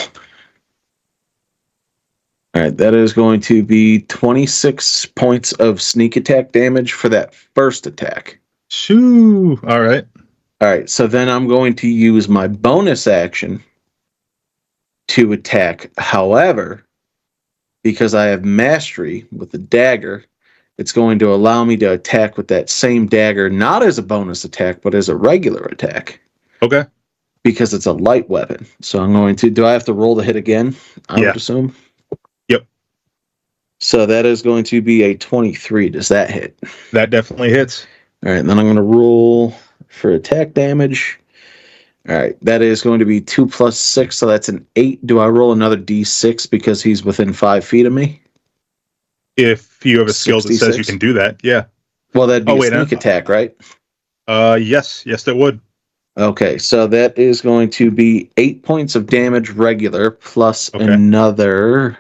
All right, that is going to be 26 points of sneak attack damage for that first attack. Shoo! All right. All right, so then I'm going to use my bonus action to attack. However, because I have mastery with the dagger, it's going to allow me to attack with that same dagger, not as a bonus attack, but as a regular attack. Okay. Because it's a light weapon. So I'm going to, do I have to roll the hit again? I would assume. Yep. So that is going to be a 23. Does that hit? That definitely hits. All right, then I'm going to roll for attack damage. All right, that is going to be 2 plus 6, so that's an 8. Do I roll another d6 because he's within 5 feet of me? If you have a skill that says you 66? can do that, yeah. Well, that'd be a sneak attack, right? Yes, that would. Okay, so that is going to be 8 points of damage regular plus another.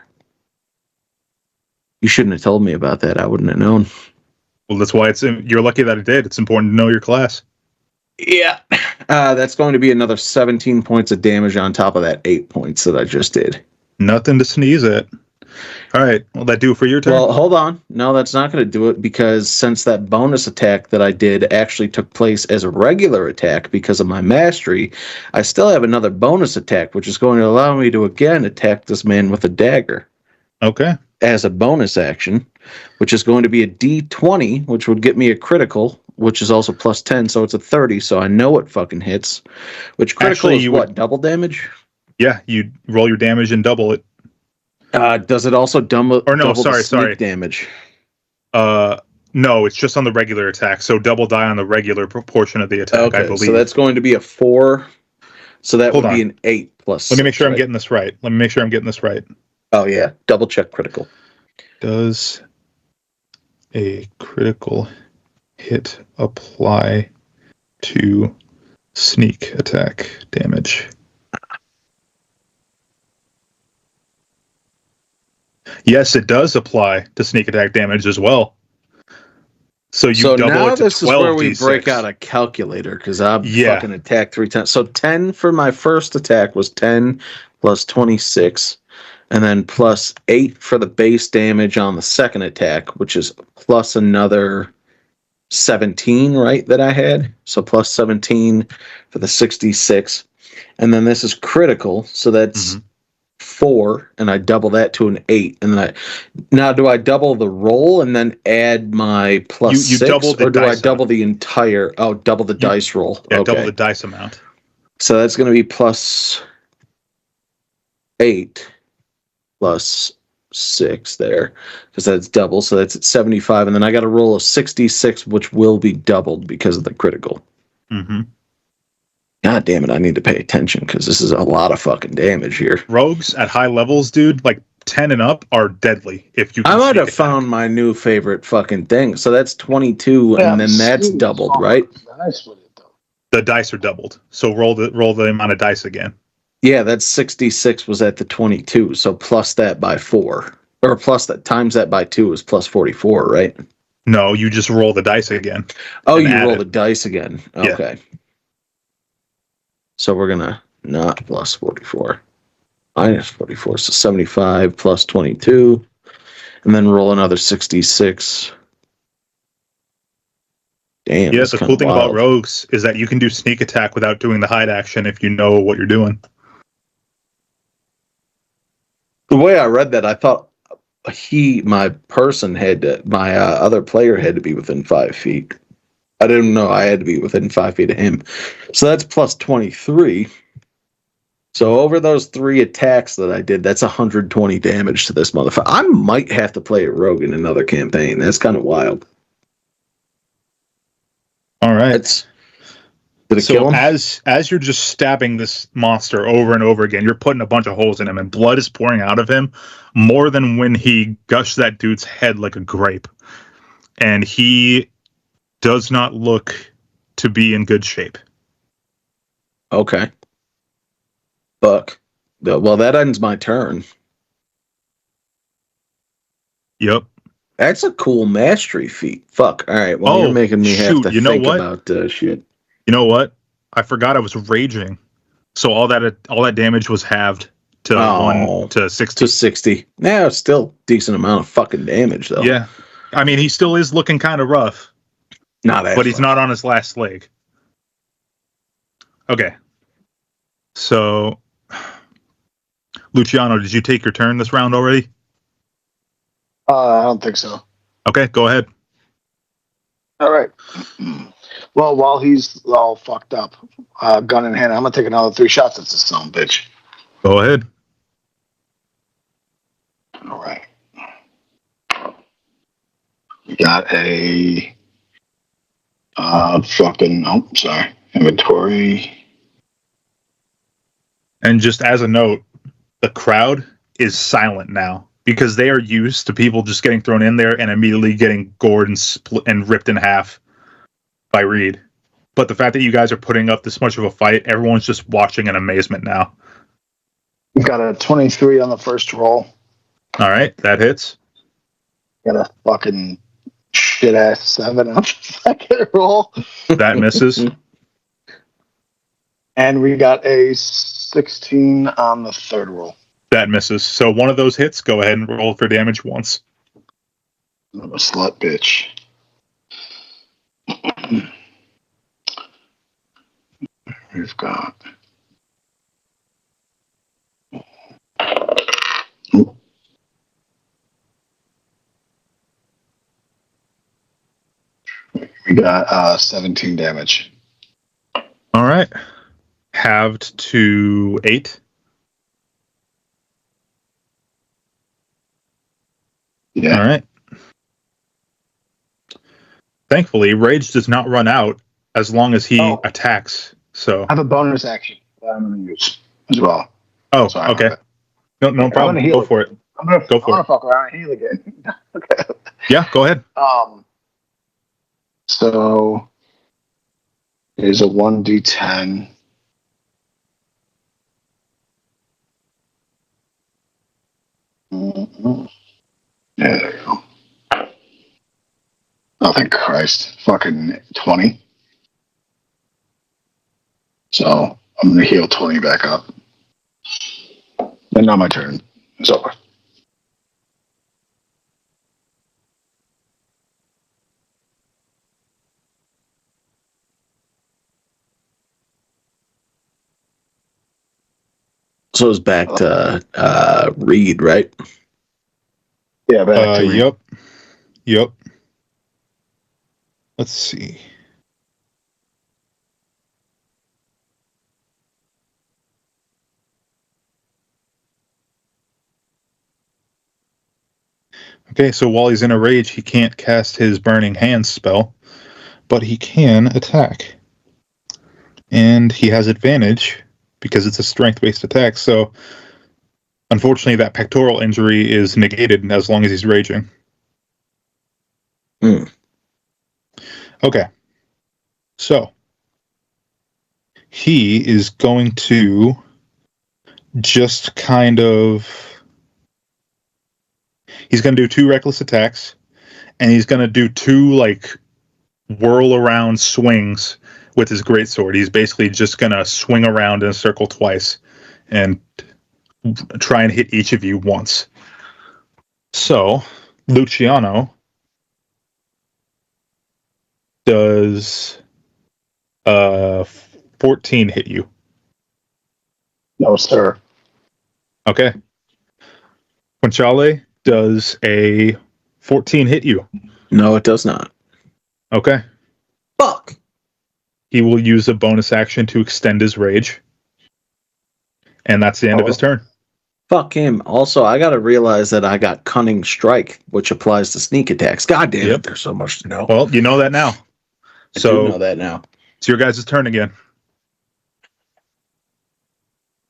You shouldn't have told me about that. I wouldn't have known. Well, that's why you're lucky that it did. It's important to know your class. Yeah. That's going to be another 17 points of damage on top of that 8 points that I just did. Nothing to sneeze at. All right. Will that do it for your turn? Well, hold on. No, that's not going to do it because since that bonus attack that I did actually took place as a regular attack because of my mastery, I still have another bonus attack, which is going to allow me to again attack this man with a dagger. Okay. As a bonus action, which is going to be a D20, which would get me a critical, which is also plus 10, so it's a 30, so I know it fucking hits. Which critical is what, double damage? Yeah, you roll your damage and double it. Does it also double sorry. sneak damage? No, it's just on the regular attack, so double die on the regular proportion of the attack, I believe. So that's going to be a 4, so that would be an 8 plus Let me make sure 6, I'm getting this right. Oh, yeah. Double check critical. Does a critical hit apply to sneak attack damage? Yes, it does apply to sneak attack damage as well. So you double now it to this is where we 12d6. break out a calculator because I fucking attacked 3 times. So 10 for my first attack was 10 plus 26. And then plus 8 for the base damage on the second attack, which is plus another 17, right, that I had. So plus 17 for the 66. And then this is critical, so that's 4, and I double that to an 8. And then now do I double the roll and then add my plus 6, or do I double the entire, double the dice roll? Yeah, double the dice amount. So that's going to be plus 8. Plus 6 there, because that's double, so that's at 75, and then I got to roll a 66, which will be doubled because of the critical. God damn it, I need to pay attention because this is a lot of fucking damage here. Rogues at high levels, dude, like 10 and up are deadly. If you can I might sneak have attack. found my new favorite fucking thing. So that's 22, and then that's doubled, right? Nice with it though. The dice are doubled. So roll the amount of dice again. Yeah, that's 66 was at the 22. So plus that by 4. Or plus that times that by 2 is plus 44, right? No, you just roll the dice again. Oh, and you add roll it. the dice again. Yeah. Okay. So we're gonna not plus 44. Minus 44. So 75 plus 22. And then roll another 66. Damn. Yeah, That's the kinda cool thing about wild. rogues is that you can do sneak attack without doing the hide action if you know what you're doing. The way I read that, I thought my other player had to be within 5 feet. I didn't know I had to be within 5 feet of him. So that's plus 23. So over those 3 attacks that I did, that's 120 damage to this motherfucker. I might have to play a rogue in another campaign. That's kind of wild. All right. Did it kill him? as you're just stabbing this monster over and over again, you're putting a bunch of holes in him, and blood is pouring out of him more than when he gushed that dude's head like a grape. And he does not look to be in good shape. Okay. Fuck. Well, that ends my turn. Yep. That's a cool mastery feat. Fuck. All right. Well, you're making me have to think about shit. You know what? I forgot I was raging, so all that damage was halved to 1 to 60. To 60. Yeah, still decent amount of fucking damage though. Yeah, I mean he still is looking kind of rough, but he's not on his last leg. Okay, so Luciano, did you take your turn this round already? I don't think so. Okay, go ahead. All right. Well, while he's all fucked up, gun in hand, I'm gonna take another 3 shots at this son of a bitch. Go ahead. All right. We got a inventory. And just as a note, the crowd is silent now because they are used to people just getting thrown in there and immediately getting gored and split and ripped in half by Reed. But the fact that you guys are putting up this much of a fight, everyone's just watching in amazement now. We got a 23 on the first roll. All right, that hits. Got a fucking shit ass 7 on the second roll. That misses. And we got a 16 on the third roll. That misses. So one of those hits, go ahead and roll for damage once. I'm a slut bitch. We've got. We got 17 damage. All right. Halved to 8. Yeah. All right. Thankfully, rage does not run out as long as he attacks. So I have a bonus action that I'm going to use as well. Oh, Sorry, okay. No problem. Go for it. I'm going Go for to fuck around and heal again. Okay. Yeah, go ahead. So there's a 1d10. Mm-hmm. Yeah, there you go. Oh, thank Christ. Fucking 20. So I'm going to heal 20 back up. And now my turn is over. So it's back to Reed, right? Yeah, back to Reed. Yep. Let's see. Okay, so while he's in a rage, he can't cast his Burning Hands spell, but he can attack. And he has advantage because it's a strength-based attack. So, Unfortunately, that pectoral injury is negated as long as he's raging. Okay. So, he is going to just kind of... He's going to do 2 reckless attacks, and he's going to do 2, like, whirl-around swings with his greatsword. He's basically just going to swing around in a circle twice and try and hit each of you once. So, Luciano does 14 hit you. No, sir. Okay. Quinchale, does a 14 hit you? No, it does not. Okay. Fuck. He will use a bonus action to extend his rage. And that's the end of his turn. Fuck him. Also, I gotta realize that I got Cunning Strike, which applies to sneak attacks. God damn it, there's so much to know. Well, you know that now. I do know that now. It's your guys' turn again.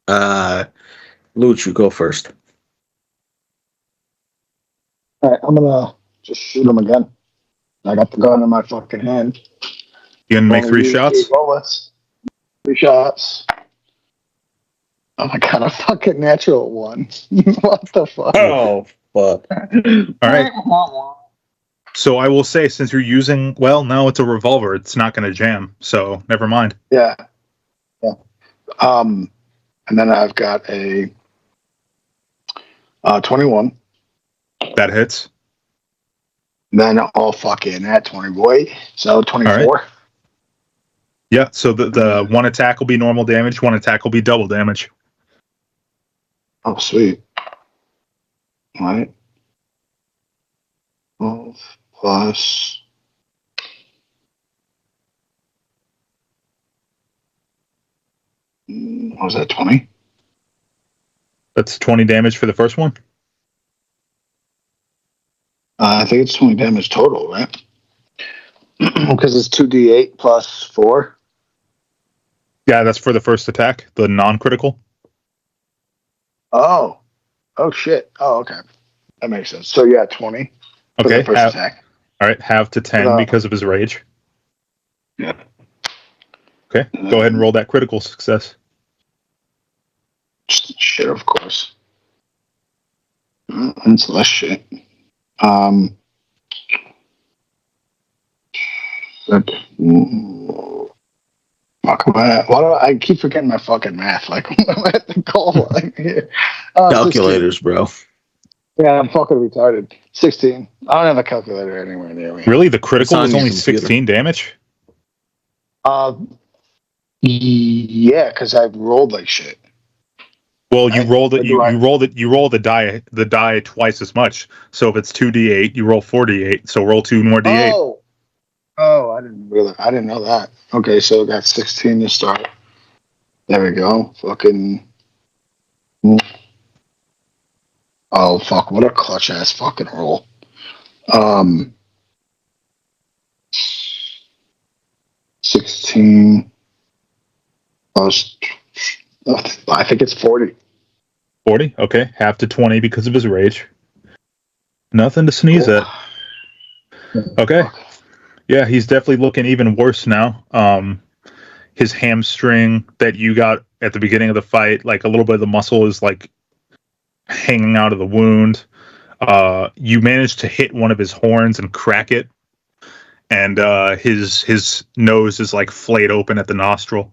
Luch, you go first. All right, I'm gonna just shoot him again. I got the gun in my fucking hand. You gonna make 3 shots? 3 bullets. 3 shots. Oh my god, a fucking natural 1. What the fuck? Oh, fuck. All right. So I will say, since you're using... Well, no, it's a revolver. It's not going to jam. So, never mind. Yeah. And then I've got a 21. That hits. Then I'll fucking that 20, boy. So 24. All right. Yeah, so the 1 attack will be normal damage, 1 attack will be double damage. Oh, sweet. All right. 12 plus... What was that, 20? That's 20 damage for the first one? I think it's 20 damage total, right? Because it's 2d8 plus 4. Yeah, that's for the first attack, the non-critical. Oh shit. Oh, okay. That makes sense. So yeah, 20 for Okay, the first attack. All right, halve to 10 because of his rage. Yeah. Okay, go ahead and roll that critical success. Just shit, of course. That's less shit. Fuck, why do I keep forgetting my fucking math? Like, I'm at the goal line here. Calculators, 16. bro. Yeah, I'm fucking retarded. 16. I don't have a calculator anywhere near me. Really? The critical It's is on only your computer. 16 damage? Yeah, because I rolled like shit. Well, you rolled it. You I- rolled it. You roll the die twice as much. So if it's 2d8, you roll 4d8. So roll 2 more d8. Oh, I didn't know that. Okay, so we got 16 to start. There we go. Fucking. Oh fuck! What a clutch ass fucking roll. 16 plus. I think it's 40. 40. Okay, half to 20 because of his rage. Nothing to sneeze at. Okay. Yeah, he's definitely looking even worse now. His hamstring that you got at the beginning of the fight, like a little bit of the muscle is like hanging out of the wound. You managed to hit one of his horns and crack it, and his nose is like flayed open at the nostril.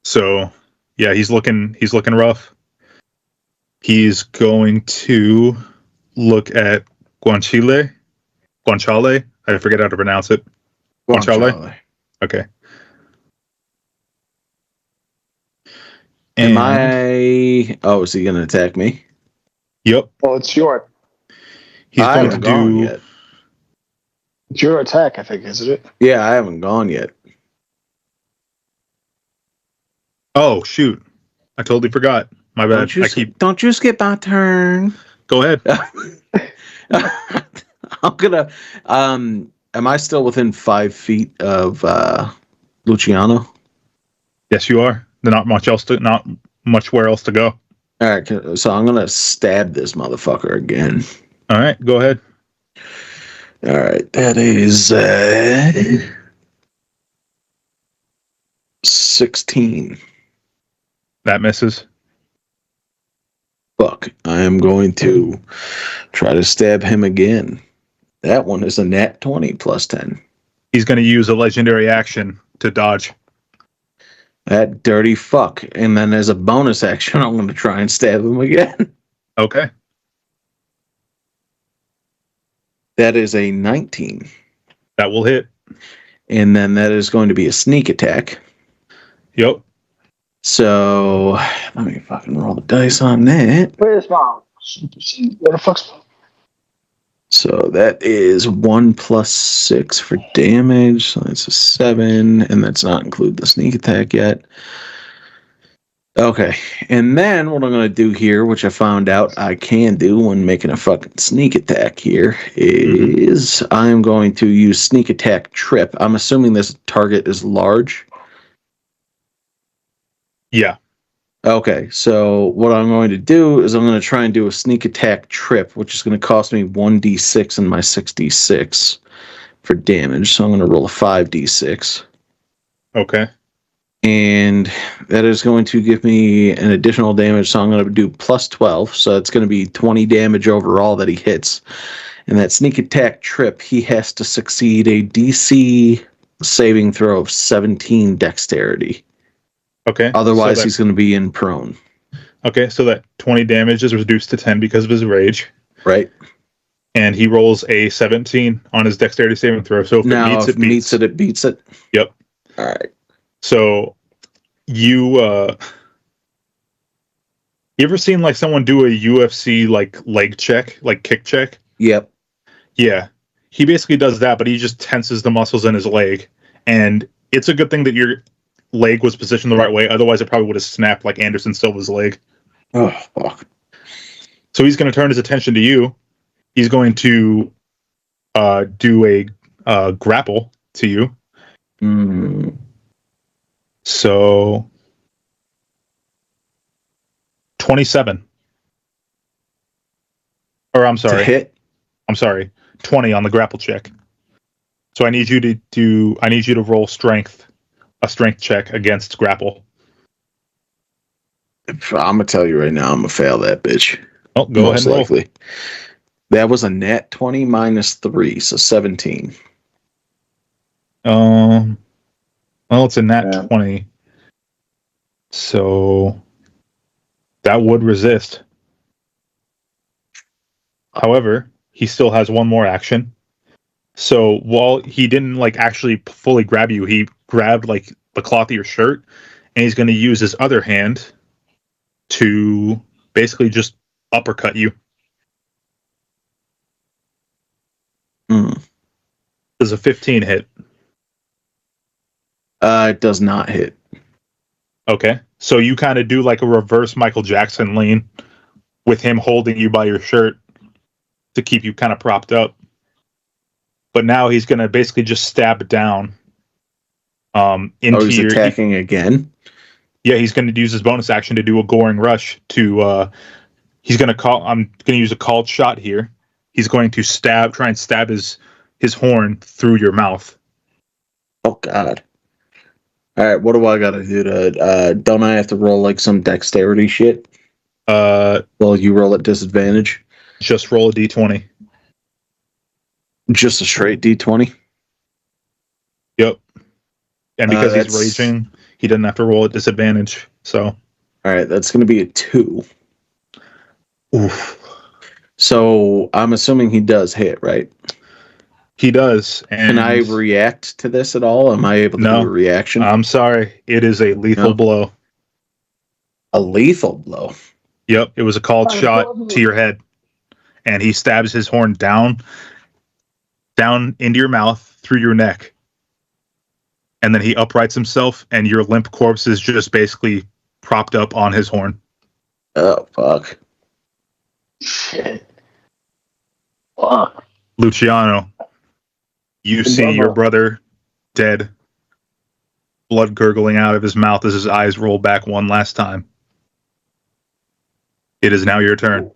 So, yeah, he's looking rough. He's going to look at Guanciale. I forget how to pronounce it. Guanciale. Okay. Am I... Oh, is he going to attack me? Yep. Well, it's your. He's going to do... Yet. It's your attack, I think, isn't it? Yeah, I haven't gone yet. Oh, shoot. I totally forgot. My bad. Don't you skip my turn. Go ahead. I'm gonna... am I still within 5 feet of Luciano? Yes, you are. There's not much else to... much where else to go. All right, so I'm gonna stab this motherfucker again. All right, go ahead. All right, that is 16. That misses. Fuck, I am going to try to stab him again. That one is a nat 20 plus 10. He's going to use a legendary action to dodge. That dirty fuck. And then as a bonus action, I'm going to try and stab him again. Okay. That is a 19. That will hit. And then that is going to be a sneak attack. Yep. So let me fucking roll the dice on that. Where's mom? Where the fuck's mom? So that is 1 plus 6 for damage. So that's a 7. And that's not include the sneak attack yet. Okay. And then what I'm going to do here, which I found out I can do when making a fucking sneak attack here, is I'm going to use sneak attack trip. I'm assuming this target is large. Yeah. Okay, so what I'm going to do is I'm going to try and do a sneak attack trip, which is going to cost me 1d6 and my 6d6 for damage. So I'm going to roll a 5d6. Okay. And that is going to give me an additional damage. So I'm going to do plus 12. So it's going to be 20 damage overall that he hits. And that sneak attack trip, he has to succeed a DC saving throw of 17 dexterity. Okay. Otherwise, so he's going to be in prone. Okay, so that 20 damage is reduced to 10 because of his rage. Right. And he rolls a 17 on his dexterity saving throw. So if Now, it meets, if it beats. it beats it. Yep. All right. So you ever seen like someone do a UFC like leg check, like kick check? Yep. Yeah. He basically does that, but he just tenses the muscles in his leg. And it's a good thing that your leg was positioned the right way. Otherwise, it probably would have snapped like Anderson Silva's leg. Oh, fuck. So he's going to turn his attention to you. He's going to do a grapple to you. Mm. So 27. Or I'm sorry. To hit? I'm sorry. 20 on the grapple check. So I need you to roll a strength check against grapple. I'm going to tell you right now, I'm going to fail that bitch. Oh, go ahead and roll. Likely. That was a nat 20 minus 3, so 17. Well, it's a nat 20. So that would resist. However, he still has one more action. So while he didn't like actually fully grab you, he grabbed like the cloth of your shirt, and he's going to use his other hand to basically just uppercut you. Does a 15 hit? It does not hit. Okay. So you kind of do like a reverse Michael Jackson lean with him holding you by your shirt to keep you kind of propped up. But now he's going to basically just stab down into he's attacking again? Yeah, he's going to use his bonus action to do a goring rush to he's going to I'm going to use a called shot here. He's going to try and stab his horn through your mouth. Oh god. All right, what do I got to do to don't I have to roll like some dexterity shit? Well, you roll at disadvantage. Just roll a d20. Just a straight d20? Yep. And because he's raging, he doesn't have to roll at disadvantage. So, all right, that's going to be a 2. Oof. So I'm assuming he does hit, right? He does. And can I react to this at all? Am I able to do a reaction? I'm sorry. It is a lethal blow. A lethal blow? Yep. It was a called shot to your head. And he stabs his horn down into your mouth, through your neck. And then he uprights himself, and your limp corpse is just basically propped up on his horn. Oh, fuck. Shit. Fuck. Luciano, you see your brother dead, blood gurgling out of his mouth as his eyes roll back one last time. It is now your turn.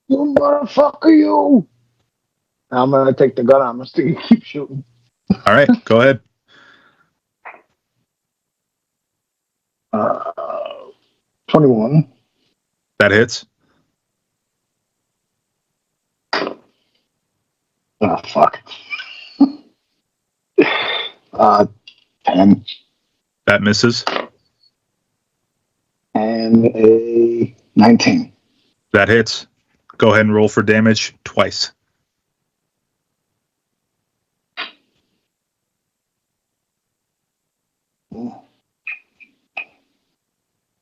You motherfucker, you! I'm gonna take the gun. I'm gonna keep shooting. All right, go ahead. 21. That hits. Oh fuck. 10 That misses. and a 19. That hits. Go ahead and roll for damage twice.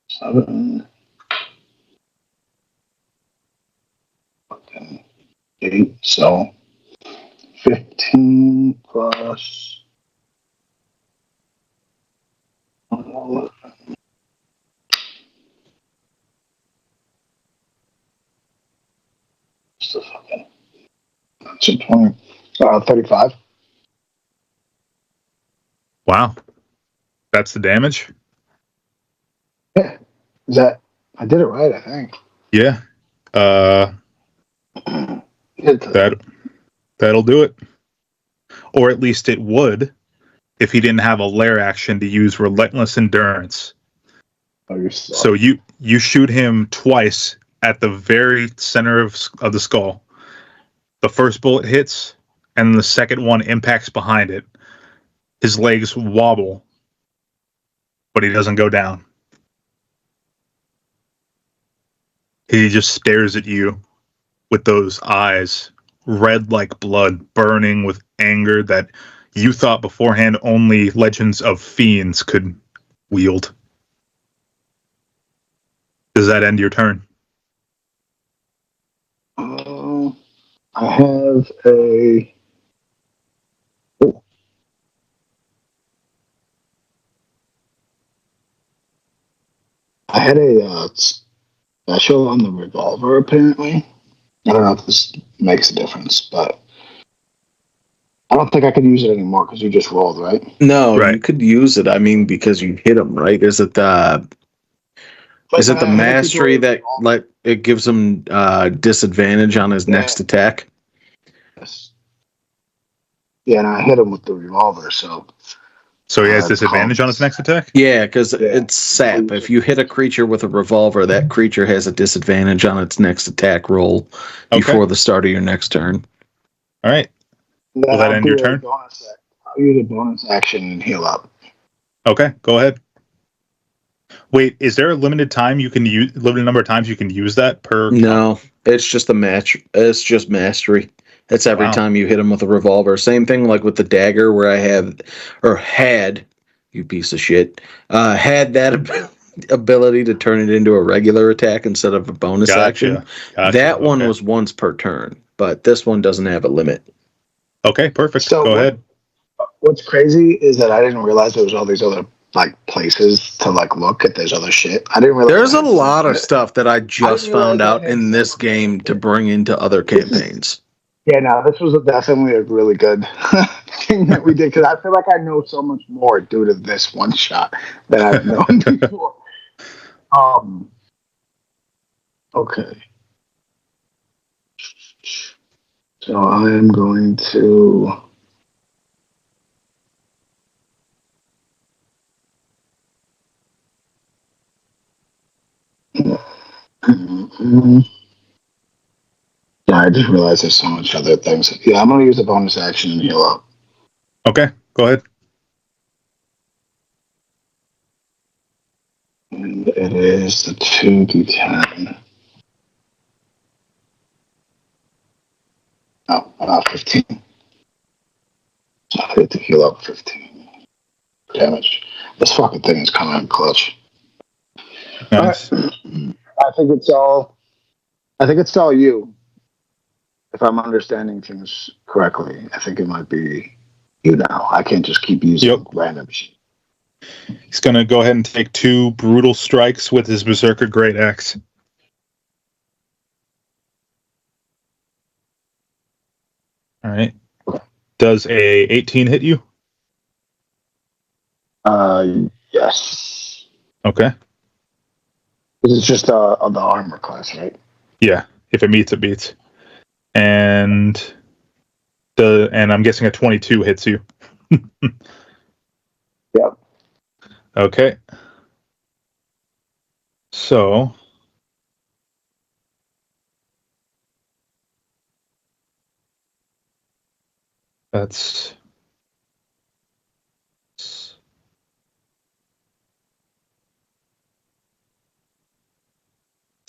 7, 8. So 15 plus. What's the fucking? So 20. 35. Wow. That's the damage? Yeah. Is that? I did it right, I think. Yeah. It, That'll do it. Or at least it would if he didn't have a lair action to use Relentless Endurance. oh, you're So you shoot him twice at the very center of the skull. The first bullet hits, and the second one impacts behind it. His legs wobble, but he doesn't go down. He just stares at you with those eyes, red like blood, burning with anger that you thought beforehand only legends of fiends could wield. Does that end your turn? I have a. Oh. I had a special on the revolver, apparently. I don't know if this makes a difference, but I don't think I can use it anymore because you just rolled, right? No, Right. you could use it. I mean, because you hit him, right? Is it the mastery that like it gives him disadvantage on his next attack? Yes. Yeah, and I hit him with the revolver, so. So he has disadvantage on his next attack? Yeah, because it's sap. If you hit a creature with a revolver, that creature has a disadvantage on its next attack roll before the start of your next turn. All right. Will that end your turn? I'll use a bonus action and heal up. Okay, go ahead. Wait, is there a limited number of times you can use that per? No, it's just a match. It's just mastery. It's every time you hit him with a revolver. Same thing like with the dagger, where I had, you piece of shit, had that ability to turn it into a regular attack instead of a bonus action. That one was once per turn, but this one doesn't have a limit. Okay, perfect. So go ahead. What's crazy is that I didn't realize there was all these other like places to like look at this other shit. I didn't realize there's a lot of stuff that I just found out in this game to bring into other campaigns. Yeah, no, this was definitely a really good thing that we did because I feel like I know so much more due to this one shot than I've known before. Okay. So I am going to. Yeah, I just realized there's so much other things. Yeah, I'm going to use a bonus action and heal up. Okay, go ahead. And it is the 2d10. Oh, 15. So I get to heal up 15 damage. This fucking thing is coming in clutch. Nice. I think it's all you. If I'm understanding things correctly, I think it might be you now. I can't just keep using random shit. He's going to go ahead and take 2 brutal strikes with his Berserker Great Axe. All right. Does a 18 hit you? Yes. Okay. This is just the armor class, right? Yeah, if it meets, it beats. And I'm guessing a 22 hits you. Yep. Okay. So that's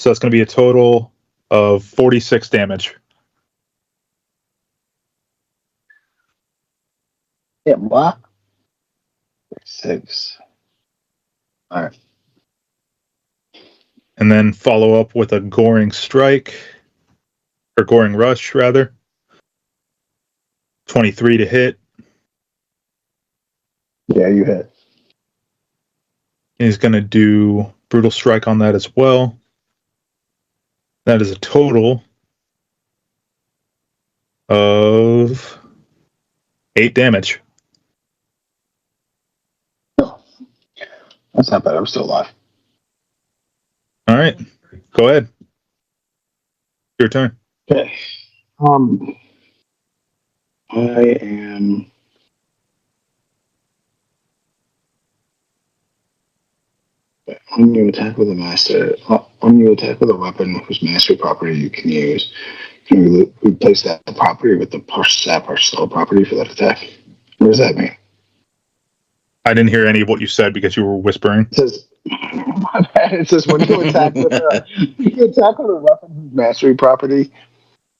going to be a total of 46 damage. Yeah, what? 6. All right. And then follow up with a goring strike, or goring rush, rather. 23 to hit. Yeah, you hit. He's going to do brutal strike on that as well. That is a total of 8 damage. That's not bad. I'm still alive. All right, go ahead. Your turn. Okay. I am. When you attack with a weapon whose mastery property you can use, can you replace that property with the push, sap, or slow property for that attack? What does that mean? I didn't hear any of what you said because you were whispering. It says, my bad. It says when you attack with a weapon whose mastery property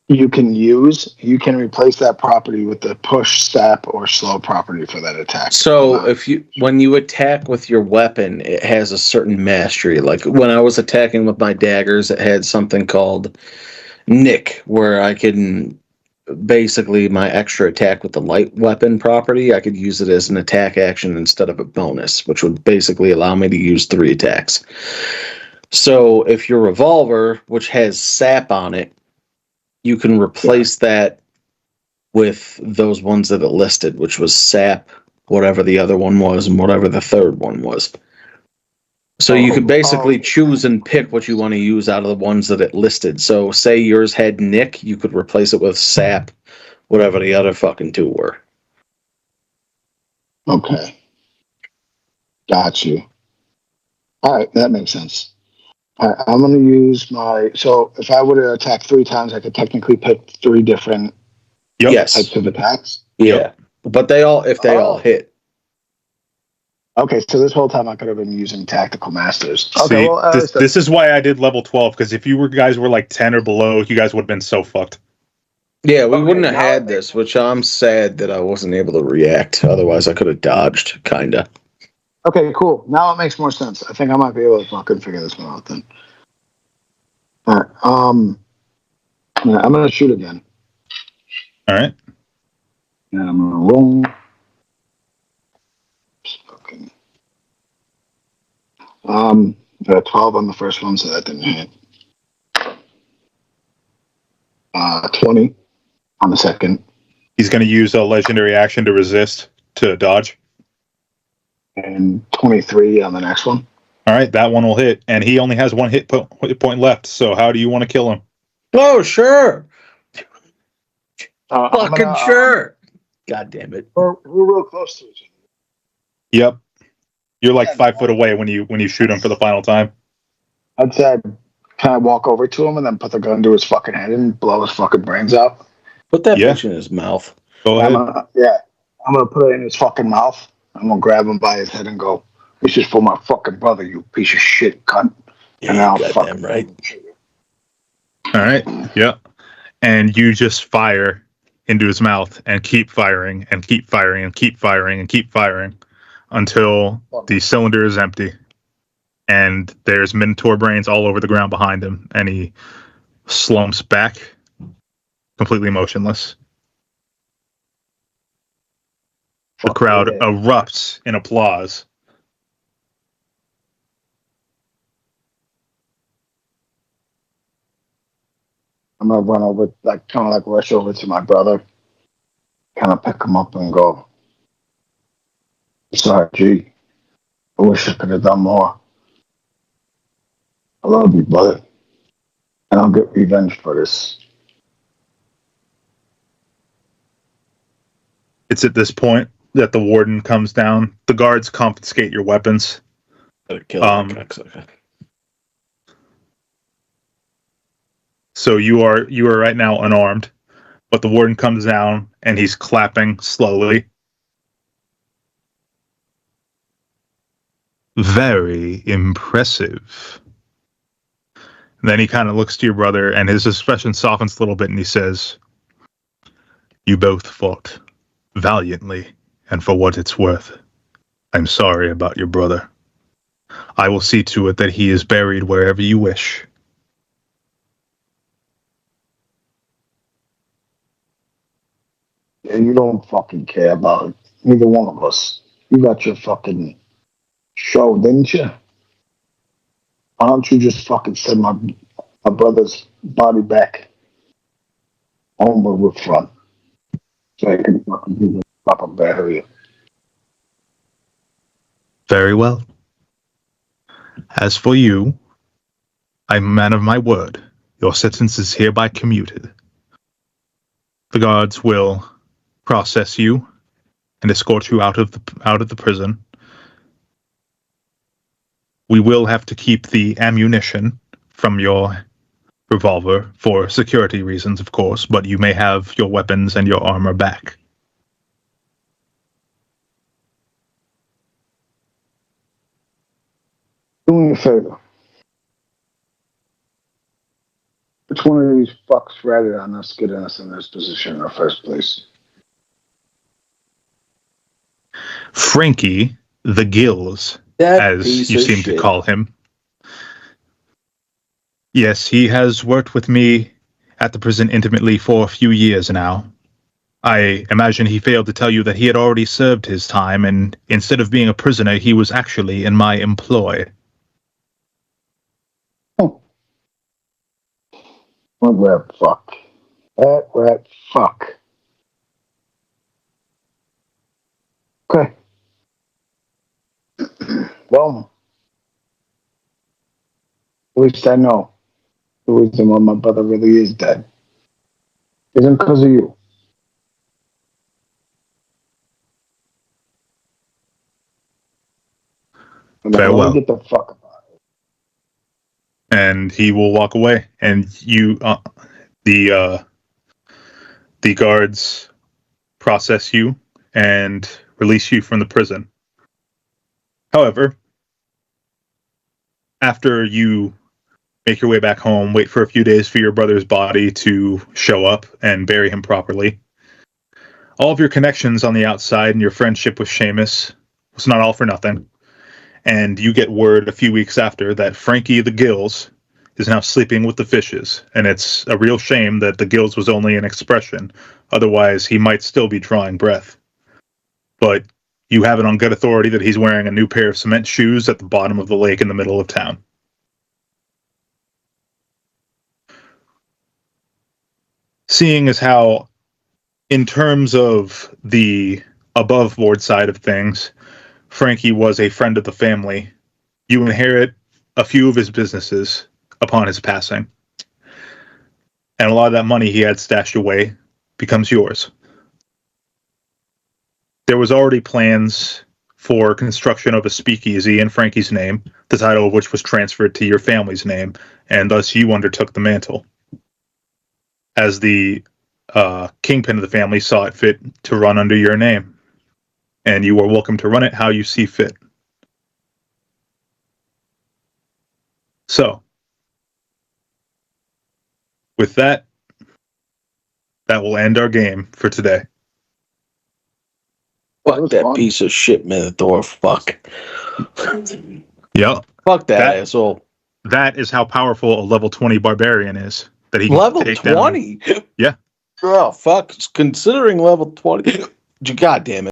you can use, you can replace that property with the push, sap, or slow property for that attack. So when you attack with your weapon, it has a certain mastery. Like when I was attacking with my daggers, it had something called Nick, where I can basically my extra attack with the light weapon property, I could use it as an attack action instead of a bonus, which would basically allow me to use 3 attacks. So if your revolver, which has sap on it, you can replace that with those ones that it listed, which was sap, whatever the other one was, and whatever the third one was. So you could basically choose and pick what you want to use out of the ones that it listed. So say yours had Nick, you could replace it with sap, whatever the other fucking 2 were. Okay. Got you. All right, that makes sense. All right, I'm going to use my... So if I were to attack 3 times, I could technically pick 3 different types of attacks? Yeah. But if they all hit. Okay, so this whole time I could have been using tactical masters. Okay, See, well, this is why I did level 12, because if you guys were like 10 or below, you guys would have been so fucked. Yeah, we wouldn't have had this, which I'm sad that I wasn't able to react. Otherwise, I could have dodged, kinda. Okay, cool. Now it makes more sense. I think I might be able to fucking figure this one out then. All right. Yeah, I'm gonna shoot again. All right. And I'm gonna roll. Okay. Got a 12 on the first one, so that didn't hit. 20 on the second. He's going to use a legendary action to resist, to dodge. And 23 on the next one. All right, that one will hit, and he only has 1 hit point left. So how do you want to kill him? Oh, sure. Fucking sure. God damn it. We're real close to each other. Yep. You're like 5 foot away when you shoot him for the final time. I'd say, can I walk over to him and then put the gun to his fucking head and blow his fucking brains out? Put that bitch in his mouth. Go ahead. I'm gonna put it in his fucking mouth. I'm gonna grab him by his head and go, "This is for my fucking brother, you piece of shit cunt." Yeah, and I'll fucking right. All right. Yeah. And you just fire into his mouth and keep firing and keep firing and keep firing and keep firing until the cylinder is empty. And there's Minotaur brains all over the ground behind him, and he slumps back, completely motionless. The crowd erupts in applause. I'm gonna run over, kind of rush over to my brother, kind of pick him up and go, "Sorry, G. I wish I could have done more. I love you, brother. And I'll get revenge for this. It's at this point that the warden comes down. The guards confiscate your weapons. Gotta kill that cocksucker. So you are right now unarmed, but the warden comes down and he's clapping slowly. Very impressive. And then he kind of looks to your brother and his expression softens a little bit and he says, "You both fought valiantly, and for what it's worth, I'm sorry about your brother. I will see to it that he is buried wherever you wish." And you don't fucking care about it. Neither one of us. You got your fucking show, didn't you? Why don't you just fucking send my brother's body back home where we're from? So I can fucking do the proper burial. Very well. As for you, I'm a man of my word. Your sentence is hereby commuted. The guards will process you and escort you out of the prison. We will have to keep the ammunition from your revolver for security reasons, of course, but you may have your weapons and your armor back. Do me a favor. Which one of these fucks ratted on us getting us in this position in the first place? Frankie the Gills, That as piece you of seem shit. to call him. Yes, he has worked with me at the prison intimately for a few years now. I imagine he failed to tell you that he had already served his time, and instead of being a prisoner, he was actually in my employ. What rat fuck? That rat fuck. Okay. Well, at least I know the reason why my brother really is dead. Isn't because of you. Now, let me Farewell. get the fuck up. And he will walk away, and you, the guards process you and release you from the prison. However, after you make your way back home, wait for a few days for your brother's body to show up and bury him properly. All of your connections on the outside and your friendship with Seamus was not all for nothing. And you get word a few weeks after that Frankie the Gills is now sleeping with the fishes. And it's a real shame that the Gills was only an expression. Otherwise, he might still be drawing breath. But you have it on good authority that he's wearing a new pair of cement shoes at the bottom of the lake in the middle of town. Seeing as how, in terms of the above board side of things, Frankie was a friend of the family, you inherit a few of his businesses upon his passing. And a lot of that money he had stashed away becomes yours. There was already plans for construction of a speakeasy in Frankie's name, the title of which was transferred to your family's name, and thus you undertook the mantle. As the kingpin of the family saw it fit to run under your name, and you are welcome to run it how you see fit. So, with that, that will end our game for today. Fuck that piece of shit, Minotaur. Fuck. Yep. Fuck that asshole. That is how powerful a level 20 barbarian is. That he can Level take 20? Down. Yeah. Oh, fuck. Considering level 20. God damn it.